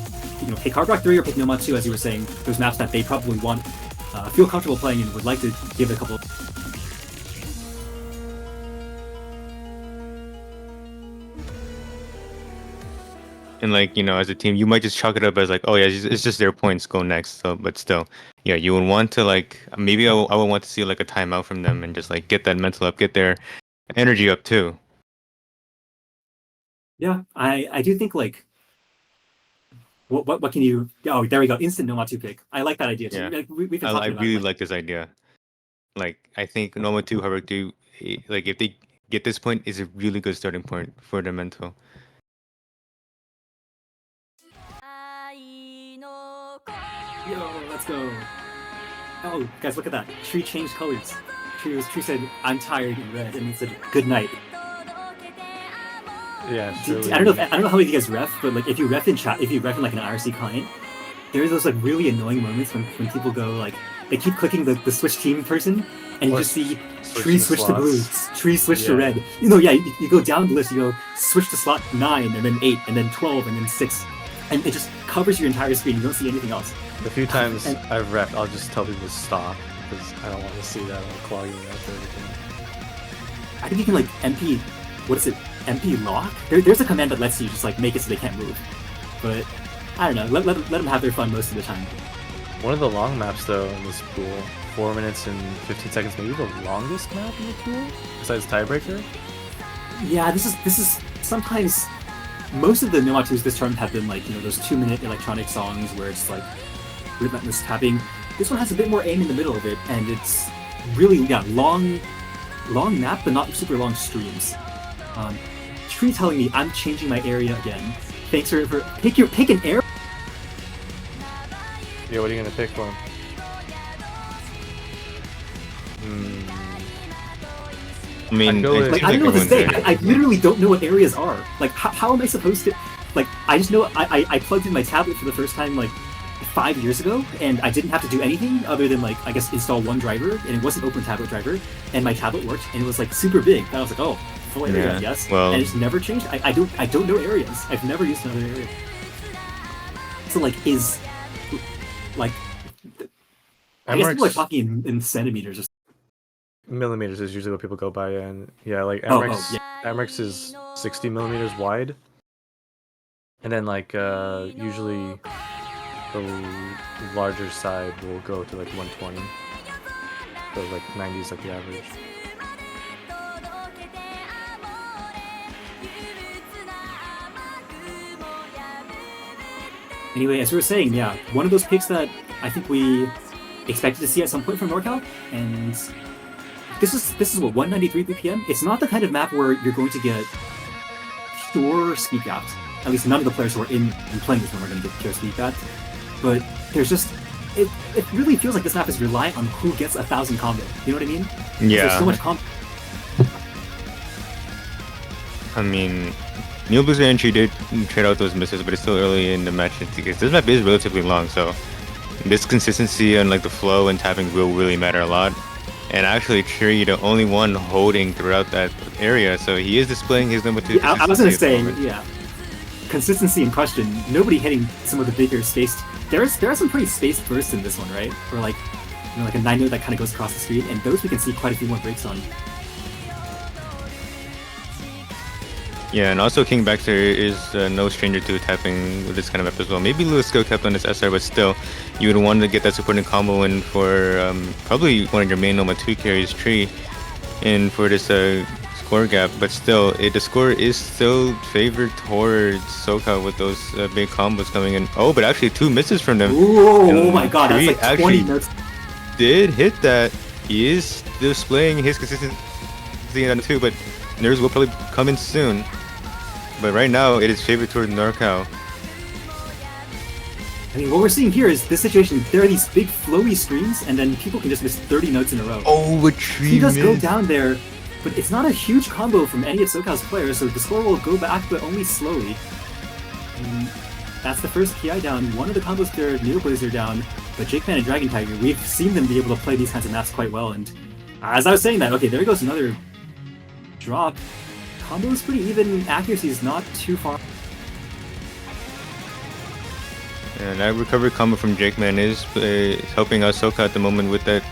pick Hard Rock 3 or pick Nomad 2, as you were saying, those maps that they probably want, feel comfortable playing and would like to give it a couple. And like, as a team, you might just chalk it up as like, oh yeah, it's just their points, go next. So, but still, yeah, you would want to like, maybe I would want to see like a timeout from them and just like get that mental up, get their energy up too. Yeah, I do think like, what can you? Oh, there we go, instant Nomad 2 pick. I like that idea too. Yeah. Like, we've been I talking about really like, like this idea. Like, I think Noma 2, Hard Rock 2, like if they get this point, is a really good starting point for their mental. Yo, let's go. Oh, guys, look at that. Tree changed colors. Tree said, "I'm tired" in red, and it said, "Good night." Yeah, I don't know how many of you guys ref, but like if you ref in chat, if you ref in like an IRC client, there's those like really annoying moments when people go like they keep clicking the switch team person, and you Or just see switching Tree switch to blue, slots. Tree switch to Yeah. red. You go down the list, you go switch to slot 9, and then 8, and then 12, and then 6, and it just covers your entire screen. You don't see anything else. The few times And- I've ref, I'll just tell people to stop because I don't want to see that like clogging up everything. I think you can like MP, what is it? MP lock? There's a command that lets you just like make it so they can't move. But I don't know. Let them have their fun most of the time. One of the long maps though in this pool, 4 minutes and 15 seconds, maybe the longest map in the pool besides Tiebreaker. Yeah, this is sometimes most of the Nomad 2s this term have been like those 2-minute electronic songs where it's like relentless tapping. This one has a bit more aim in the middle of it, and it's really long map, but not super long streams. Tree telling me I'm changing my area again. Thanks for pick an area. Yeah, what are you gonna pick one? I mean, I'd go with- Like, I don't know what to say. I literally don't know what areas are. Like, how am I supposed to? Like, I just know I plugged in my tablet for the first time like 5 years ago, and I didn't have to do anything other than like I guess install one driver, and it was an open tablet driver, and my tablet worked, and it was like super big. And I was like, oh, full area, Yeah, yes. well- and it's never changed. I don't know areas. I've never used another area. So like like I guess people are talking in centimeters or Millimeters is usually what people go by, and yeah, like Oh, Emrex, yeah. Emrex is 60 millimeters wide, and then like usually the larger side will go to like 120, so like 90 is like the average. Anyway, as we were saying, yeah, one of those picks that I think we expected to see at some point from NorCal, and this is what 193 BPM. It's not the kind of map where you're going to get pure speed gaps. At least none of the players who are in and playing this one are going to get pure speed gaps. But there's just it really feels like this map is reliant on who gets 1,000 combo. You know what I mean? Yeah. There's so much combo. I mean, Neil Boozer entry did trade out those misses, but it's still early in the match because this map is relatively long, so this consistency and like the flow and tapping will really matter a lot. And actually, Tree, the only one holding throughout that area, so he is displaying his number 2. Yeah, I was going to consistency say, at the moment. yeah, consistency in question. Nobody hitting some of the bigger spaced. There are some pretty spaced bursts in this one, right? Or like, like a 9 note that kind of goes across the screen, and those we can see quite a few more breaks on. Yeah, and also King Baxter is no stranger to tapping with this kind of map as well. Maybe Lewis Skill kept on his SR, but still, you would want to get that supporting combo in for probably one of your main Noma 2 carries, Tree, in for this score gap. But still, the score is still favored towards SoCal with those big combos coming in. Oh, but actually 2 misses from them. Ooh, And oh my god, that's Tree like 20 actually notes. did hit that. He is displaying his consistency on 2, but Nerves will probably come in soon. But right now, it is favored toward NorCal. I mean, what we're seeing here is this situation. There are these big flowy screens, and then people can just miss 30 notes in a row. Oh, a tree He does go miss. down there, but it's not a huge combo from any of SoCal's players, so the score will go back, but only slowly. And that's the first PI down. One of the combos there, Neoblazer down, but Jake Man and Dragon Tiger, we've seen them be able to play these kinds of maps quite well, and as I was saying that, okay, there goes another drop. Combo is pretty even, accuracy is not too far. And that recovery combo from Jake Man is helping out Soka at the moment with that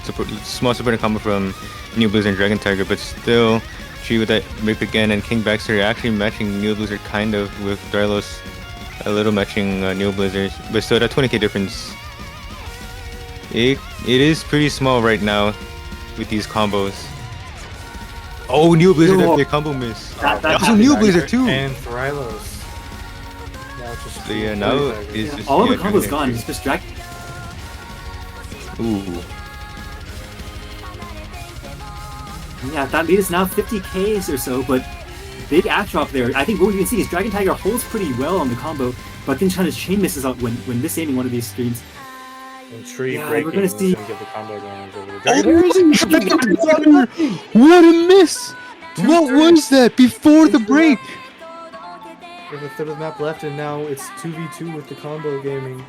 small supporting combo from Neoblazer and Dragon Tiger, but still, Tree with that Rip again and King Baxter actually matching Neoblazer kind of with Darlos a little matching Neoblazer, but still that 20k difference. It is pretty small right now with these combos. Oh, Neoblazer, No. that combo miss. That Also happened. Neoblazer too. And Thrylos. Now it's just So yeah, Dragon now Tiger. it's Yeah, just all of the Dragon combos Tiger. gone, it's just Dragon. Ooh. Yeah, that lead is now 50Ks or so, but big act drop there. I think what we can see is Dragon Tiger holds pretty well on the combo, but then trying to chain misses out when misaiming one of these screens. And Tree Yeah, breaking we're gonna is see- gonna give the combo advantage over the Oh, Dragon Tiger. what a miss! What was that before the break? We have a third of the map left, and now it's 2v2 with the combo gaming.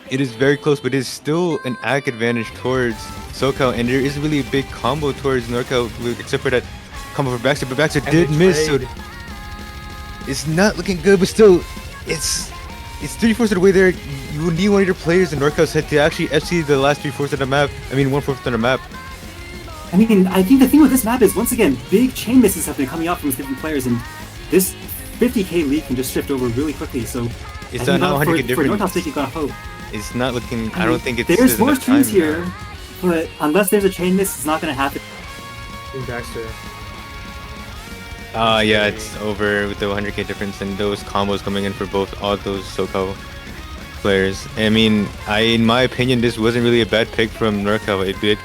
It is very close, but it is still an ag advantage towards SoCal, and there is really a big combo towards NorCal, except for that combo for Baxter, but Baxter And did they miss, so trade. it's not looking good, but still, it's 3/4 of the way there. You will need one of your players in NorCal's head to actually FC the last 3/4 of the map. I mean, 1/4 of the map. I mean, I think the thing with this map is, once again, big chain misses have been coming out from these different players, and this 50k lead can just shift over really quickly, so It's I not think how 100k for North difference. sake, you gotta hope. It's not looking. I mean, don't think it's. There's more enough time streams here, now. but unless there's a chain miss, it's not gonna happen. King Baxter. Yeah, it's over with the 100k difference and those combos coming in for both all those SoCal players. I mean, in my opinion, this wasn't really a bad pick from NorCal. It did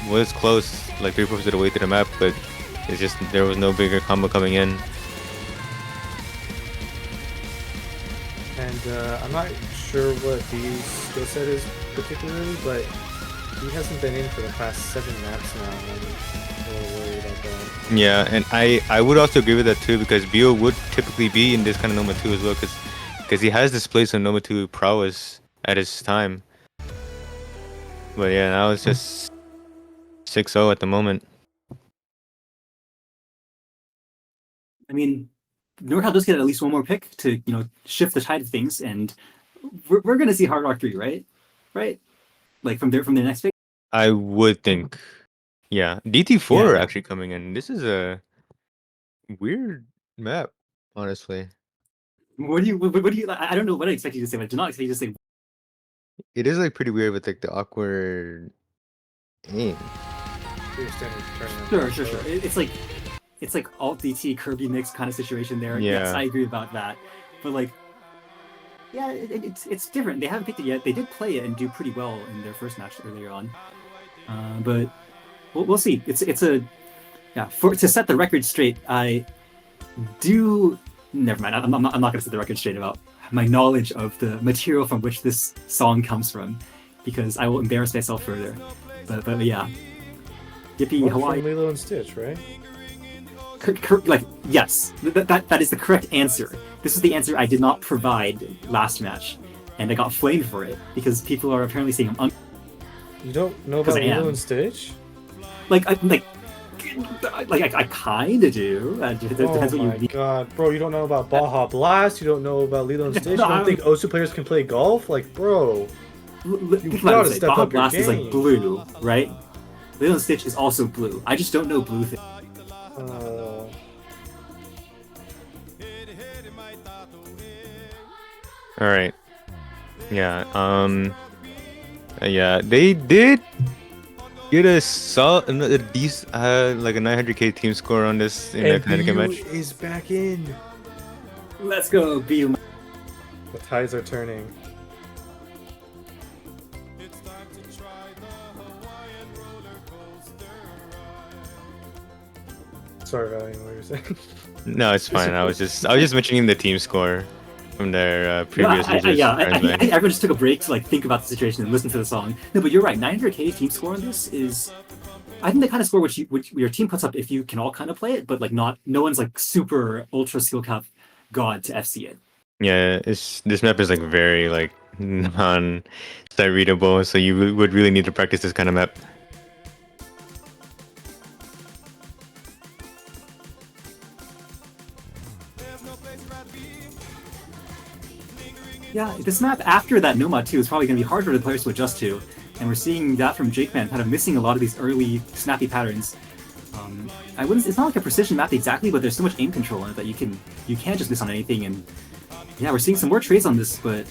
was close, like 3/4 of the way to the map, but it's just there was no bigger combo coming in. And I'm not sure what his skill set is particularly, but he hasn't been in for the past 7 maps now, and I'm a little worried about that. Yeah, and I would also agree with that too, because Bio would typically be in this kind of Noma 2 as well, because he has displayed some Noma 2 prowess at his time. But yeah, now it's just 6-0 at the moment. I mean, NorCal does get at least one more pick to, shift the tide of things, and we're gonna see Hard Rock 3, right? Right? Like from their next pick. I would think. Yeah. DT4 Yeah. are actually coming in. This is a weird map, honestly. What do you? I don't know what I expect you to say, but I do not expect you to say. It is like pretty weird with like the awkward aim. Pretty standard tournament. Sure. It's like alt DT Kirby mix kind of situation there. Yeah. Yes, I agree about that. But like, yeah, it's different. They haven't picked it yet. They did play it and do pretty well in their first match earlier on. But we'll see. It's a to set the record straight. I do. Never mind. I'm not going to set the record straight about my knowledge of the material from which this song comes from, because I will embarrass myself further. But yeah. Yippee Well, Hawaii. from Lilo and Stitch, right? Yes, that is the correct answer. This is the answer I did not provide last match, and I got flamed for it because people are apparently saying I'm You don't know 'Cause about I am. Lilo and Stitch? I kind of do. It depends Oh what you my mean. god, bro! You don't know about Baja Blast. You don't know about Lilo and Stitch. You No, don't think Osu players can play golf? Like, bro. Think gotta about it. step Baja up your Blast is like game. blue, right? Lilo and Stitch is also blue. I just don't know blue things. All right. Yeah. Yeah. They did get a decent, like a 900k team score on this in that And Connecticut BU match. is back in. Let's go, BU. The tides are turning. Sorry, Valiant, what were you saying? No, it's fine. I was just mentioning the team score. from their No, previous users. yeah, Friends I Bank. think everyone just took a break to like think about the situation and listen to the song. No, but you're right. 900k team score on this is, I think the kind of score which your team puts up if you can all kind of play it, but like no one's like super ultra skill cap god to FC it. Yeah, this map is like very like non-sight readable, so you would really need to practice this kind of map. Yeah, this map after that Nomad 2 is probably going to be hard for the players to adjust to, and we're seeing that from Jakeman, kind of missing a lot of these early snappy patterns. It's not like a precision map exactly, but there's so much aim control in it that you can't just miss on anything. And yeah, we're seeing some more trades on this, but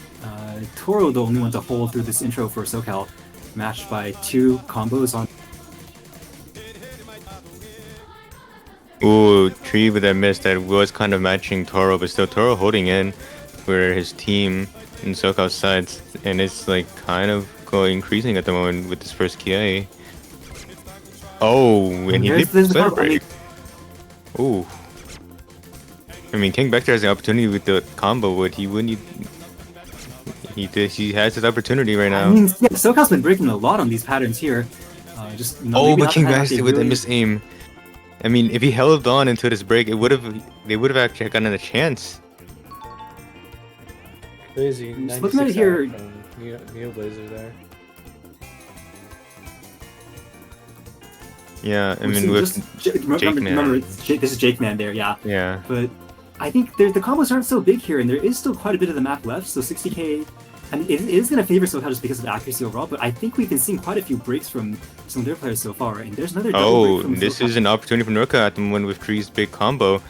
Toro the only one to hold through this intro for SoCal, matched by 2 combos on. Ooh, Tree with that miss that was kind of matching Toro, but still Toro holding in for his team in SoCal sides, and it's like kind of increasing at the moment with this first Kia. Oh, and he did There's the flip combo. I mean, break. Ooh. I mean, King Vector has the opportunity with the combo, but he wouldn't. He has his opportunity right now. I mean, yeah, SoCal's been breaking a lot on these patterns here. Just Oh, maybe but not King the kind of Vector they with the really- miss aim. I mean, if he held on until this break, they would have actually gotten a chance. Crazy. Just looking at it 96 here- out from Neo Blazer there. Yeah, I we're mean, seeing with remember, this is Jake Man there, yeah. yeah. But I think the combos aren't so big here, and there is still quite a bit of the map left. So 60k, and it is going to favor SoCal just because of accuracy overall. But I think we've been seeing quite a few breaks from some of their players so far. And there's another double Oh, break from this SoCal. is an opportunity for Norca at the moment with Tree's big combo.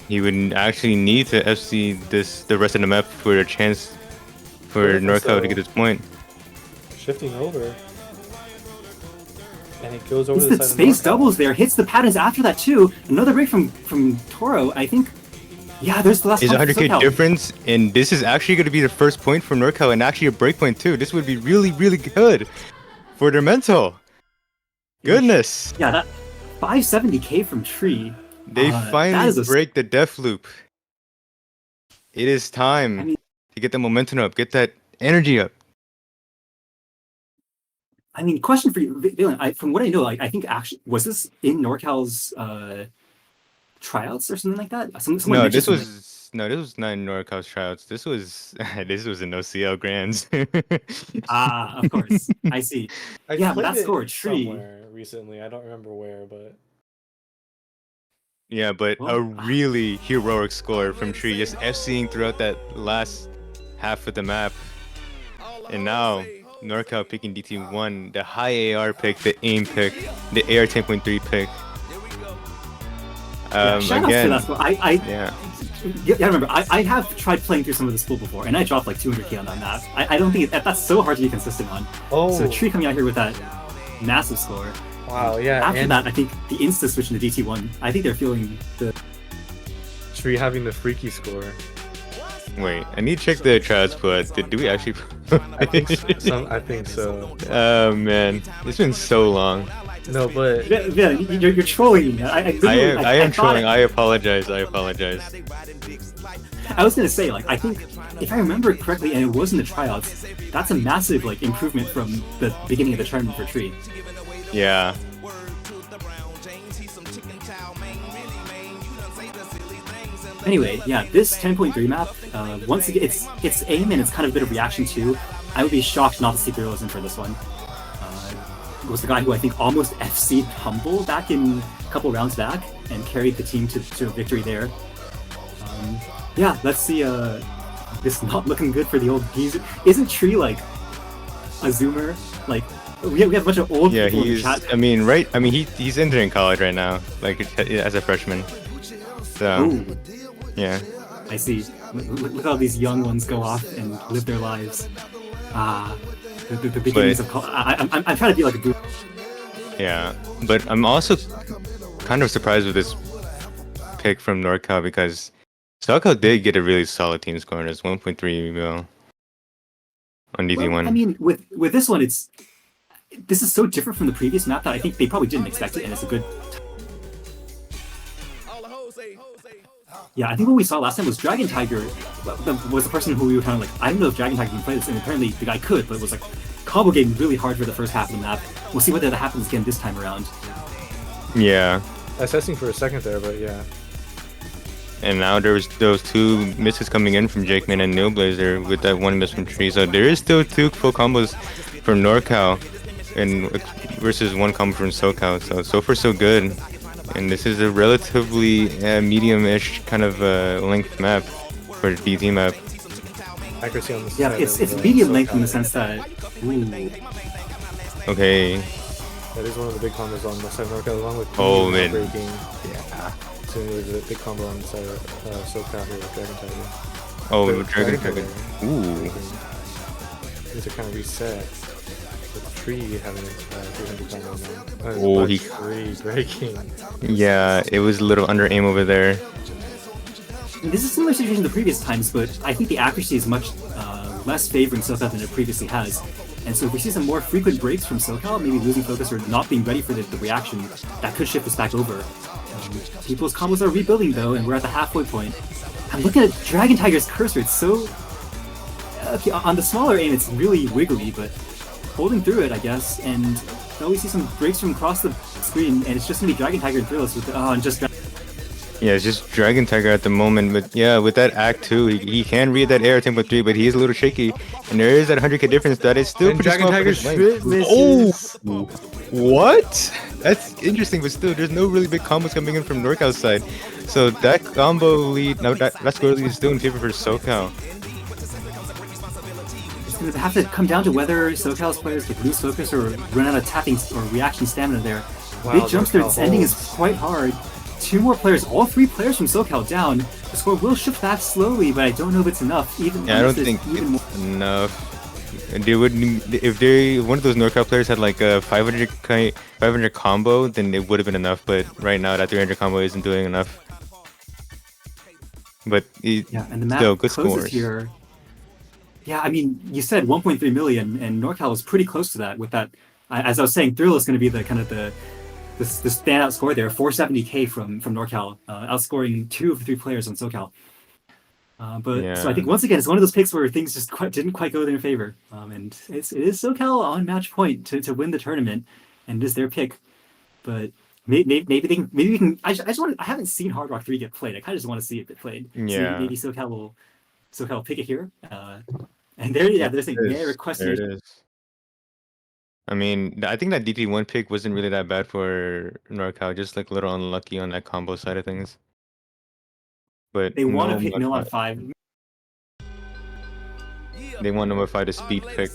He would actually need to FC the rest of the map for a chance for Yeah, NorCal so- to get this point. Shifting over. And it goes over It's the the side space of doubles there, hits the patterns after that too. Another break from Toro. I think, yeah, there's the last It's a one for 100k SoCal. difference, and this is actually going to be the first point for NorCal and actually a break point too. This would be really, really good for their mental. Goodness, Yeah, that 570k from Tree. they that finally is a- break the death loop. It is time I mean- to get the momentum up, get that energy up. I mean, question for you, Valen. From what I know, I think actually was this in NorCal's tryouts or something like that? Someone No, mentioned this something. was not in NorCal's tryouts. This was this was in OCL Grands. Ah, of course. I see. I Yeah, but played that it score, Tree. somewhere recently. I don't remember where, but Yeah, but a Well, really heroic score from Tree, just FCing throughout that last half of the map. And now, NorCal picking DT1, the high AR pick, the aim pick, the AR 10.3 pick. Yeah, shout out to Again, that score. yeah. Yeah, remember, I have tried playing through some of this pool before, and I dropped like 200k on that map. I don't think that's so hard to be consistent on. oh So Tree coming out here with that massive score. wow, yeah. After and that, I think the insta switch into DT1. I think they're feeling the. Tree having the freaky score. Wait, I need to check the tryouts, but do we actually? I think so. Oh man, it's been so long. No, but Yeah, you're trolling me. I literally, am thought- trolling. I apologize. I apologize. I was gonna say, like, I think if I remember correctly, and it was in the tryouts, that's a massive like improvement from the beginning of the tournament for Tree. Yeah. Anyway, yeah, this 10.3 map, once again, it's aim and it's kind of a bit of reaction too. I would be shocked not to see Thrillism for this one. Was the guy who I think almost FC'd Humble back in a couple rounds back and carried the team to a victory there. Yeah, let's see. This not looking good for the old geezer. Isn't Tree like a zoomer? Like we have a bunch of old Yeah, people in the he's. chat. I mean, right? I mean, he's entering college right now, like as a freshman. So Ooh, yeah, I see. Look how these young ones go off and live their lives. The beginnings of college. I'm trying to be like a boomer. yeah. But I'm also kind of surprised with this pick from NorCal because SoCal did get a really solid team score. It's 1.3 mil on DT1. Well, I mean, with this one, it's this is so different from the previous map that I think they probably didn't expect it, and it's a good. Yeah, I think what we saw last time was Dragon Tiger was the person who we were kind of like, I don't know if Dragon Tiger can play this, and apparently the guy could, but it was like combo game really hard for the first half of the map. We'll see whether that happens again this time around. Yeah. Assessing for a second there, but yeah. And now there's those 2 misses coming in from Jakeman and Neilblazer with that 1 miss from Tree. So there is still 2 full combos from NorCal and versus 1 combo from SoCal. So far so good. And this is a relatively medium-ish kind of length map for DT map. Accuracy on the Yeah, side it's of, medium SoCal. length in the sense that. Ooh. Okay. That is one of the big combos on the side of NorCal, along with Oh, man. breaking. Yeah. So there's a big combo on the side of SoCal here with Dragon Tiger. Oh, But Dragon Tiger. Ooh. These are kind of reset. With Tree having 300 combo now. Oh, he- Tree breaking. Yeah, it was a little under aim over there. This is a similar situation to previous times, but I think the accuracy is much less favoring SoCal than it previously has. And so if we see some more frequent breaks from SoCal, maybe losing focus or not being ready for the reaction, that could shift us back over. People's combos are rebuilding though, and we're at the halfway point. I'm looking at Dragon Tiger's cursor, it's so... Okay, on the smaller aim it's really wiggly, but holding through it, I guess, and now we see some breaks from across the screen, and it's just gonna be Dragon Tiger and Thrillist with the... Oh, and just... Yeah, it's just Dragon Tiger at the moment, but yeah, with that Act 2, he can read that air tempo 3, but he is a little shaky, and there is that 100k difference that is still And pretty Dragon small for Tiger's his length. misses. What? That's interesting, but still, there's no really big combos coming in from NorCal's side, so that combo lead, no, that score lead is still in favor for SoCal. It's going to have to come down to whether SoCal's players could lose focus or run out of tapping or reaction stamina there. Wow, Big jumps there, NorCal its ending is holds. quite hard. 2 more players, all 3 players from SoCal down. The score will shift back slowly, but I don't know if it's enough. Even Yeah, I unless don't there's think even more. it's enough. And they would, if one of those NorCal players had like a 500 combo, then it would have been enough. But right now, that 300 combo isn't doing enough. But Yeah, and the map still, good closes scores. here. Yeah, I mean, you said 1.3 million, and NorCal was pretty close to that with that. As I was saying, Thrill is going to be the kind of the standout score there, 470k from NorCal, outscoring 2 of the 3 players on SoCal. So I think once again, it's one of those picks where things just didn't quite go in their favor. And it is SoCal on match point to win the tournament, and it is their pick. But maybe we can. I haven't seen Hard Rock 3 get played. I kind of just want to see it get played. Yeah. So maybe SoCal will pick it here. And they're saying There yeah, it requesting. is. I mean, I think that DT1 pick wasn't really that bad for NorCal, just like a little unlucky on that combo side of things. But They want to no pick mod Mill on 5. 5. They want number 5 to speed pick.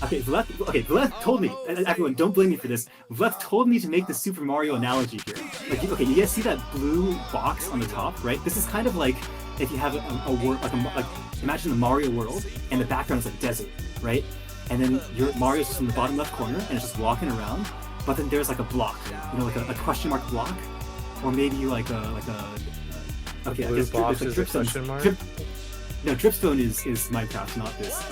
Okay, Vleth told me. Everyone, don't blame me for this. Vleth told me to make the Super Mario analogy here. Like, okay, you guys see that blue box on the top, right? This is kind of like if you have a world, like imagine the Mario world, and the background is like desert, right? And then your Mario's just in the bottom left corner, and it's just walking around. But then there's like a block, you know, like a question mark block, or maybe like a okay, Blue I guess box like is a question mark? No, Dripstone is Minecraft, not this.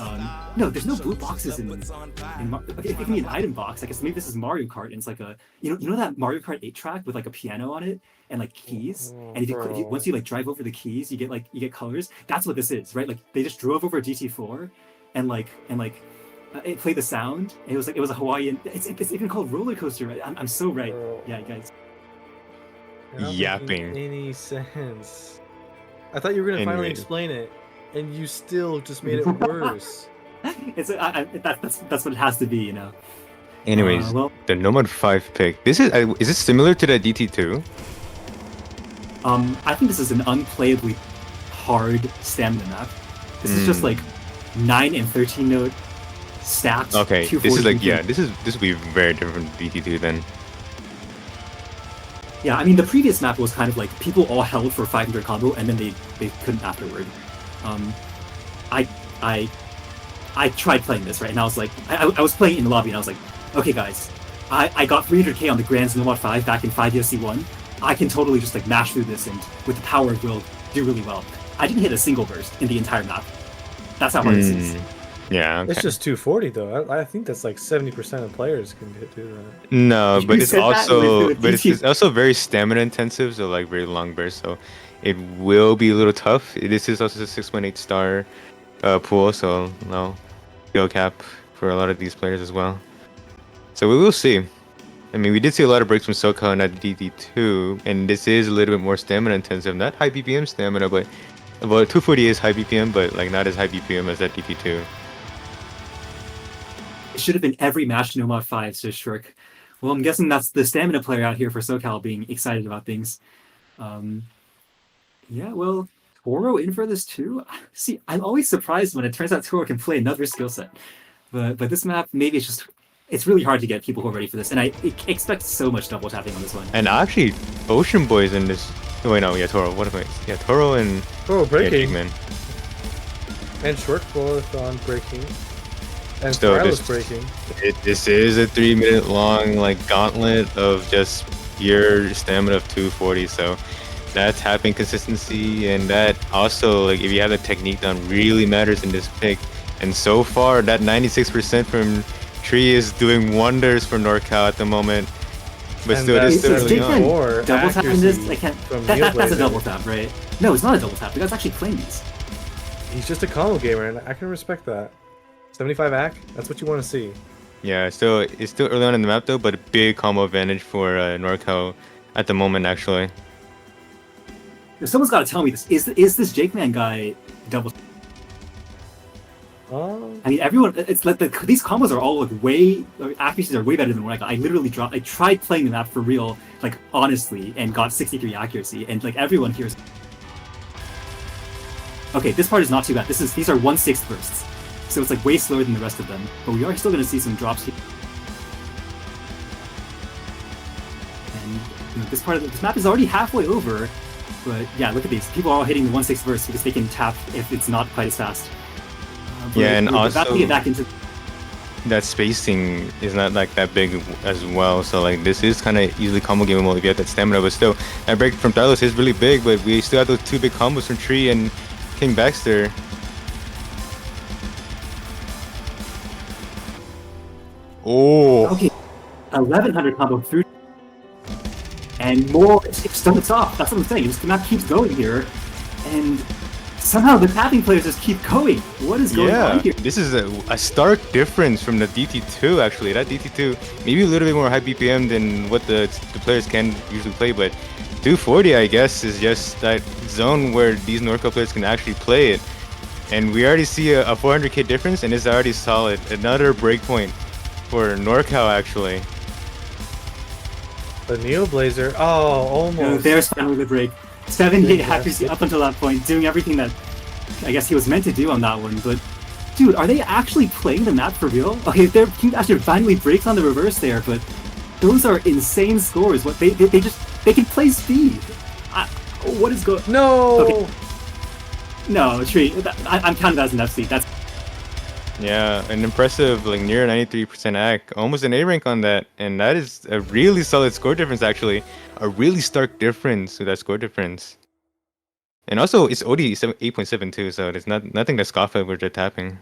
No, there's no blue boxes in okay, it can be an item box. I guess maybe this is Mario Kart, and it's like a you know that Mario Kart 8 track with like a piano on it and like keys. And if you once you like drive over the keys, you get colors. That's what this is, right? Like they just drove over GT4, and it played the sound. And it was a Hawaiian. It's even called roller coaster. Right? I'm so right. Yeah, guys. You're not Yapping. making any sense. I thought you were gonna finally Anyways. explain it, and you still just made it worse. That's what it has to be, you know. Anyways, Well, the Nomad 5 pick. This is this similar to the DT2? I think this is an unplayably hard stamina map. This is just like 9 and 13 note stacked. Okay, this 240 is like BPM. this will be very different from DT2 then. Yeah, I mean the previous map was kind of like people all held for 500 combo and then they couldn't afterward. I tried playing this, right, and I was like, I was playing in the lobby and I was like, okay guys, I got 300k on the Grands Nomad 5 back in 5UFC1. I can totally just like mash through this and with the power of will do really well. I didn't hit a single burst in the entire map. That's how hard this is. Yeah, okay. It's just 240 though. I think that's like 70% of players can do that. No, You but it's said that also with but it's, DT. it's also very stamina intensive, so like very long burst, so it will be a little tough. This is also a 6.8 star pool, so no skill cap for a lot of these players as well. So we will see. I mean, we did see a lot of breaks from SoCal and at DT2, and this is a little bit more stamina intensive. Not high BPM stamina, but well, 240 is high BPM, but like not as high BPM as that DT2. It should have been every match no mod 5, says Shirk. Well, I'm guessing that's the stamina player out here for SoCal being excited about things. Yeah, well, Toro in for this too? See, I'm always surprised when it turns out Toro can play another skill set. But this map, maybe it's really hard to get people who are ready for this. And I expect so much double tapping on this one. And actually, Ocean Boy's in this. Oh, wait, no, yeah, Toro. What am I? Yeah, Toro and Oh, yeah, breaking. man. And short both on breaking. And Still, Thrall is this- breaking. This is a 3-minute long like gauntlet of just pure stamina of 240. So that's tapping consistency, and that also like if you have the technique down really matters in this pick. And so far, that 96% from Tree is doing wonders for NorCal at the moment. But And still, it is that's still Is early Jake on. Van Or double tapping this? accuracy I can't. from That's a Neoblazer. double tap, right? No, it's not a double tap. The guy's actually playing these. He's just a combo gamer, and I can respect that. 75 AC, that's what you want to see. Yeah, it's still early on in the map though, but a big combo advantage for NorCal at the moment actually. Someone's got to tell me this. Is this Jake Man guy double? Oh, I mean, everyone. It's like these combos are all like way accuracies are way better than what I got. I literally dropped. I tried playing the map for real, like honestly, and got 63 accuracy. And like everyone here is. Okay, this part is not too bad. These are 1/6 bursts, so it's like way slower than the rest of them. But we are still going to see some drops here. And you know, this map is already halfway over. But yeah, look at these. People are all hitting the 1/6 burst because they can tap if it's not quite as fast. But Yeah, and we're about to also- get back into. That spacing is not like that big as well, so like this is kind of easily combo gameable if you have that stamina. But still, that break from Thylos is really big, but we still have those two big combos from Tree and King Baxter. Oh, Okay, 1100 combo through, and more. It starts off. That's what I'm saying. This map keeps going here, and somehow the tapping players just keep going. What is going on yeah, here? this is a stark difference from the DT2 actually. That DT2 maybe a little bit more high BPM than what the players can usually play, but 240 I guess is just that zone where these NorCal players can actually play it. And we already see a 400k difference, and it's already solid. Another breakpoint for NorCal actually. the Neoblazer. Oh, almost. There's finally the break. 78 Yeah. accuracy up until that point, doing everything that I guess he was meant to do on that one. But dude, are they actually playing the map for real? Okay, they're King Asher finally breaks on the reverse there, but those are insane scores. What they can play speed. What is going? No! Okay. No, Tree. I'm counting that as an FC. That's Yeah, an impressive like near 93% AC, almost an A rank on that, and that is a really solid score difference actually. A really stark difference with that score difference. And also it's OD 8.72, so it's nothing to scoff at with the tapping.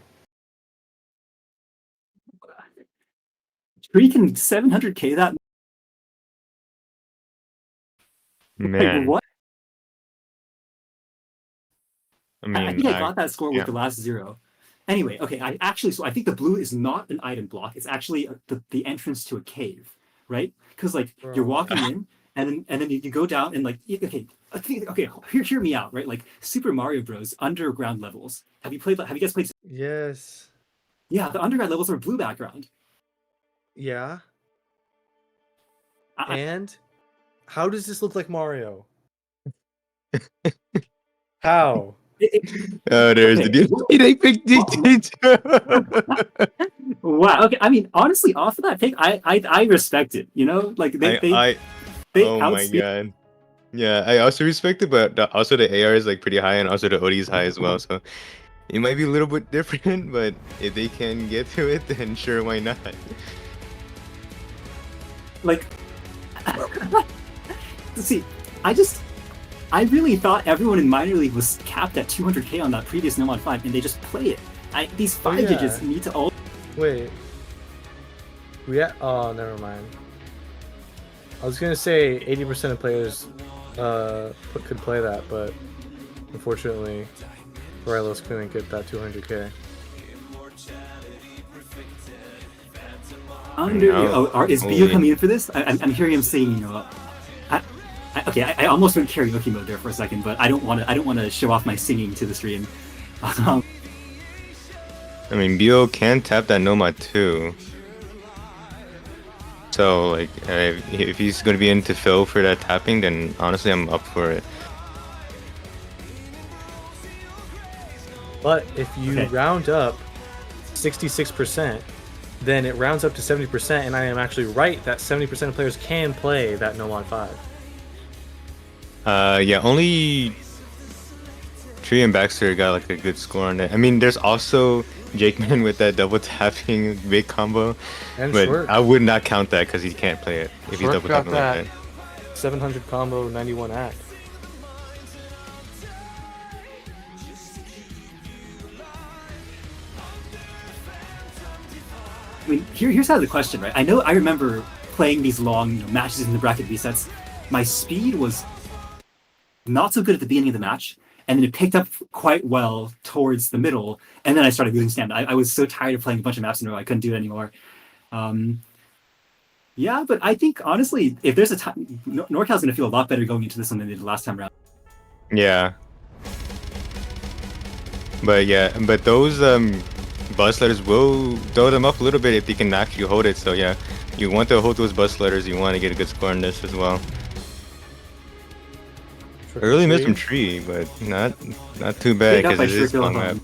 Tree can 700k that. Man, Like, what? I mean, I think I got that score yeah. with the last 0. Anyway, okay, so I think the blue is not an item block. It's actually the entrance to a cave, right? Because like you're walking in, and then you go down and like okay, hear me out, right? Like Super Mario Bros. Underground levels. Have you guys played? Yes. Yeah, the underground levels are blue background. Yeah. I- And how does this look like Mario? How? Oh, there's Okay. the they picked DT2. Wow. Okay. I mean, honestly, off of that pick, I respect it. You know, like they Oh my outspeed. god. Yeah, I also respect it, but also the AR is like pretty high, and also the OD is high as well. So it might be a little bit different, but if they can get to it, then sure, why not? Like, see, I really thought everyone in minor league was capped at 200k on that previous No Mod 5, and they just play it. These five yeah. digits need to all. Wait. Oh, never mind. I was gonna say 80% of players could play that, but unfortunately, Rylos couldn't get that 200k. Is Bio coming in for this? I'm hearing him saying, you know, I almost went karaoke mode there for a second, but I don't want to show off my singing to the stream. I mean, Bio can tap that Nomad too. So, like, if he's going to be into Phil for that tapping, then honestly, I'm up for it. But if you round up 66%, then it rounds up to 70%, and I am actually right that 70% of players can play that Nomad 5. Yeah, only Tree and Baxter got like a good score on it. I mean, there's also Jakeman with that double tapping big combo, And but Short, I would not count that because he can't play it if he's Short double got tapping like that. that. 700 combo, 91 act. I mean, here's how the question, right? I remember playing these long matches in the bracket resets. My speed was not so good at the beginning of the match, and then it picked up quite well towards the middle, and then I started losing stamina. I was so tired of playing a bunch of maps in a row, I couldn't do it anymore. Yeah, but I think, honestly, if there's a time, NorCal's going to feel a lot better going into this one than they did last time around. Yeah. But those bus letters will throw them up a little bit if they can actually hold it. So yeah, you want to hold those bus letters. You want to get a good score on this as well. I really missed some Tree, but not too bad because it is a long map.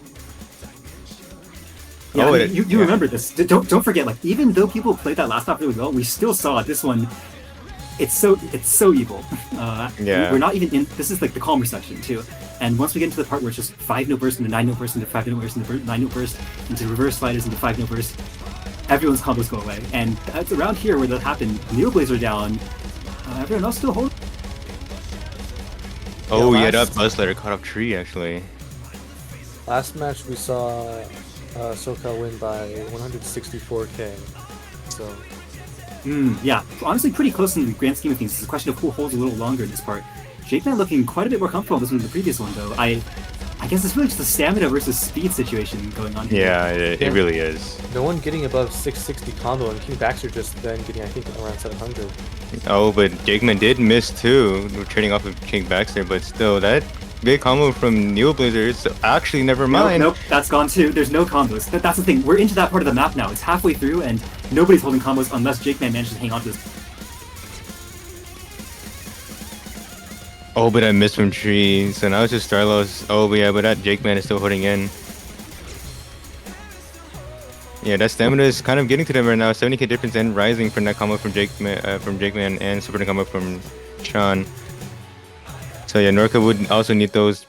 Yeah, you remember this. Don't forget, like, even though people played that last map really well, we still saw this one. It's so evil. Yeah. We're not even in. This is like the calmer section too. And once we get into the part where it's just 5-note burst into 9-note burst into 5-note burst into 9-note burst into reverse sliders into 5-note burst, everyone's combos go away. And it's around here where that happened. Neoblazer down. Everyone else still holding. Oh yeah, that bus letter caught up Tree actually. Last match we saw SoCal win by 164k. So. Yeah, honestly, pretty close in the grand scheme of things. It's a question of who holds a little longer in this part. Jakeman looking quite a bit more comfortable this one than the previous one, though. I guess it's really just a stamina versus speed situation going on here. Yeah, it really is. No one getting above 660 combo, and King Baxter just then getting, I think, around 700. Oh, but Jakeman did miss too, trading off of King Baxter, but still, that big combo from Neoblazer is actually never mind. Nope, that's gone too. There's no combos. That's the thing. We're into that part of the map now. It's halfway through, and nobody's holding combos unless Jakeman manages to hang on to this. Oh, but I missed from Tree, so now it's just Starlos. Oh, but yeah, but that Jakeman is still holding in. Yeah, that stamina is kind of getting to them right now. 70k difference and rising from that combo from Jakeman and super combo from Sean. So yeah, Norca would also need those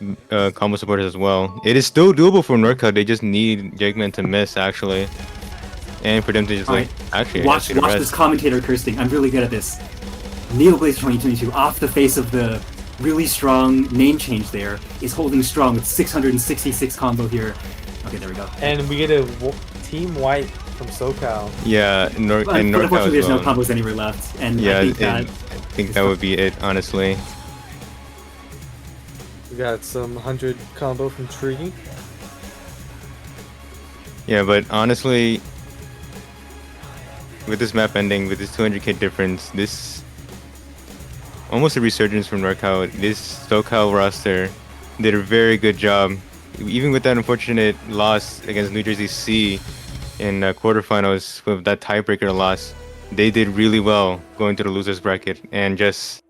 combo supporters as well. It is still doable for Norca. They just need Jakeman to miss actually, and for them to just like actually watch this commentator cursing. I'm really good at this. Neoblazer 2022 off the face of the really strong name change there is holding strong with 666 combo here. Okay, there we go. And we get a Team White from SoCal. Yeah, and Norca unfortunately, there's well. no combos anywhere left. And yeah, I think that would be it, honestly. We got some 100 combo from Tree. Yeah, but honestly, with this map ending, with this 200k difference, this almost a resurgence from NorCal. This SoCal roster did a very good job. Even with that unfortunate loss against New Jersey C in quarterfinals with that tiebreaker loss, they did really well going to the losers bracket and just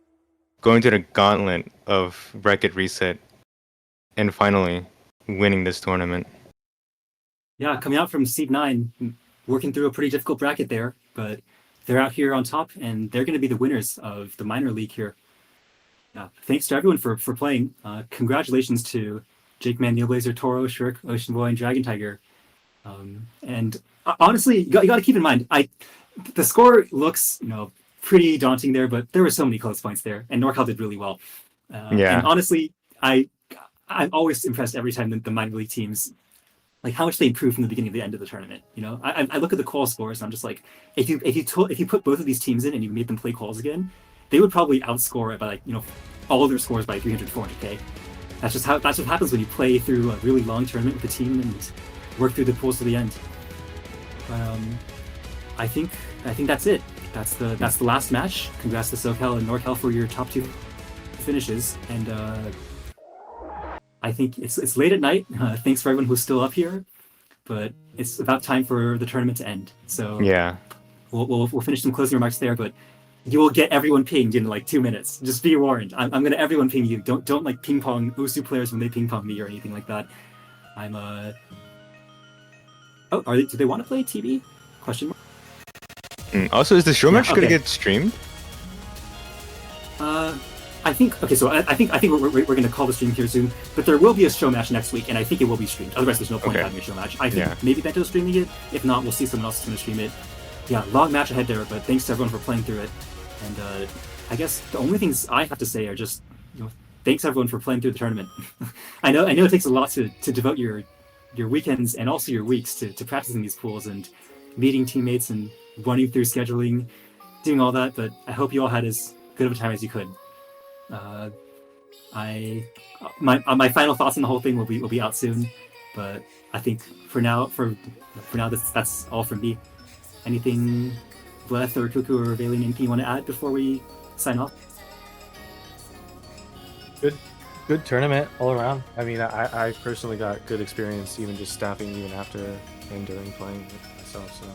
going to the gauntlet of bracket reset and finally winning this tournament. Yeah, coming out from Seed 9, working through a pretty difficult bracket there, but they're out here on top, and they're going to be the winners of the minor league here. Yeah, thanks to everyone for playing. Congratulations to Jakeman, Neoblazer, Toro, Shirk, Ocean Boy, and Dragon Tiger. And honestly, you got to keep in mind, the score looks pretty daunting there, but there were so many close points there, and NorCal did really well. Yeah. And honestly, I'm always impressed every time that the minor league teams like how much they improved from the beginning to the end of the tournament. You know, I look at the qual scores and I'm just like, if you put both of these teams in and you made them play quals again, they would probably outscore it by like, you know, all of their scores by 300, 400k. That's just what happens when you play through a really long tournament with the team and work through the pools to the end. I think that's it. That's the last match. Congrats to SoCal and NorCal for your top 2 finishes, and I think it's late at night. Thanks for everyone who's still up here, but it's about time for the tournament to end. So Yeah. we'll finish some closing remarks there, but you will get everyone pinged in like 2 minutes. Just be warned. I'm gonna everyone ping you. Don't like ping pong Usu players when they ping pong me or anything like that. I'm Oh, do they want to play TB? Question mark. Also, is the show match gonna okay. get streamed? I think okay. So I think we're going to call the stream here soon, but there will be a show match next week, and I think it will be streamed. Otherwise, there's no point in Okay. having a show match. I think Yeah. maybe Bento's streaming it. If not, we'll see someone else is going to stream it. Yeah, long match ahead there, but thanks to everyone for playing through it. And I guess the only things I have to say are just, you know, thanks everyone for playing through the tournament. I know it takes a lot to devote your weekends and also your weeks to practicing these pools and meeting teammates and running through scheduling, doing all that. But I hope you all had as good of a time as you could. My final thoughts on the whole thing will be out soon, but I think for now that's all from me. Anything Bleth or Cuckoo or Valiant anything you want to add before we sign off? Good tournament all around. I mean, I personally got good experience even just staffing even after and during playing it myself. So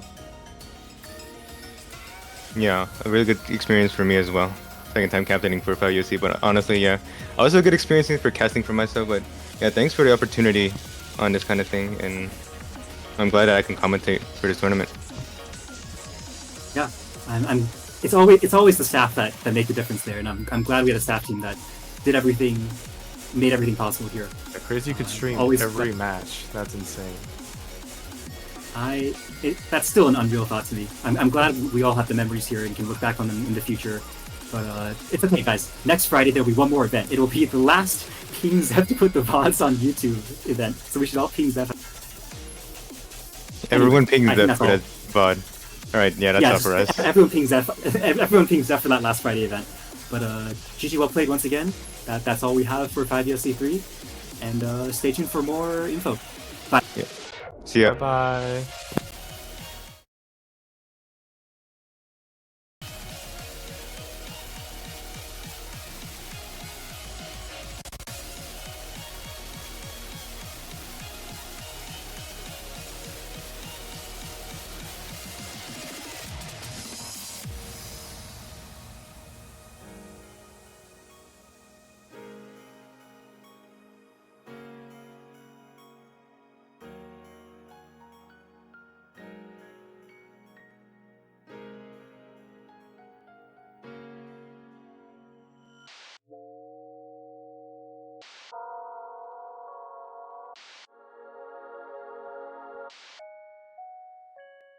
Yeah, a really good experience for me as well. Second time captaining for UC, but honestly, yeah, also a good experience for casting for myself. But yeah, thanks for the opportunity on this kind of thing, and I'm glad that I can commentate for this tournament. Yeah, it's always the staff that make the difference there, and I'm glad we had a staff team that did everything, made everything possible here. yeah, crazy you could stream Always every match. That's insane. That's still an unreal thought to me. I'm glad we all have the memories here and can look back on them in the future. But it's okay, guys. Next Friday there'll be one more event. It'll be the last Ping Zeph to put the VODs on YouTube event. So we should all ping Zeph. Everyone ping I think that that's for all. that VOD. Alright, yeah, that's all for us. Everyone pings Zeph. Everyone pings Zeph for that last Friday event. But GG, well played once again. That's all we have for 5USC3. And stay tuned for more info. Bye. See ya. Bye bye.